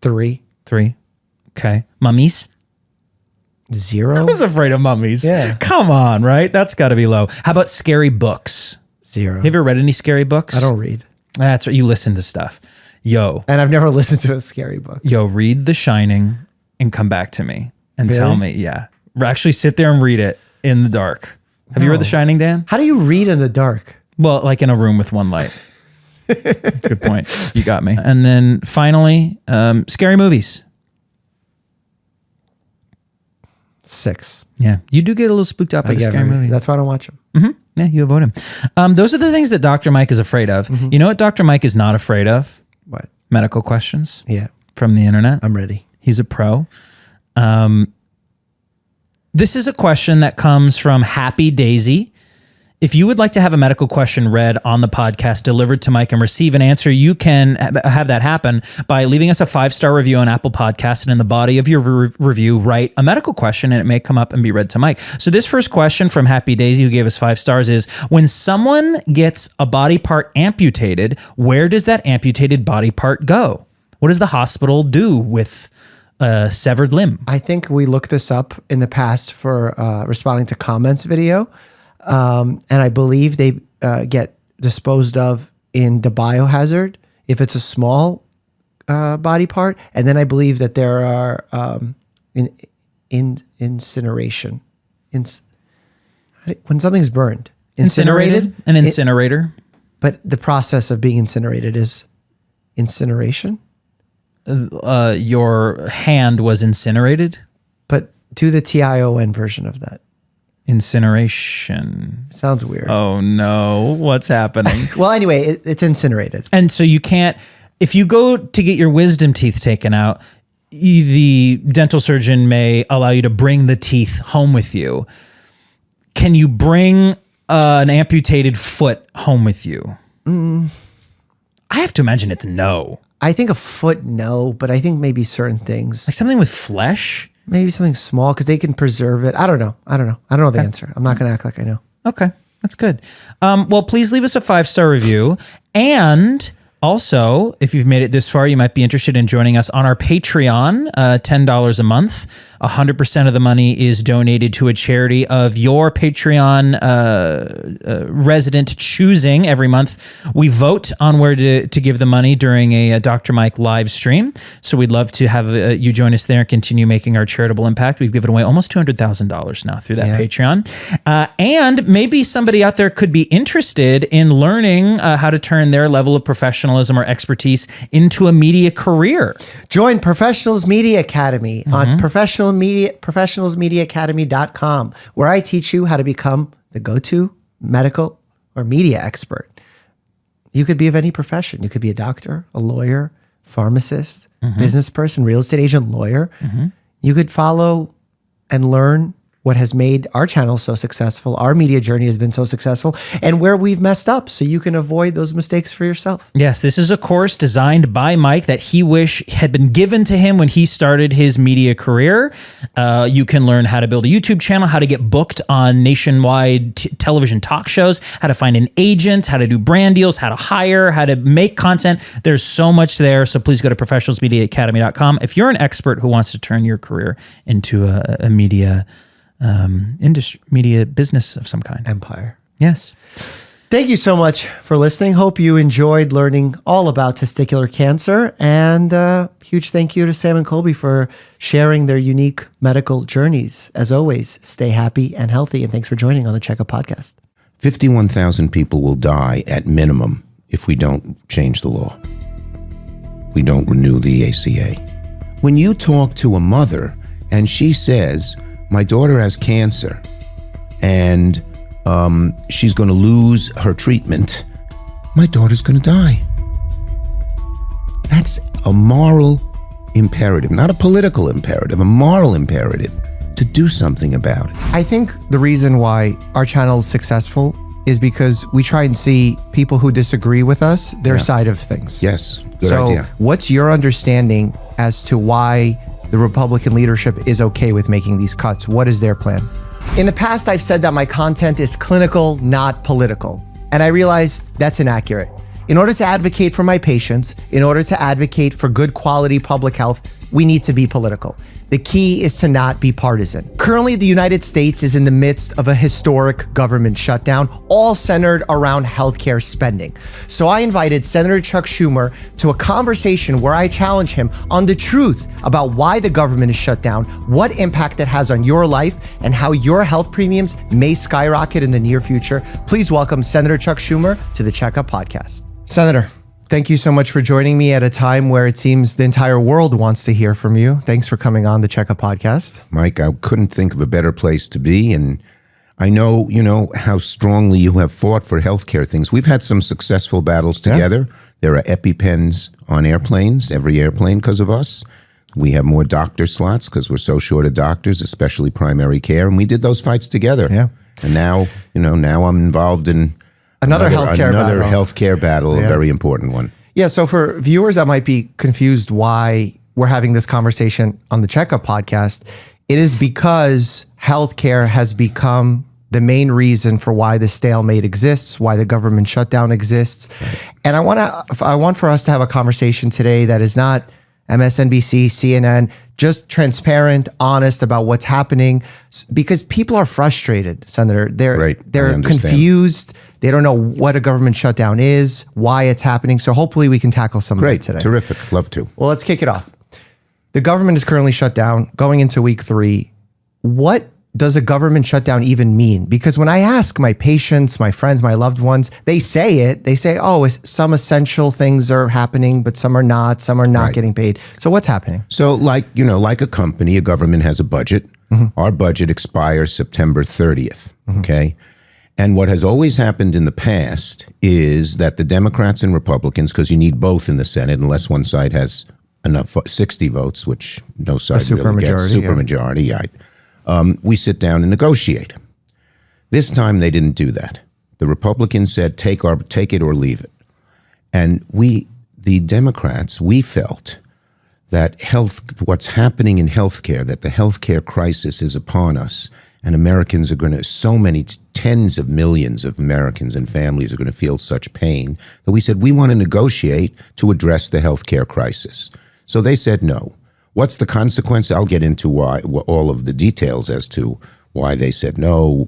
3. 3. Okay. Mummies? 0. I was afraid of mummies. Yeah. Come on, right? That's got to be low. How about scary books? 0. Have you ever read any scary books? I don't read. That's right. You listen to stuff. Yo, And I've never listened to a scary book. read The Shining and come back to me and Really? tell me. Yeah. Actually sit there and read it in the dark. Have you read The Shining, Dan? How do you read in the dark? Well, like in a room with one light. Good point. You got me. And then finally, scary movies. 6. Yeah. You do get a little spooked out by the scary movie. That's why I don't watch them. Yeah, you avoid him. Those are the things that Dr. Mike is afraid of. You know what Dr. Mike is not afraid of? What? Medical questions Yeah, from the internet. I'm ready. He's a pro. This is a question that comes from Happy Daisy. If you would like to have a medical question read on the podcast, delivered to Mike, and receive an answer, you can have that happen by leaving us a 5-star review on Apple Podcasts, and in the body of your review, write a medical question, and it may come up and be read to Mike. So this first question from Happy Daisy, who gave us 5 stars, is: when someone gets a body part amputated, where does that amputated body part go? What does the hospital do with a severed limb? I think we looked this up in the past for responding to comments video. And I believe they get disposed of in the biohazard if it's a small body part. And then I believe that there are incineration. When something's burned. Incinerated? An incinerator. But the process of being incinerated is incineration. Your hand was incinerated? But do the TION version of that. Incineration. Sounds weird. Oh no, what's happening? Well, anyway, it's incinerated. And so you can't, if you go to get your wisdom teeth taken out, the dental surgeon may allow you to bring the teeth home with you. Can you bring an amputated foot home with you? I have to imagine it's no. I think a foot, no, but I think maybe certain things. Like something with flesh? Maybe something small because they can preserve it. I don't know. I don't know the answer. I'm not going to act like I know. Okay, that's good. Well, please leave us a 5-star review. And also, if you've made it this far, you might be interested in joining us on our Patreon, $10 a month. 100% of the money is donated to a charity of your Patreon resident choosing every month. We vote on where to give the money during a Dr. Mike live stream. So we'd love to have you join us there and continue making our charitable impact. We've given away almost $200,000 now through that Patreon. And maybe somebody out there could be interested in learning how to turn their level of professionalism or expertise into a media career. Join Professionals Media Academy on professionalsmediaacademy.com, where I teach you how to become the go-to medical or media expert. You could be of any profession. You could be a doctor, a lawyer, pharmacist, business person, real estate agent, lawyer. You could follow and learn what has made our channel so successful. Our media journey has been so successful, and where we've messed up so you can avoid those mistakes for yourself. Yes, this is a course designed by Mike that he wish had been given to him when he started his media career. You can learn how to build a YouTube channel, how to get booked on nationwide television talk shows, how to find an agent, how to do brand deals, how to hire, how to make content. There's so much there. So please go to professionalsmediaacademy.com. If you're an expert who wants to turn your career into a media industry, media business of some kind. Empire. Yes. Thank you so much for listening. Hope you enjoyed learning all about testicular cancer. And huge thank you to Sam and Colby for sharing their unique medical journeys. As always, stay happy and healthy. And thanks for joining on the Checkup podcast. 51,000 people will die at minimum if we don't change the law. We don't renew the ACA. When you talk to a mother and she says, my daughter has cancer and she's going to lose her treatment, my daughter's going to die. That's a moral imperative, not a political imperative, a moral imperative to do something about it. I think the reason why our channel is successful is because we try and see people who disagree with us, their side of things. Yes, good idea. What's your understanding as to why the Republican leadership is okay with making these cuts? What is their plan? In the past, I've said that my content is clinical, not political. And I realized that's inaccurate. In order to advocate for my patients, in order to advocate for good quality public health, we need to be political. The key is to not be partisan. Currently, the United States is in the midst of a historic government shutdown, all centered around healthcare spending. So I invited Senator Chuck Schumer to a conversation where I challenge him on the truth about why the government is shut down, what impact it has on your life, and how your health premiums may skyrocket in the near future. Please welcome Senator Chuck Schumer to the Checkup podcast. Senator, thank you so much for joining me at a time where it seems the entire world wants to hear from you. Thanks for coming on the Checkup podcast. Mike, I couldn't think of a better place to be. And I know, how strongly you have fought for healthcare things. We've had some successful battles together. Yeah. There are EpiPens on airplanes, every airplane because of us. We have more doctor slots because we're so short of doctors, especially primary care. And we did those fights together. Yeah. And now, now I'm involved in another healthcare battle, a very important one. Yeah. So for viewers that might be confused why we're having this conversation on the Checkup podcast, it is because healthcare has become the main reason for why the stalemate exists, why the government shutdown exists. And I want for us to have a conversation today that is not MSNBC, CNN, just transparent, honest about what's happening, because people are frustrated, Senator. They're confused. They don't know what a government shutdown is, why it's happening. So hopefully we can tackle some of it today. Terrific. Love to. Well, let's kick it off. The government is currently shut down, going into week 3. What does a government shutdown even mean? Because when I ask my patients, my friends, my loved ones, they say it. They say, oh, some essential things are happening, but some are not. Some are not getting paid. So what's happening? So like a company, a government has a budget. Mm-hmm. Our budget expires September 30th, okay? And what has always happened in the past is that the Democrats and Republicans, because you need both in the Senate, unless one side has enough 60 votes, which no side really gets, supermajority, right? We sit down and negotiate. This time they didn't do that. The Republicans said, take it or leave it. And the Democrats, we felt that what's happening in healthcare, that the healthcare crisis is upon us, and Americans are going to, so many tens of millions of Americans and families are going to feel such pain, that we said we want to negotiate to address the healthcare crisis. So they said no. What's the consequence? I'll get into all of the details as to why they said no,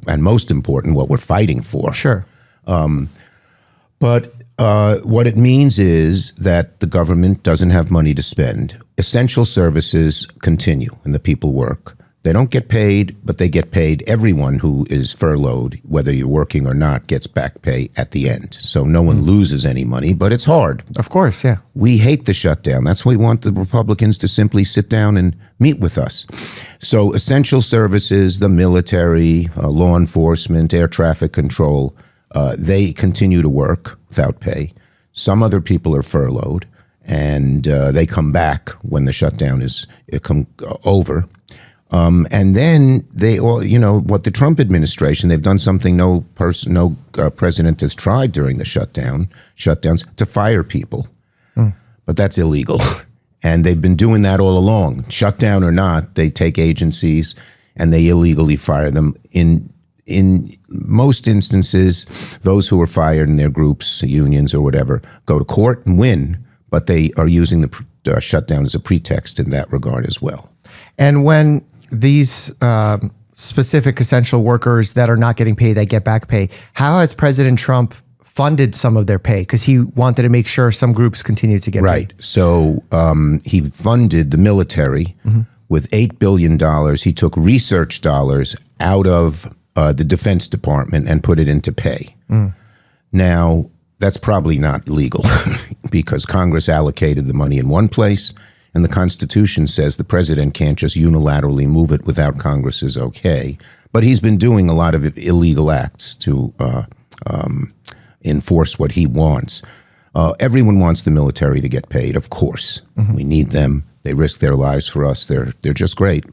and most important, what we're fighting for. Sure. But what it means is that the government doesn't have money to spend. Essential services continue and the people work. They don't get paid, but they get paid. Everyone who is furloughed, whether you're working or not, gets back pay at the end. So no one loses any money, but it's hard. Of course, yeah. We hate the shutdown. That's why we want the Republicans to simply sit down and meet with us. So essential services, the military, law enforcement, air traffic control, they continue to work without pay. Some other people are furloughed, and they come back when the shutdown is over. And then they all, what the Trump administration, they've done something no president has tried during the shutdowns, to fire people. But that's illegal. And they've been doing that all along. Shutdown or not, they take agencies and they illegally fire them. In most instances, those who are fired in their groups, unions or whatever, go to court and win, but they are using the shutdown as a pretext in that regard as well. And when these specific essential workers that are not getting paid, they get back pay, how has President Trump funded some of their pay? Because he wanted to make sure some groups continue to get paid. So he funded the military with $8 billion. He took research dollars out of the Defense Department and put it into pay. Now, that's probably not legal because Congress allocated the money in one place, and the Constitution says the president can't just unilaterally move it without Congress's okay. But he's been doing a lot of illegal acts to enforce what he wants. Everyone wants the military to get paid, of course. We need them. They risk their lives for us. They're just great.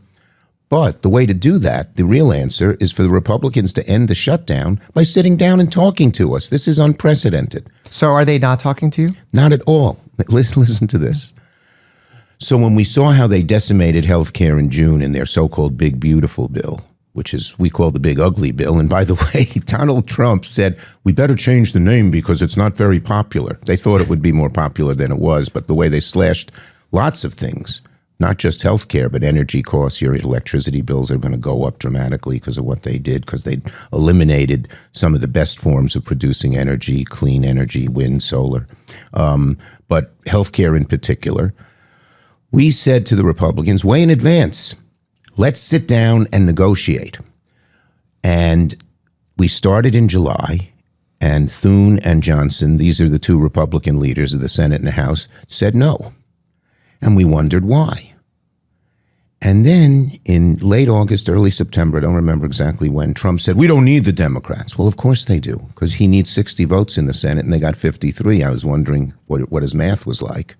But the way to do that, the real answer, is for the Republicans to end the shutdown by sitting down and talking to us. This is unprecedented. So are they not talking to you? Not at all. Listen to this. So when we saw how they decimated healthcare in June in their so-called Big Beautiful Bill, which is we call the Big Ugly Bill, and by the way, Donald Trump said, we better change the name because it's not very popular. They thought it would be more popular than it was, but the way they slashed lots of things Not just healthcare, but energy costs. Your electricity bills are going to go up dramatically because of what they did, because they eliminated some of the best forms of producing energy, clean energy, wind, solar, but healthcare in particular. We said to the Republicans, way in advance, let's sit down and negotiate. And we started in July, and Thune and Johnson, these are the two Republican leaders of the Senate and the House, said no. And we wondered why. And then in late August, early September, I don't remember exactly when, Trump said, we don't need the Democrats. Well, of course they do, because he needs 60 votes in the Senate, and they got 53. I was wondering what his math was like.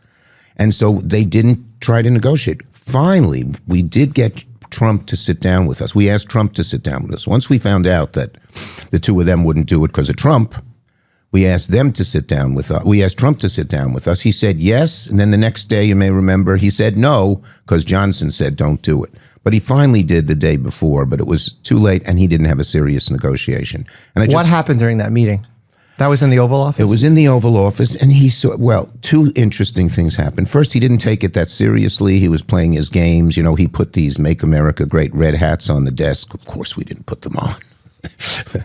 And so they didn't try to negotiate. Finally, we did get Trump to sit down with us. We asked Trump to sit down with us. Once we found out that the two of them wouldn't do it because of Trump, we asked them to sit down with us. We asked Trump to sit down with us. He said yes. And then the next day, you may remember, he said no because Johnson said don't do it. But he finally did the day before, but it was too late and he didn't have a serious negotiation. And what happened during that meeting? That was in the Oval Office? It was in the Oval Office, and he saw, well, two interesting things happened. First, he didn't take it that seriously. He was playing his games. You know, he put these Make America Great red hats on the desk. Of course, we didn't put them on.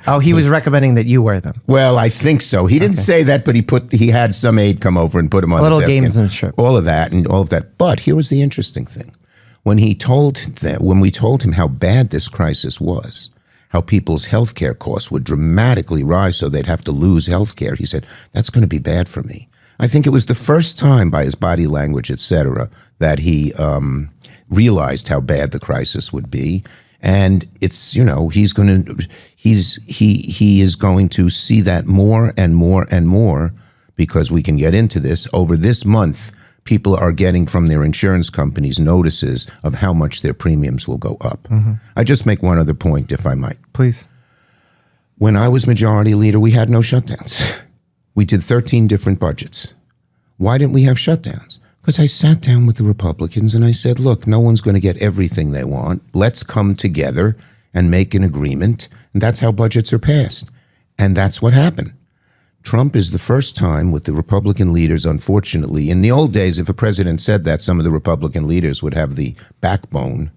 Oh, he was recommending that you wear them. Well, I think so. He didn't say that, but he had some aide come over and put them on little the desk. Little gamesmanship. All of that. But here was the interesting thing. When we told him how bad this crisis was, how people's health care costs would dramatically rise so they'd have to lose health care, he said, that's going to be bad for me. I think it was the first time by his body language, et cetera, that he realized how bad the crisis would be. And it's, you know, he is going to see that more and more and more, because we can get into this. Over this month, people are getting from their insurance companies notices of how much their premiums will go up. Mm-hmm. I just make one other point, if I might. Please. When I was majority leader, we had no shutdowns. We did 13 different budgets. Why didn't we have shutdowns? Because I sat down with the Republicans and I said, look, no one's going to get everything they want. Let's come together and make an agreement. And that's how budgets are passed. And that's what happened. Trump is the first time with the Republican leaders, unfortunately. In the old days, if a president said that, some of the Republican leaders would have the backbone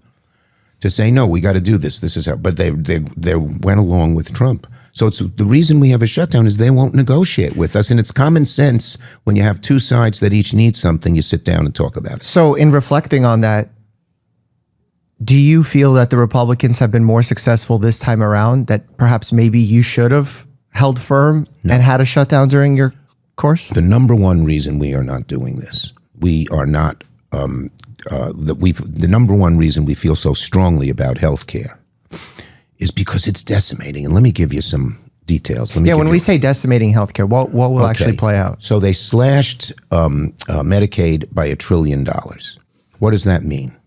to say, no, we got to do this. This is how. But they went along with Trump. So it's the reason we have a shutdown is they won't negotiate with us. And it's common sense when you have two sides that each need something, you sit down and talk about it. So in reflecting on that, do you feel that the Republicans have been more successful this time around, that perhaps maybe you should have held firm and had a shutdown during your course? The number one reason we are not doing this, we are not, the number one reason we feel so strongly about healthcare is because it's decimating. And let me give you some details. When we say decimating healthcare, what will actually play out? So they slashed Medicaid by $1 trillion. What does that mean?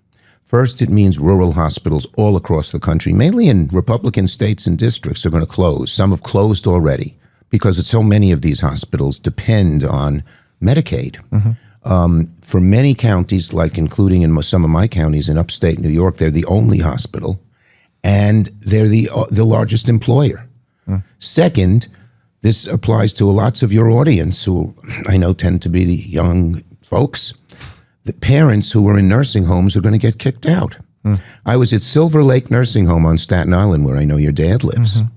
First, it means rural hospitals all across the country, mainly in Republican states and districts, are going to close. Some have closed already because so many of these hospitals depend on Medicaid. Mm-hmm. For many counties, like including in some of my counties in upstate New York, they're the only hospital, and they're the largest employer. Mm. Second, this applies to lots of your audience, who I know tend to be the young folks. The parents who are in nursing homes are going to get kicked out. Mm. I was at Silver Lake Nursing Home on Staten Island, where I know your dad lives. Mm-hmm.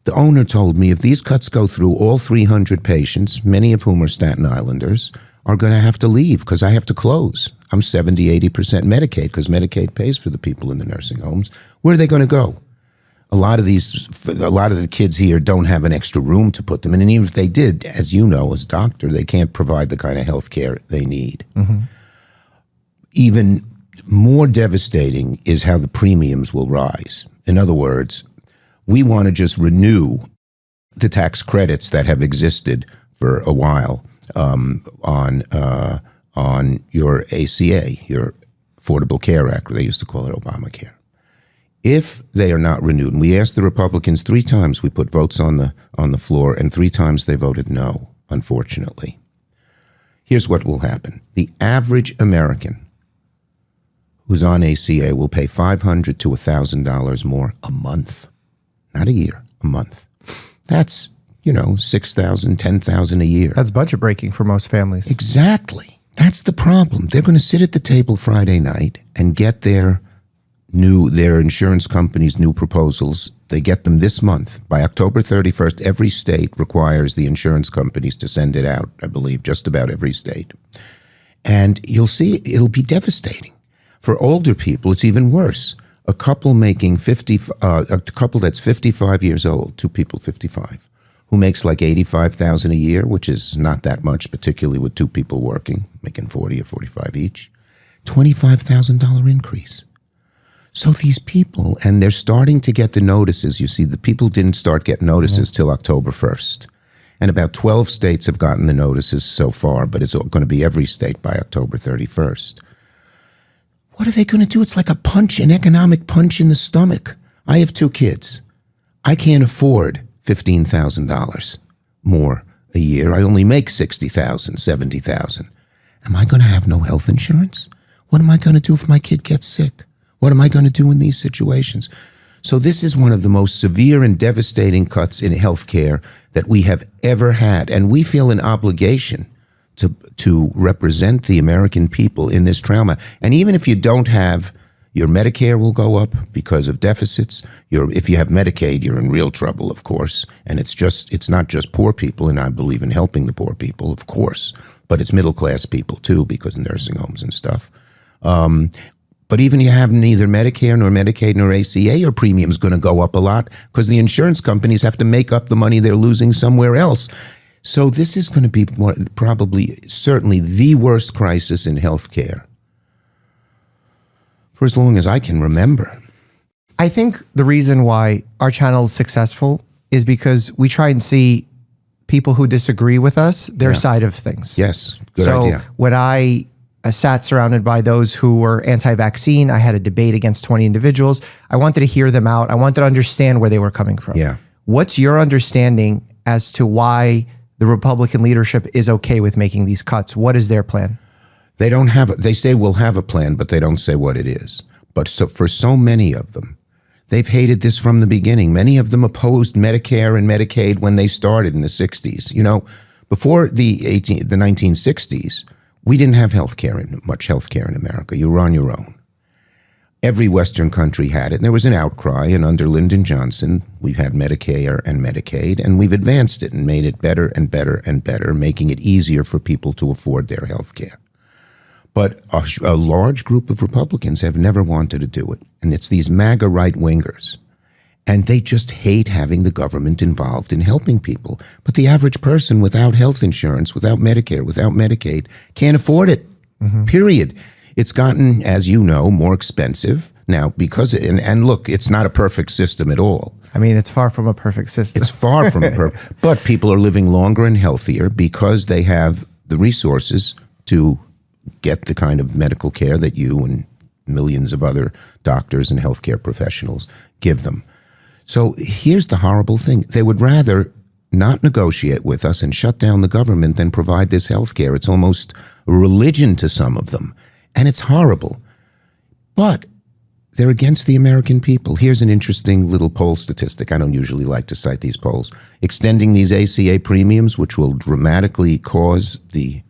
The owner told me if these cuts go through, all 300 patients, many of whom are Staten Islanders, are going to have to leave because I have to close. I'm 70-80% Medicaid because Medicaid pays for the people in the nursing homes. Where are they going to go? A lot of the kids here don't have an extra room to put them in. And even if they did, as you know, as a doctor, they can't provide the kind of health care they need. Mm-hmm. Even more devastating is how the premiums will rise. In other words, we want to just renew the tax credits that have existed for a while on your ACA, your Affordable Care Act, or they used to call it Obamacare. If they are not renewed, and we asked the Republicans 3 times, we put votes on the floor, and 3 times they voted no, unfortunately. Here's what will happen. The average American who's on ACA will pay $500 to $1,000 more a month. Not a year, a month. That's, $6,000, $10,000 a year. That's budget breaking for most families. Exactly. That's the problem. They're going to sit at the table Friday night and get their insurance company's new proposals. They get them this month. By October 31st, every state requires the insurance companies to send it out, I believe, just about every state. And you'll see it'll be devastating. For older people, it's even worse. A couple that's 55 years old, two people 55, who makes like $85,000 a year, which is not that much, particularly with two people working, making 40 or 45 each, $25,000 increase. So these people, and they're starting to get the notices. You see, the people didn't start getting notices till October 1st. And about 12 states have gotten the notices so far, but it's going to be every state by October 31st. What are they going to do? It's like an economic punch in the stomach. I have two kids. I can't afford $15,000 more a year. I only make $60,000, $70,000. Am I going to have no health insurance? What am I going to do if my kid gets sick? What am I going to do in these situations? So this is one of the most severe and devastating cuts in healthcare that we have ever had. And we feel an obligation to represent the American people in this trauma. And even if you don't have, your Medicare will go up because of deficits. If you have Medicaid, you're in real trouble, of course. And it's not just poor people, and I believe in helping the poor people, of course, but it's middle-class people too, because of nursing homes and stuff. But even if you have neither Medicare nor Medicaid nor ACA, your premium's going to go up a lot because the insurance companies have to make up the money they're losing somewhere else. So this is going to be certainly the worst crisis in healthcare for as long as I can remember. I think the reason why our channel is successful is because we try and see people who disagree with us, their side of things. Yes, good idea. So when I sat surrounded by those who were anti-vaccine, I had a debate against 20 individuals. I wanted to hear them out. I wanted to understand where they were coming from. Yeah. What's your understanding as to why the Republican leadership is okay with making these cuts? What is their plan? They say we'll have a plan, but they don't say what it is. But for so many of them, they've hated this from the beginning. Many of them opposed Medicare and Medicaid when they started in the 60s. You know, before the 1960s, we didn't have much health care in America. You were on your own. Every Western country had it. And there was an outcry, and under Lyndon Johnson, we've had Medicare and Medicaid, and we've advanced it and made it better and better and better, making it easier for people to afford their health care. But a large group of Republicans have never wanted to do it, and it's these MAGA right-wingers. And they just hate having the government involved in helping people. But the average person without health insurance, without Medicare, without Medicaid, can't afford it, period. It's gotten, as you know, more expensive now because, and look, it's not a perfect system at all. I mean, it's far from a perfect system. It's far from a perfect, but people are living longer and healthier because they have the resources to get the kind of medical care that you and millions of other doctors and healthcare professionals give them. So here's the horrible thing. They would rather not negotiate with us and shut down the government than provide this health care. It's almost a religion to some of them. And it's horrible. But they're against the American people. Here's an interesting little poll statistic. I don't usually like to cite these polls. Extending these ACA premiums, which will dramatically cause the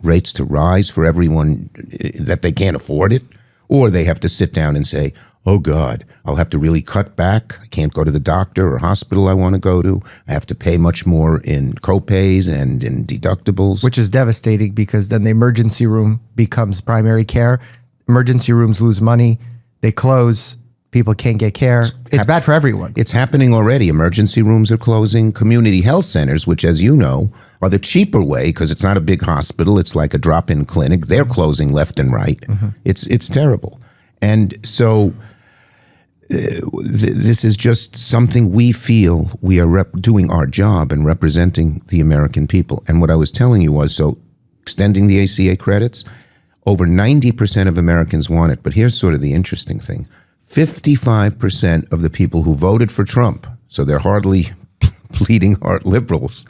rates to rise for everyone that they can't afford it, or they have to sit down and say, oh God, I'll have to really cut back. I can't go to the doctor or hospital I want to go to. I have to pay much more in copays and in deductibles. Which is devastating because then the emergency room becomes primary care. Emergency rooms lose money. They close. People can't get care. It's bad for everyone. It's happening already. Emergency rooms are closing. Community health centers, which, as you know, are the cheaper way because it's not a big hospital. It's like a drop-in clinic. They're closing left and right. It's terrible. And so this is just something we feel we are doing our job and representing the American people. And what I was telling you was, so extending the ACA credits, over 90% of Americans want it. But here's sort of the interesting thing. 55% of the people who voted for Trump, so they're hardly bleeding heart liberals,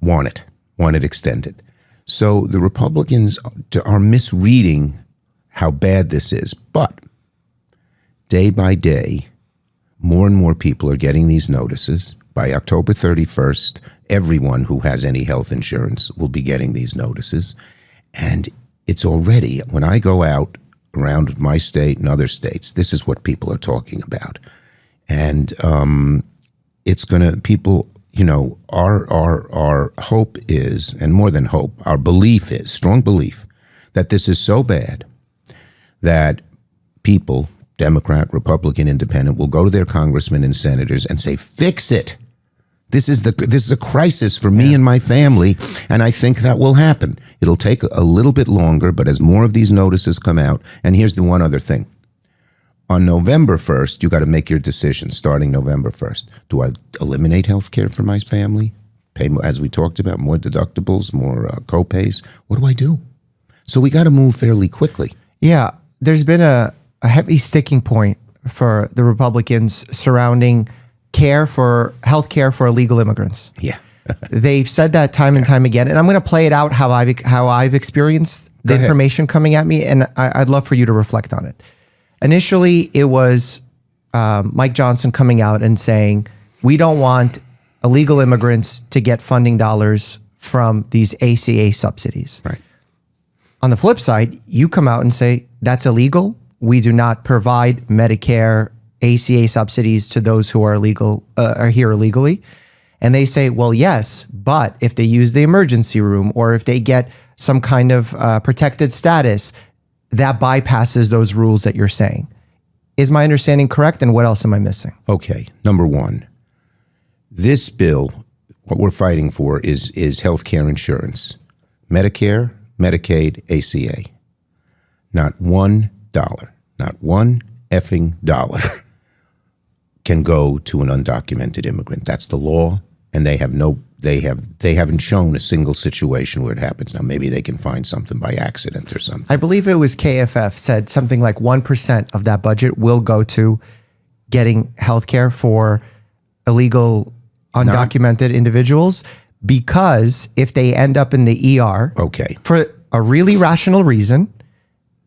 want it extended. So the Republicans are misreading how bad this is. But day by day, more and more people are getting these notices. By October 31st, everyone who has any health insurance will be getting these notices. And it's already, when I go out around my state and other states, this is what people are talking about. And it's going to, people, you know, our hope is, and more than hope, our belief is, strong belief, that this is so bad that people, Democrat, Republican, Independent, will go to their congressmen and senators and say, fix it. This is a crisis for me and my family, and I think that will happen. It'll take a little bit longer, but as more of these notices come out, and here's the one other thing. On November 1st, you got to make your decision starting November 1st. Do I eliminate health care for my family? Pay, as we talked about, more deductibles, more co-pays? What do I do? So we got to move fairly quickly. Yeah, there's been a heavy sticking point for the Republicans surrounding health care for illegal immigrants. Yeah. They've said that time and time again, and I'm going to play it out how I've experienced the information coming at me, and I'd love for you to reflect on it. Initially, it was Mike Johnson coming out and saying, we don't want illegal immigrants to get funding dollars from these ACA subsidies. Right. On the flip side, you come out and say, that's illegal. We do not provide Medicare ACA subsidies to those who are here illegally. And they say, well, yes, but if they use the emergency room or if they get some kind of protected status, that bypasses those rules that you're saying. Is my understanding correct? And what else am I missing? Okay. Number one, this bill, what we're fighting for is health care insurance. Medicare, Medicaid, ACA. Not $1, not one effing dollar can go to an undocumented immigrant. That's the law, and they haven't shown a single situation where it happens. Now maybe they can find something by accident or something. I believe it was KFF said something like 1% of that budget will go to getting healthcare for illegal undocumented individuals, because if they end up in the ER for a really rational reason,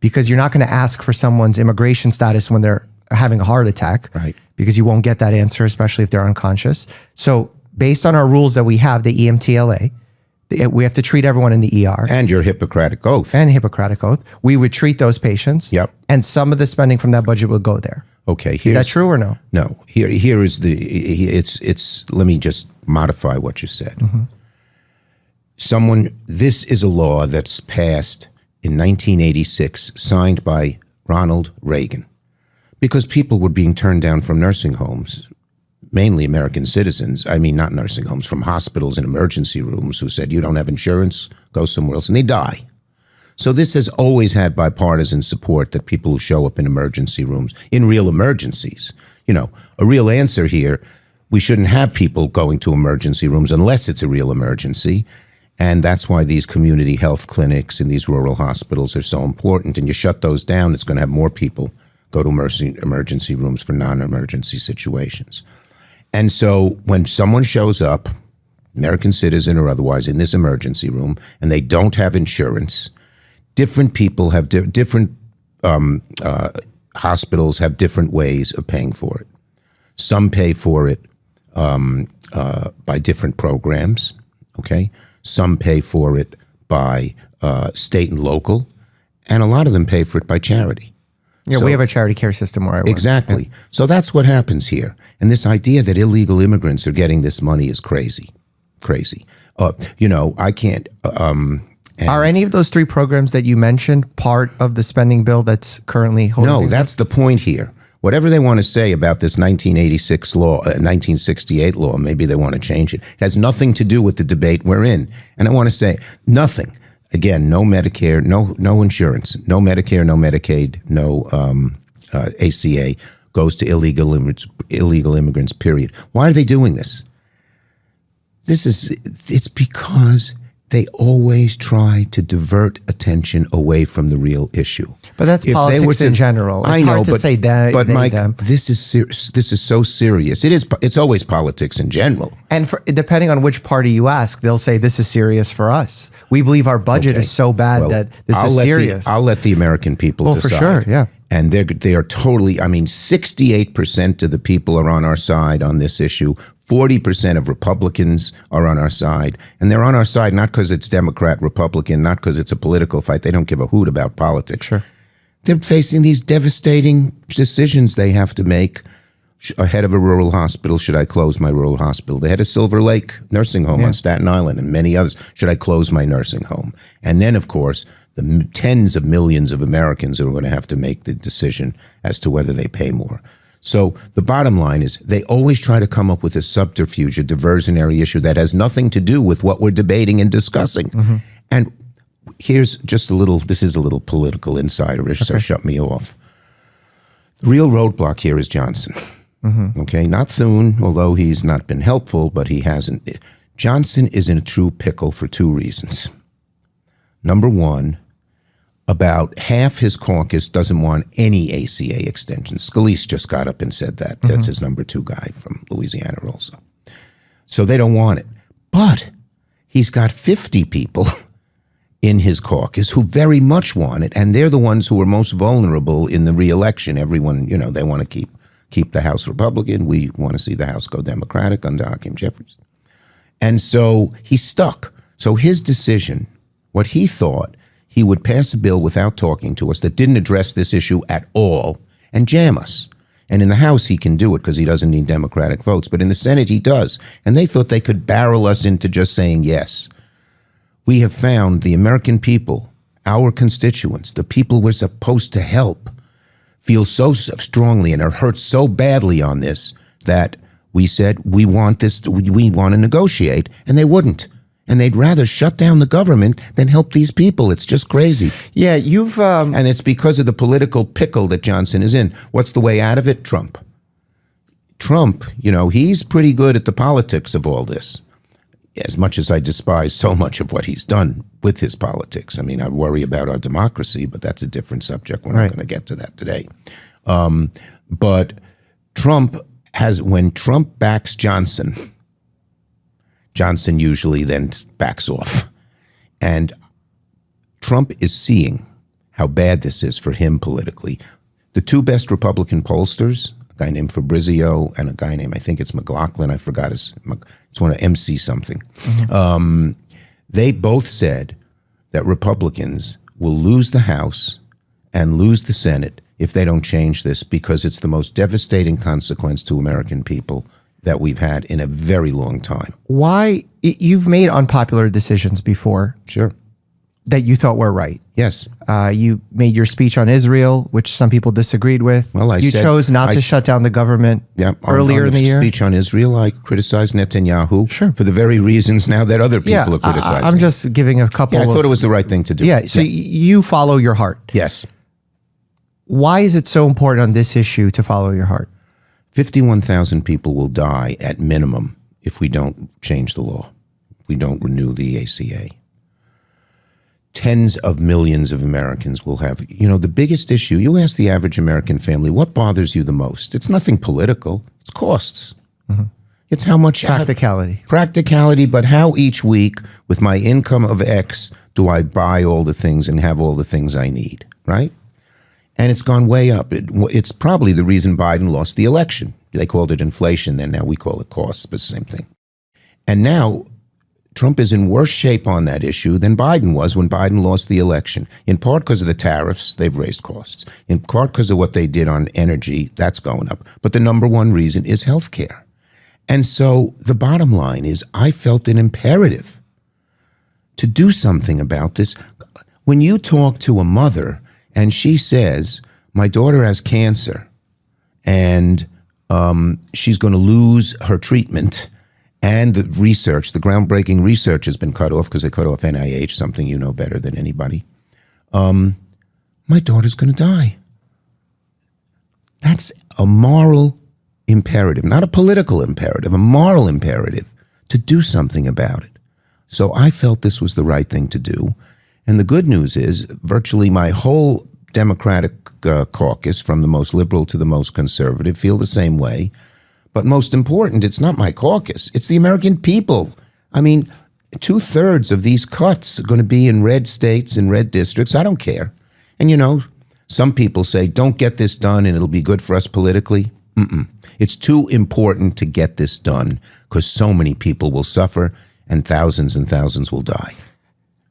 because you're not going to ask for someone's immigration status when they're having a heart attack, right? Because you won't get that answer, especially if they're unconscious. So based on our rules that we have, the EMTLA, we have to treat everyone in the ER. And your Hippocratic Oath. And Hippocratic Oath. We would treat those patients. Yep. And some of the spending from that budget would go there. Okay. Is that true or no? No. Here is let me just modify what you said. Mm-hmm. This is a law that's passed in 1986, signed by Ronald Reagan, because people were being turned down from nursing homes, mainly American citizens. I mean, not nursing homes, from hospitals and emergency rooms, who said, you don't have insurance, go somewhere else, and they die. So this has always had bipartisan support, that people who show up in emergency rooms, in real emergencies, you know, a real answer here, we shouldn't have people going to emergency rooms unless it's a real emergency. And that's why these community health clinics and these rural hospitals are so important. And you shut those down, it's going to have more people go to emergency rooms for non-emergency situations. And so when someone shows up, American citizen or otherwise, in this emergency room, and they don't have insurance, different people have different hospitals have different ways of paying for it. Some pay for it by different programs, okay? Some pay for it by state and local, and a lot of them pay for it by charity. Yeah, so, we have a charity care system where I work. Exactly. Yeah. So that's what happens here. And this idea that illegal immigrants are getting this money is crazy. Crazy. You know, I can't... are any of those three programs that you mentioned part of the spending bill that's currently holding? No, that's the point here. Whatever they want to say about this 1986 law, 1968 law, maybe they want to change it. It has nothing to do with the debate we're in. And I want to say nothing. Again, no Medicare, no insurance, no Medicare, no Medicaid, no ACA goes to illegal immigrants, period. Why are they doing this? It's because they always try to divert attention away from the real issue. But that's politics in general. It's hard to say that. But Mike, this is so serious. It's always politics in general. And depending on which party you ask, they'll say this is serious for us. We believe our budget is so bad that this is serious. I'll let the American people decide. For sure, yeah. And they are totally, I mean, 68% of the people are on our side on this issue. 40% of Republicans are on our side. And they're on our side not because it's Democrat, Republican, not because it's a political fight. They don't give a hoot about politics. Sure. They're facing these devastating decisions they have to make. Ahead of a rural hospital, should I close my rural hospital? The head of Silver Lake Nursing Home on Staten Island and many others. Should I close my nursing home? And then, of course, the tens of millions of Americans are going to have to make the decision as to whether they pay more. So the bottom line is they always try to come up with a subterfuge, a diversionary issue that has nothing to do with what we're debating and discussing. Mm-hmm. And here's just this is a little political insiderish, so shut me off. The real roadblock here is Johnson. Mm-hmm. Okay, not Thune, although he's not been helpful, but he hasn't. Johnson is in a true pickle for two reasons. Number one, about half his caucus doesn't want any ACA extension. Scalise just got up and said that. Mm-hmm. That's his number two guy from Louisiana also. So they don't want it. But he's got 50 people in his caucus who very much want it, and they're the ones who are most vulnerable in the re-election. Everyone, they want to keep the House Republican. We want to see the House go Democratic under Hakeem Jeffries. And so he's stuck. So his decision, what he thought, he would pass a bill without talking to us that didn't address this issue at all and jam us. And in the House, he can do it because he doesn't need Democratic votes. But in the Senate, he does. And they thought they could barrel us into just saying yes. We have found the American people, our constituents, the people we're supposed to help, feel so strongly and are hurt so badly on this that we said, we want to negotiate, and they wouldn't. And they'd rather shut down the government than help these people. It's just crazy. Yeah, you've... And it's because of the political pickle that Johnson is in. What's the way out of it? Trump. Trump, he's pretty good at the politics of all this. As much as I despise so much of what he's done with his politics. I mean, I worry about our democracy, but that's a different subject. We're not going to get to that today. But when Trump backs Johnson, Johnson usually then backs off. And Trump is seeing how bad this is for him politically. The two best Republican pollsters, a guy named Fabrizio and a guy named, I think it's McLaughlin, I forgot it's one of MC something. Mm-hmm. They both said that Republicans will lose the House and lose the Senate if they don't change this, because it's the most devastating consequence to American people that we've had in a very long time. Why? You've made unpopular decisions before. Sure. That you thought were right. Yes. You made your speech on Israel, which some people disagreed with. Well, you chose not to shut down the government earlier in the year. Speech on Israel, I criticized Netanyahu for the very reasons now that other people are criticizing. I'm just giving a couple I thought it was the right thing to do. Yeah, so you follow your heart. Yes. Why is it so important on this issue to follow your heart? 51,000 people will die at minimum if we don't change the law, if we don't renew the ACA. Tens of millions of Americans will have, the biggest issue. You ask the average American family, what bothers you the most? It's nothing political. It's costs. Mm-hmm. It's how much practicality, but how each week with my income of X do I buy all the things and have all the things I need, right? And it's gone way up. It's probably the reason Biden lost the election. They called it inflation, then now we call it costs, but same thing. And now Trump is in worse shape on that issue than Biden was when Biden lost the election, in part because of the tariffs, they've raised costs, in part because of what they did on energy, that's going up. But the number one reason is healthcare. And so the bottom line is I felt an imperative to do something about this. When you talk to a mother and she says, my daughter has cancer and she's going to lose her treatment, and the research, the groundbreaking research has been cut off because they cut off NIH, something you know better than anybody. My daughter's going to die. That's a moral imperative, not a political imperative, a moral imperative to do something about it. So I felt this was the right thing to do. And the good news is virtually my whole Democratic caucus, from the most liberal to the most conservative, feel the same way. But most important, it's not my caucus. It's the American people. I mean, 2/3 of these cuts are going to be in red states and red districts. I don't care. And, Some people say, don't get this done and it'll be good for us politically. It's too important to get this done because so many people will suffer and thousands will die.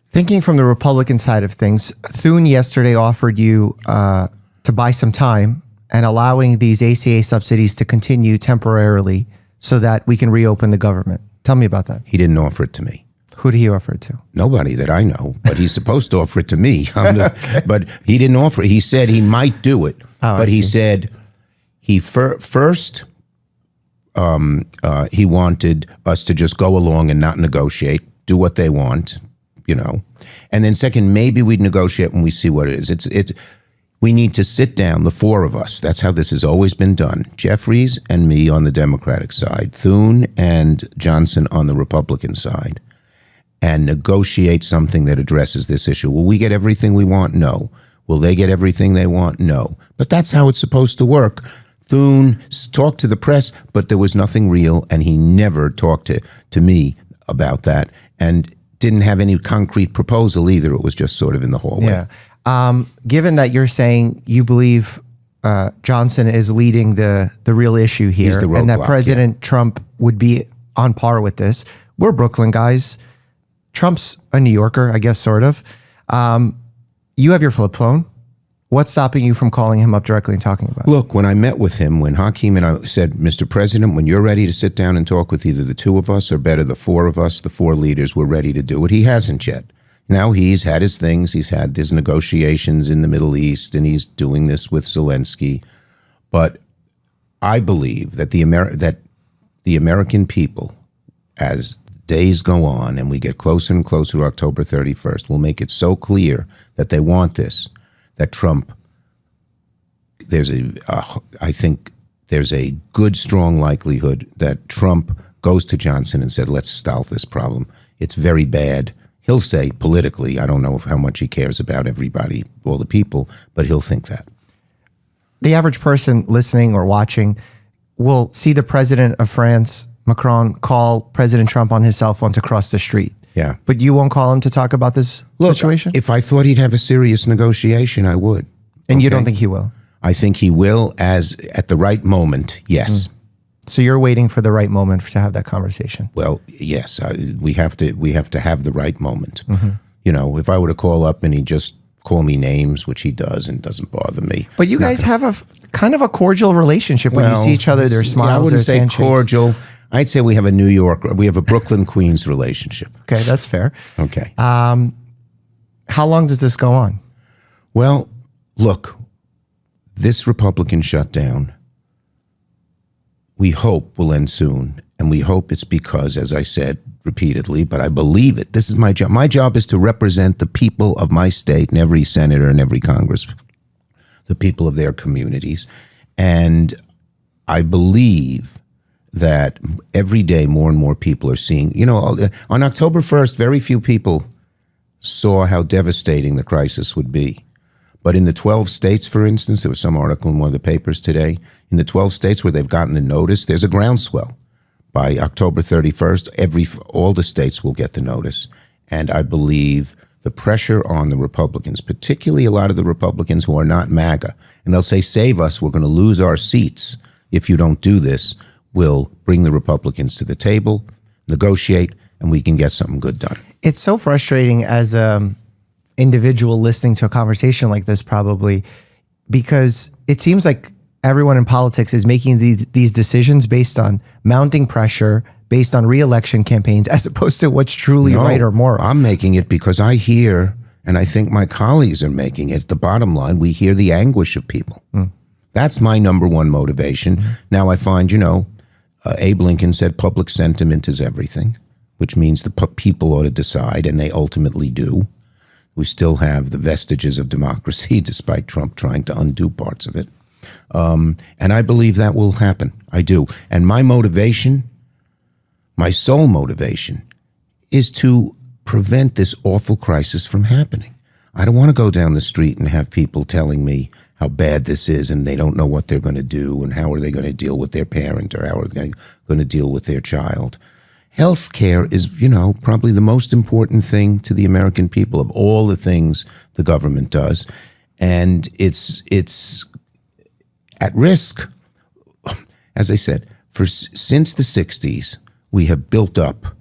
Thinking from the Republican side of things, Thune yesterday offered you to buy some time and allowing these ACA subsidies to continue temporarily so that we can reopen the government. Tell me about that. He didn't offer it to me. Who did he offer it to? Nobody that I know, but he's supposed to offer it to me. But he didn't offer it. He said he might do it, but he said he first he wanted us to just go along and not negotiate, do what they want, and then second, maybe we'd negotiate when we see what it is. We need to sit down, the four of us. That's how this has always been done. Jeffries and me on the Democratic side, Thune and Johnson on the Republican side, and negotiate something that addresses this issue. Will we get everything we want? No. Will they get everything they want? No. But that's how it's supposed to work. Thune talked to the press, but there was nothing real, and he never talked to me about that, and didn't have any concrete proposal either. It was just sort of in the hallway. Yeah. Given that you're saying you believe Johnson is leading the real issue here, and that President Trump would be on par with this, we're Brooklyn guys. Trump's a New Yorker, I guess, sort of. You have your flip phone. What's stopping you from calling him up directly and talking about it? Look, when I met with him, when Hakeem and I said, Mr. President, when you're ready to sit down and talk with either the two of us or better the four of us, the four leaders, we're ready to do it. He hasn't yet. Now he's had his things. He's had his negotiations in the Middle East, and he's doing this with Zelensky. But I believe that the American people, as days go on and we get closer and closer to October 31st, will make it so clear that they want this, that Trump, I think there's a good, strong likelihood that Trump goes to Johnson and said, let's solve this problem. It's very bad. He'll say politically, I don't know how much he cares about everybody, all the people, but he'll think that. The average person listening or watching will see the president of France, Macron, call President Trump on his cell phone to cross the street. Yeah. But you won't call him to talk about this situation? If I thought he'd have a serious negotiation, I would. And you don't think he will? I think he will, as at the right moment, yes. So you're waiting for the right moment to have that conversation? Well, yes. We have to have the right moment. If I were to call up and he just call me names, which he does and doesn't bother me. But you guys have a kind of a cordial relationship when you see each other. There's smiles, I wouldn't there's say handshakes. cordial. I'd say we have a Brooklyn, Queens relationship. Okay, that's fair. Okay. How long does this go on? Well, look, this Republican shutdown, we hope will end soon. And we hope it's because, as I said repeatedly, but I believe it. This is my job. My job is to represent the people of my state and every senator and every Congress, the people of their communities. And I believe that every day more and more people are seeing, on October 1st, very few people saw how devastating the crisis would be. But in the 12 states, for instance, there was some article in one of the papers today, in the 12 states where they've gotten the notice, there's a groundswell. By October 31st, all the states will get the notice. And I believe the pressure on the Republicans, particularly a lot of the Republicans who are not MAGA, and they'll say, save us, we're going to lose our seats if you don't do this, will bring the Republicans to the table, negotiate, and we can get something good done. It's so frustrating as an individual listening to a conversation like this, probably, because it seems like everyone in politics is making these decisions based on mounting pressure, based on re-election campaigns, as opposed to what's truly right or moral. I'm making it because I hear, and I think my colleagues are making it, the bottom line, we hear the anguish of people. That's my number one motivation. Now I find, Abe Lincoln said public sentiment is everything, which means the people ought to decide, and they ultimately do. We still have the vestiges of democracy, despite Trump trying to undo parts of it. And I believe that will happen. I do. And my motivation, my sole motivation, is to prevent this awful crisis from happening. I don't want to go down the street and have people telling me how bad this is and they don't know what they're going to do and how are they going to deal with their parent or how are they going to deal with their child. Health care is, probably the most important thing to the American people of all the things the government does. and it's at risk. As I said, since the 60s, we have built up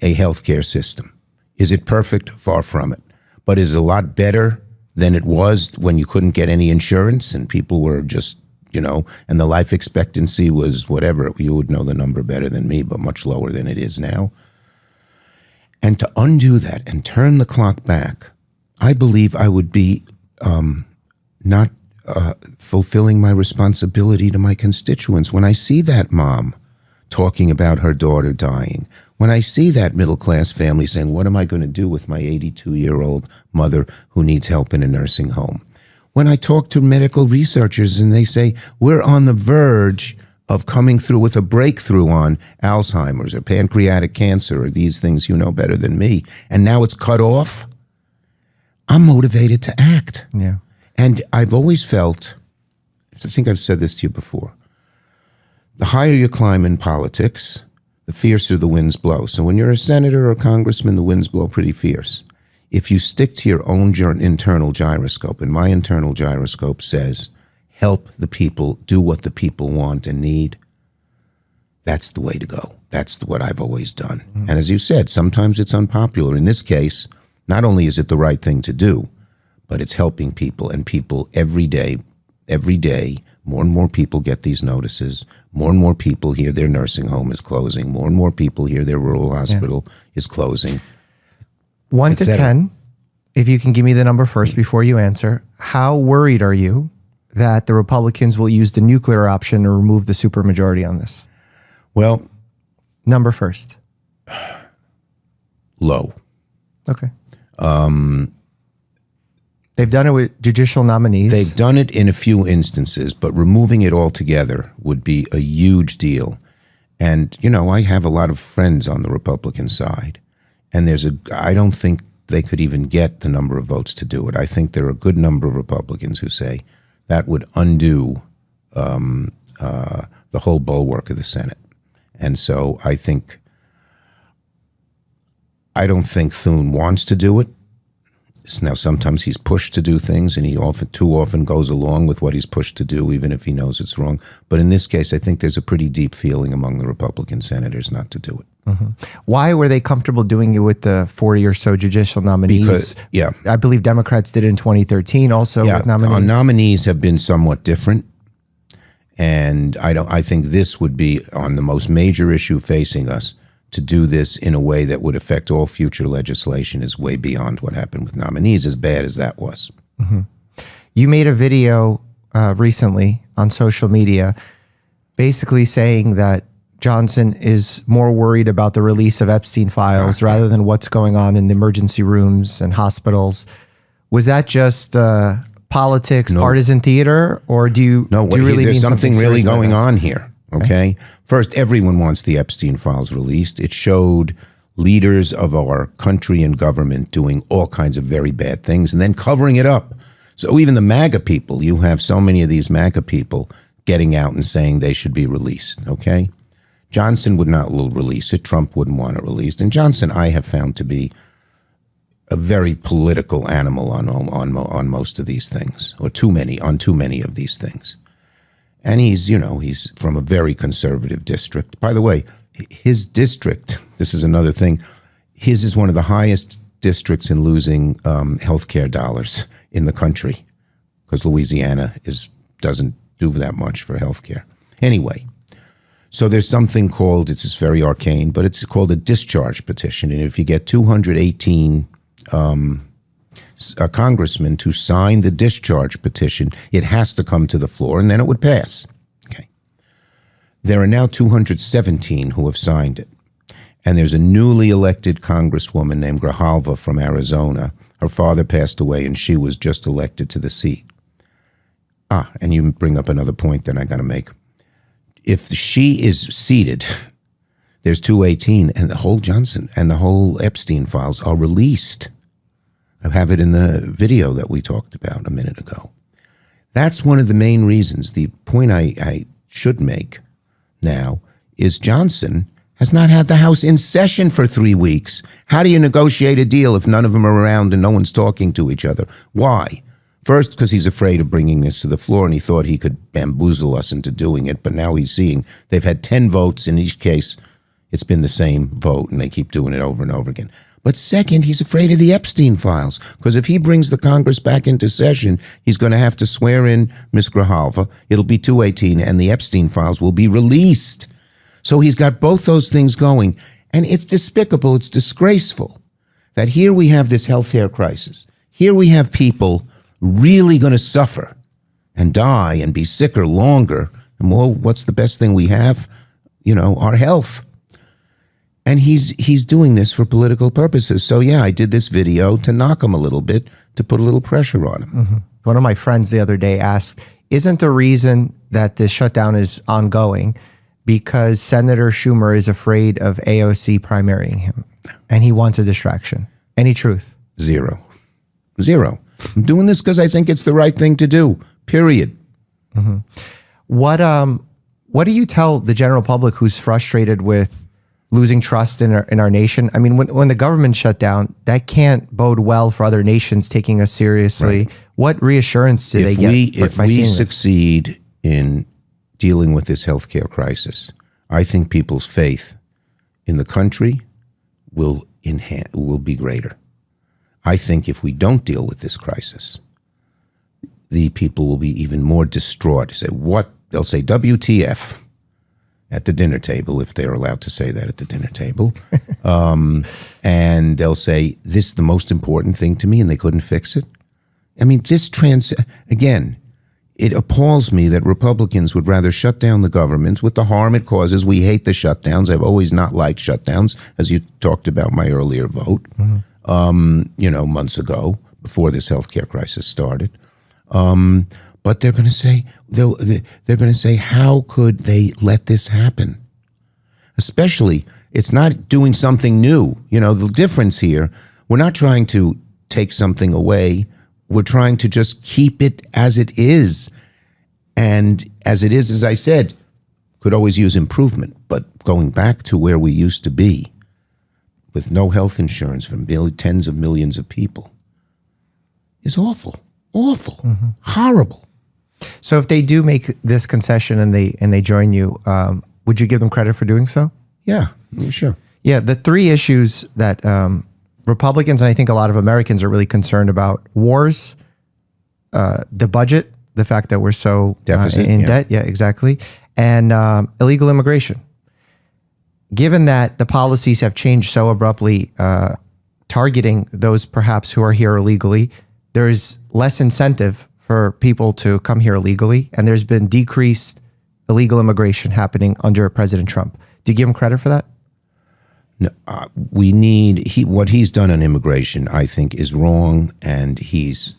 a healthcare system. Is it perfect? Far from it. But is it a lot better than it was when you couldn't get any insurance and people were just, and the life expectancy was whatever. You would know the number better than me, but much lower than it is now. And to undo that and turn the clock back, I believe I would be not fulfilling my responsibility to my constituents. When I see that mom talking about her daughter dying, when I see that middle-class family saying, what am I going to do with my 82-year-old mother who needs help in a nursing home? When I talk to medical researchers and they say, we're on the verge of coming through with a breakthrough on Alzheimer's or pancreatic cancer or these things you know better than me, and now it's cut off, I'm motivated to act. Yeah. And I've always felt, I think I've said this to you before, the higher you climb in politics, the fiercer the winds blow. So when you're a senator or congressman, the winds blow pretty fierce. If you stick to your own internal gyroscope, and my internal gyroscope says, help the people, do what the people want and need, that's the way to go. That's what I've always done. Mm-hmm. And as you said, sometimes it's unpopular. In this case, not only is it the right thing to do, but it's helping people, and people every day, more and more people get these notices. More and more people hear their nursing home is closing. More and more people hear their rural hospital is closing. 1 to 10, if you can give me the number first before you answer, how worried are you that the Republicans will use the nuclear option to remove the supermajority on this? Well, number first. Low. Okay. They've done it with judicial nominees. They've done it in a few instances, but removing it altogether would be a huge deal. And, I have a lot of friends on the Republican side, and I don't think they could even get the number of votes to do it. I think there are a good number of Republicans who say that would undo the whole bulwark of the Senate. And so I don't think Thune wants to do it. Now, sometimes he's pushed to do things, and he too often goes along with what he's pushed to do, even if he knows it's wrong. But in this case, I think there's a pretty deep feeling among the Republican senators not to do it. Mm-hmm. Why were they comfortable doing it with the 40 or so judicial nominees? Because, I believe Democrats did it in 2013 also with nominees. Our nominees have been somewhat different. And I think this would be on the most major issue facing us. To do this in a way that would affect all future legislation is way beyond what happened with nominees, as bad as that was. Mm-hmm. You made a video recently on social media basically saying that Johnson is more worried about the release of Epstein files rather than what's going on in the emergency rooms and hospitals. Was that just politics, partisan theater, or do you really there's mean something really going on here? Okay. First, everyone wants the Epstein files released. It showed leaders of our country and government doing all kinds of very bad things and then covering it up. So even the MAGA people, you have so many of these MAGA people getting out and saying they should be released. Okay. Johnson would not release it. Trump wouldn't want it released. And Johnson, I have found to be a very political animal on most of these things, or too many of these things. And he's from a very conservative district. By the way, his district, this is another thing, his is one of the highest districts in losing healthcare dollars in the country, because Louisiana doesn't do that much for healthcare. Anyway, so there's something called, it's very arcane, but it's called a discharge petition. And if you get 218 a congressman to sign the discharge petition, it has to come to the floor, and then it would pass. Okay. There are now 217 who have signed it. And there's a newly elected congresswoman named Grijalva from Arizona. Her father passed away, and she was just elected to the seat. And you bring up another point that I got to make. If she is seated, there's 218, and the whole Johnson and the whole Epstein files are released. I have it in the video that we talked about a minute ago. That's one of the main reasons. The point I should make now is Johnson has not had the House in session for 3 weeks. How do you negotiate a deal if none of them are around and no one's talking to each other? Why? First, because he's afraid of bringing this to the floor, and he thought he could bamboozle us into doing it. But now he's seeing they've had 10 votes. In each case, it's been the same vote, and they keep doing it over and over again. But second, he's afraid of the Epstein files, because if he brings the Congress back into session, he's going to have to swear in Ms. Grijalva. It'll be 218, and the Epstein files will be released. So he's got both those things going. And it's despicable, it's disgraceful that here we have this healthcare crisis. Here we have people really going to suffer and die and be sicker longer. And well, what's the best thing we have? Our health. And he's doing this for political purposes. So yeah, I did this video to knock him a little bit, to put a little pressure on him. Mm-hmm. One of my friends the other day asked, isn't the reason that this shutdown is ongoing because Senator Schumer is afraid of AOC primarying him and he wants a distraction? Any truth? Zero. I'm doing this because I think it's the right thing to do, period. Mm-hmm. What do you tell the general public who's frustrated with losing trust in our nation? I mean, when the government shut down, that can't bode well for other nations taking us seriously. Right. What reassurance do they get? If we succeed in dealing with this healthcare crisis, I think people's faith in the country will be greater. I think if we don't deal with this crisis, the people will be even more distraught. They'll say WTF at the dinner table, if they're allowed to say that at the dinner table. And they'll say, this is the most important thing to me, and they couldn't fix it. I mean, again, it appalls me that Republicans would rather shut down the government with the harm it causes. We hate the shutdowns. I've always not liked shutdowns, as you talked about my earlier vote, months ago, before this healthcare crisis started. But they're going to say, they're going to say, how could they let this happen? Especially, it's not doing something new. The difference here, we're not trying to take something away. We're trying to just keep it as it is. And as it is, as I said, could always use improvement. But going back to where we used to be, with no health insurance for tens of millions of people, is awful, horrible. So if they do make this concession and they join you, would you give them credit for doing so? Yeah, sure. Yeah, the three issues that Republicans and I think a lot of Americans are really concerned about: wars, the budget, the fact that we're so in debt, yeah, exactly, and illegal immigration. Given that the policies have changed so abruptly, targeting those perhaps who are here illegally, there's less incentive for people to come here illegally, and there's been decreased illegal immigration happening under President Trump. Do you give him credit for that? No, what he's done on immigration, I think, is wrong, and he's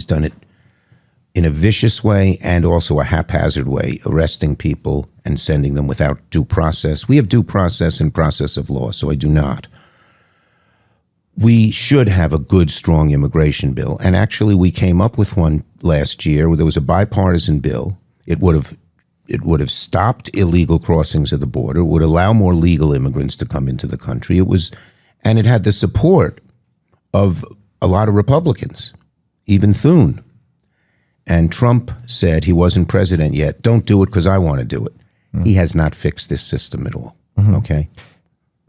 done it in a vicious way and also a haphazard way, arresting people and sending them without due process. We have due process and process of law, so I do not. We should have a good, strong immigration bill, and actually we came up with one last year where there was a bipartisan bill. It would have stopped illegal crossings of the border, would allow more legal immigrants to come into the country. And it had the support of a lot of Republicans, even Thune. And Trump said, he wasn't president yet, don't do it because I want to do it. Mm-hmm. He has not fixed this system at all, okay?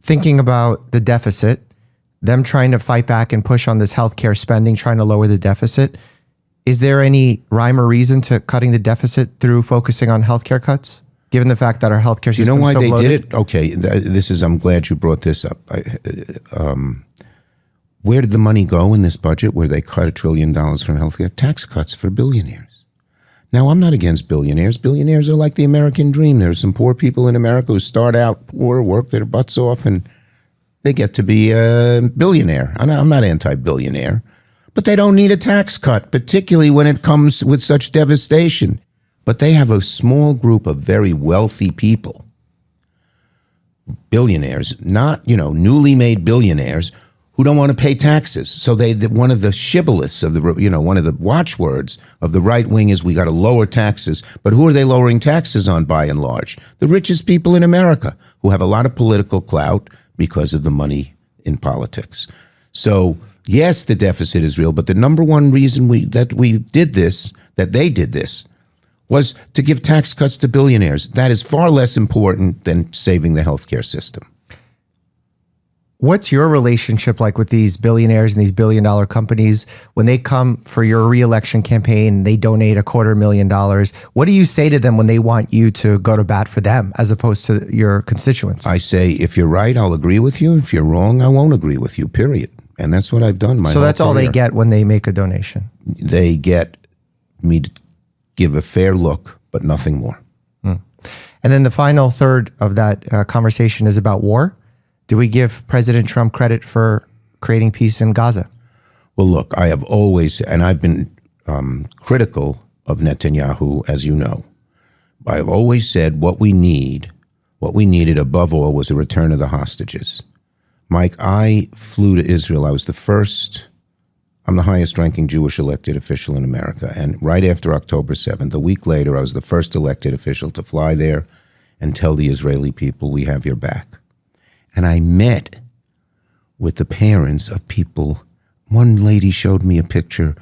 Thinking about the deficit, them trying to fight back and push on this healthcare spending, trying to lower the deficit, is there any rhyme or reason to cutting the deficit through focusing on healthcare cuts, given the fact that our healthcare system is so bloated? You know why they did it? Okay, I'm glad you brought this up. Where did the money go in this budget where they cut $1 trillion from healthcare? Tax cuts for billionaires. Now, I'm not against billionaires. Billionaires are like the American dream. There are some poor people in America who start out poor, work their butts off, and they get to be a billionaire. I'm not anti-billionaire. But they don't need a tax cut, particularly when it comes with such devastation. But they have a small group of very wealthy people, billionaires, not, newly made billionaires, who don't want to pay taxes. So one of the shibboleths of one of the watchwords of the right wing is we got to lower taxes. But who are they lowering taxes on by and large? The richest people in America, who have a lot of political clout because of the money in politics. So Yes, the deficit is real, but the number one reason that they did this, was to give tax cuts to billionaires. That is far less important than saving the healthcare system. What's your relationship like with these billionaires and these billion-dollar companies when they come for your re-election campaign and they donate $250,000? What do you say to them when they want you to go to bat for them as opposed to your constituents? I say, if you're right, I'll agree with you. If you're wrong, I won't agree with you, period. And that's what I've done my So whole that's all they career. get when they make a donation? They get me to give a fair look, but nothing more. And then the final third of that conversation is about war. Do we give President Trump credit for creating peace in Gaza? Well, look, I have always, and I've been critical of Netanyahu, as you know. I have always said what we needed above all was a return of the hostages. Mike, I flew to Israel. I'm the highest ranking Jewish elected official in America. And right after October 7th, a week later, I was the first elected official to fly there and tell the Israeli people, we have your back. And I met with the parents of people. One lady showed me a picture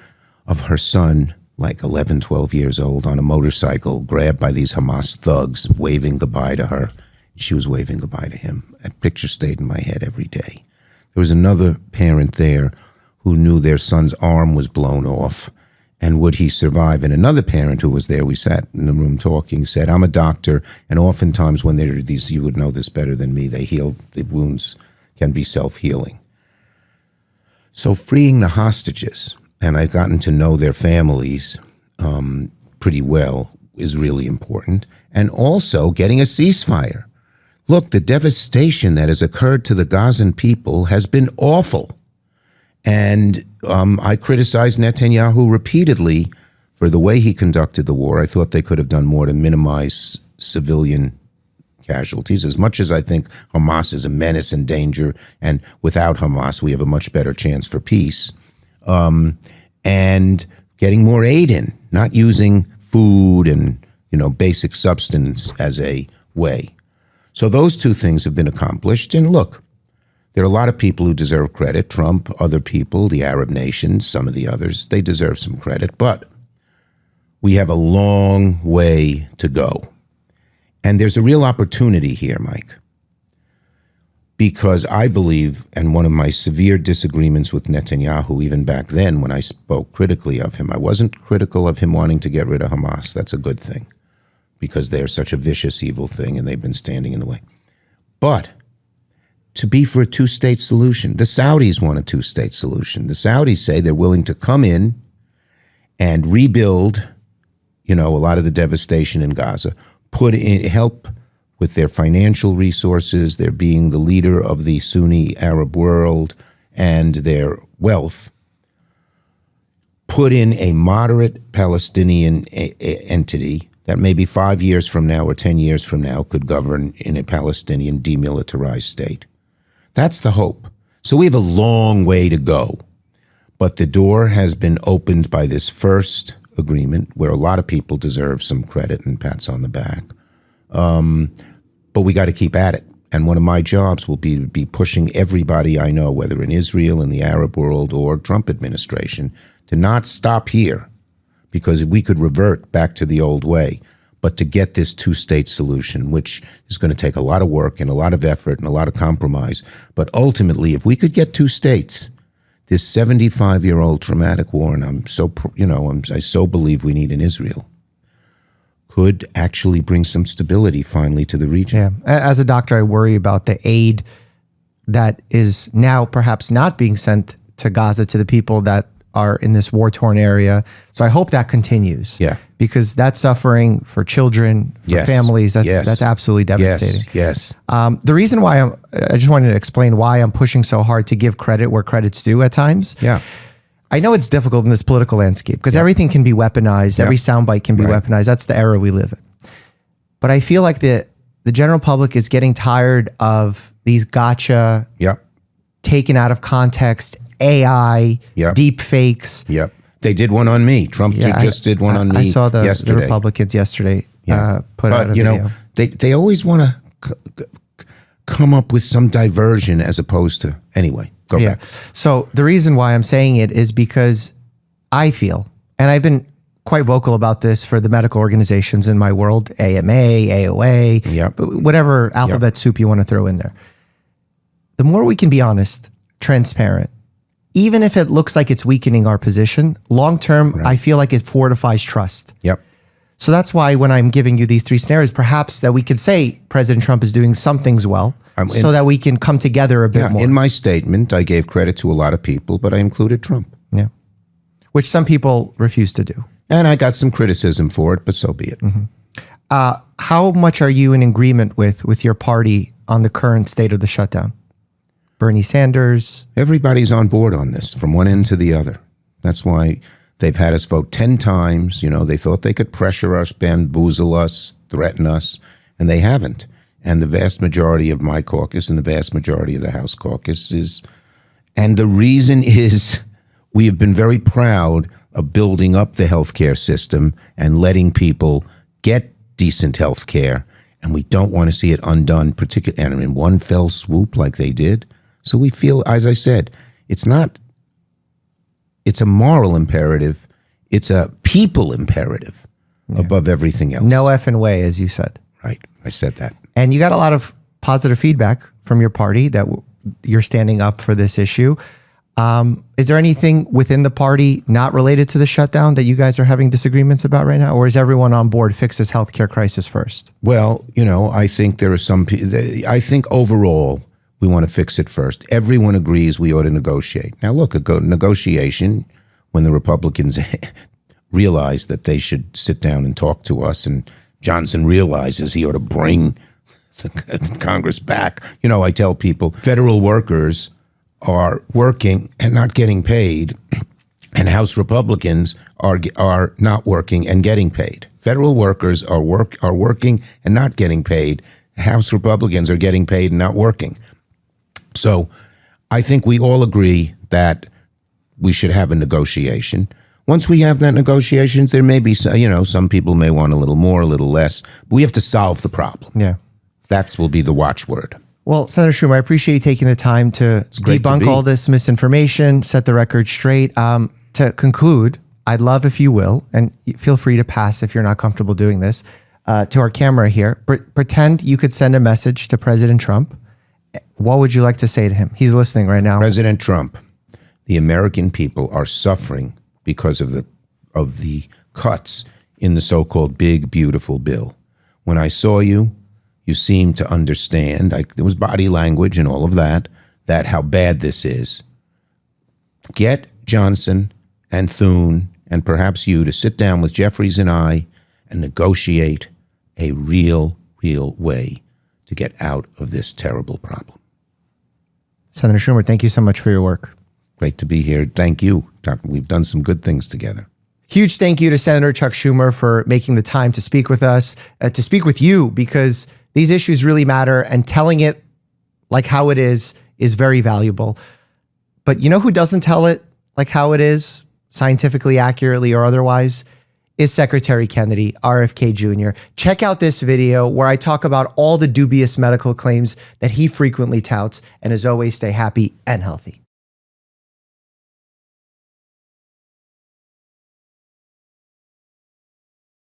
of her son, like 11, 12 years old, on a motorcycle, grabbed by these Hamas thugs, waving goodbye to her. She was waving goodbye to him. That picture stayed in my head every day. There was another parent there who knew their son's arm was blown off, and would he survive? And another parent who was there, we sat in the room talking, said, I'm a doctor, and oftentimes when there are these, you would know this better than me, they heal, the wounds can be self-healing. So freeing the hostages, and I've gotten to know their families pretty well, is really important. And also getting a ceasefire. Look, the devastation that has occurred to the Gazan people has been awful. And I criticized Netanyahu repeatedly for the way he conducted the war. I thought they could have done more to minimize civilian casualties, as much as I think Hamas is a menace and danger, and without Hamas, we have a much better chance for peace. And getting more aid in, not using food and basic substance as a way. So those two things have been accomplished. And look, there are a lot of people who deserve credit. Trump, other people, the Arab nations, some of the others, they deserve some credit. But we have a long way to go. And there's a real opportunity here, Mike, because I believe, and one of my severe disagreements with Netanyahu, even back then when I spoke critically of him, I wasn't critical of him wanting to get rid of Hamas. That's a good thing, because they're such a vicious, evil thing, and they've been standing in the way. But to be for a two-state solution, the Saudis want a two-state solution. The Saudis say they're willing to come in and rebuild, a lot of the devastation in Gaza, put in help with their financial resources, their being the leader of the Sunni Arab world, and their wealth, put in a moderate Palestinian entity that maybe 5 years from now or 10 years from now could govern in a Palestinian demilitarized state. That's the hope. So we have a long way to go. But the door has been opened by this first agreement, where a lot of people deserve some credit and pats on the back. But we got to keep at it. And one of my jobs will be to be pushing everybody I know, whether in Israel, in the Arab world, or Trump administration, to not stop here, because we could revert back to the old way, but to get this two-state solution, which is going to take a lot of work and a lot of effort and a lot of compromise. But ultimately, if we could get two states, this 75-year-old traumatic war, and I so believe we need in Israel, could actually bring some stability finally to the region. Yeah. As a doctor, I worry about the aid that is now perhaps not being sent to Gaza to the people that are in this war-torn area. So I hope that continues. Yeah. Because that's suffering for children, for families. That's absolutely devastating. Yes. The reason why I just wanted to explain why I'm pushing so hard to give credit where credit's due at times. Yeah. I know it's difficult in this political landscape because everything can be weaponized. Every soundbite can be weaponized. That's the era we live in. But I feel like the general public is getting tired of these gotcha, taken out of context, AI, deep fakes. Yep. They did one on me. Trump just did one on me. I saw the yesterday. Republicans yesterday put out a video. They always want to come up with some diversion as opposed to, anyway. Go back. So the reason why I'm saying it is because I feel, and I've been quite vocal about this for the medical organizations in my world, AMA, AOA, Yep. whatever alphabet soup you want to throw in there. The more we can be honest, transparent, even if it looks like it's weakening our position, long term, I feel like it fortifies trust. Yep. So that's why when I'm giving you these three scenarios, perhaps that we could say President Trump is doing some things well, so that we can come together a bit more. In my statement, I gave credit to a lot of people, but I included Trump. Yeah. Which some people refuse to do. And I got some criticism for it, but so be it. How much are you in agreement with your party on the current state of the shutdown? Bernie Sanders? Everybody's on board on this from one end to the other. That's why they've had us vote 10 times. You know, they thought they could pressure us, bamboozle us, threaten us, and they haven't. And the vast majority of my caucus and the vast majority of the House caucus is, and the reason is we have been very proud of building up the healthcare system and letting people get decent healthcare, and we don't want to see it undone, particularly and in one fell swoop like they did. So we feel, as I said, it's a moral imperative, it's a people imperative above everything else. No effing way, as you said. Right, I said that. And you got a lot of positive feedback from your party that you're standing up for this issue. Is there anything within the party not related to the shutdown that you guys are having disagreements about right now? Or is everyone on board fix this healthcare crisis first? Well, you know, I think there are some people, I think overall we want to fix it first. Everyone agrees we ought to negotiate. Now look, a negotiation, when the Republicans realize that they should sit down and talk to us, and Johnson realizes he ought to bring Congress back. You know, I tell people federal workers are working and not getting paid, and House Republicans are not working and getting paid. Federal workers are working and not getting paid. House Republicans are getting paid and not working. So I think we all agree that we should have a negotiation. Once we have that negotiations, there may be, you know, some people may want a little more, a little less. But we have to solve the problem. Yeah. That will be the watchword. Well, Senator Schumer, I appreciate you taking the time to debunk all this misinformation, set the record straight. To conclude, I'd love if you will, and feel free to pass if you're not comfortable doing this, to our camera here. Pretend you could send a message to President Trump. What would you like to say to him? He's listening right now. President Trump, the American people are suffering because of the cuts in the so-called big, beautiful bill. When I saw you, you seemed to understand, there was body language and all of that how bad this is. Get Johnson and Thune and perhaps you to sit down with Jeffries and I and negotiate a real way to get out of this terrible problem. Senator Schumer, thank you so much for your work. Great to be here. Thank you. We've done some good things together. Huge thank you to Senator Chuck Schumer for making the time to speak with us, to speak with you, because these issues really matter, and telling it like how it is very valuable. But you know who doesn't tell it like how it is, scientifically accurately or otherwise, is Secretary Kennedy, RFK Jr. Check out this video where I talk about all the dubious medical claims that he frequently touts, and as always, stay happy and healthy.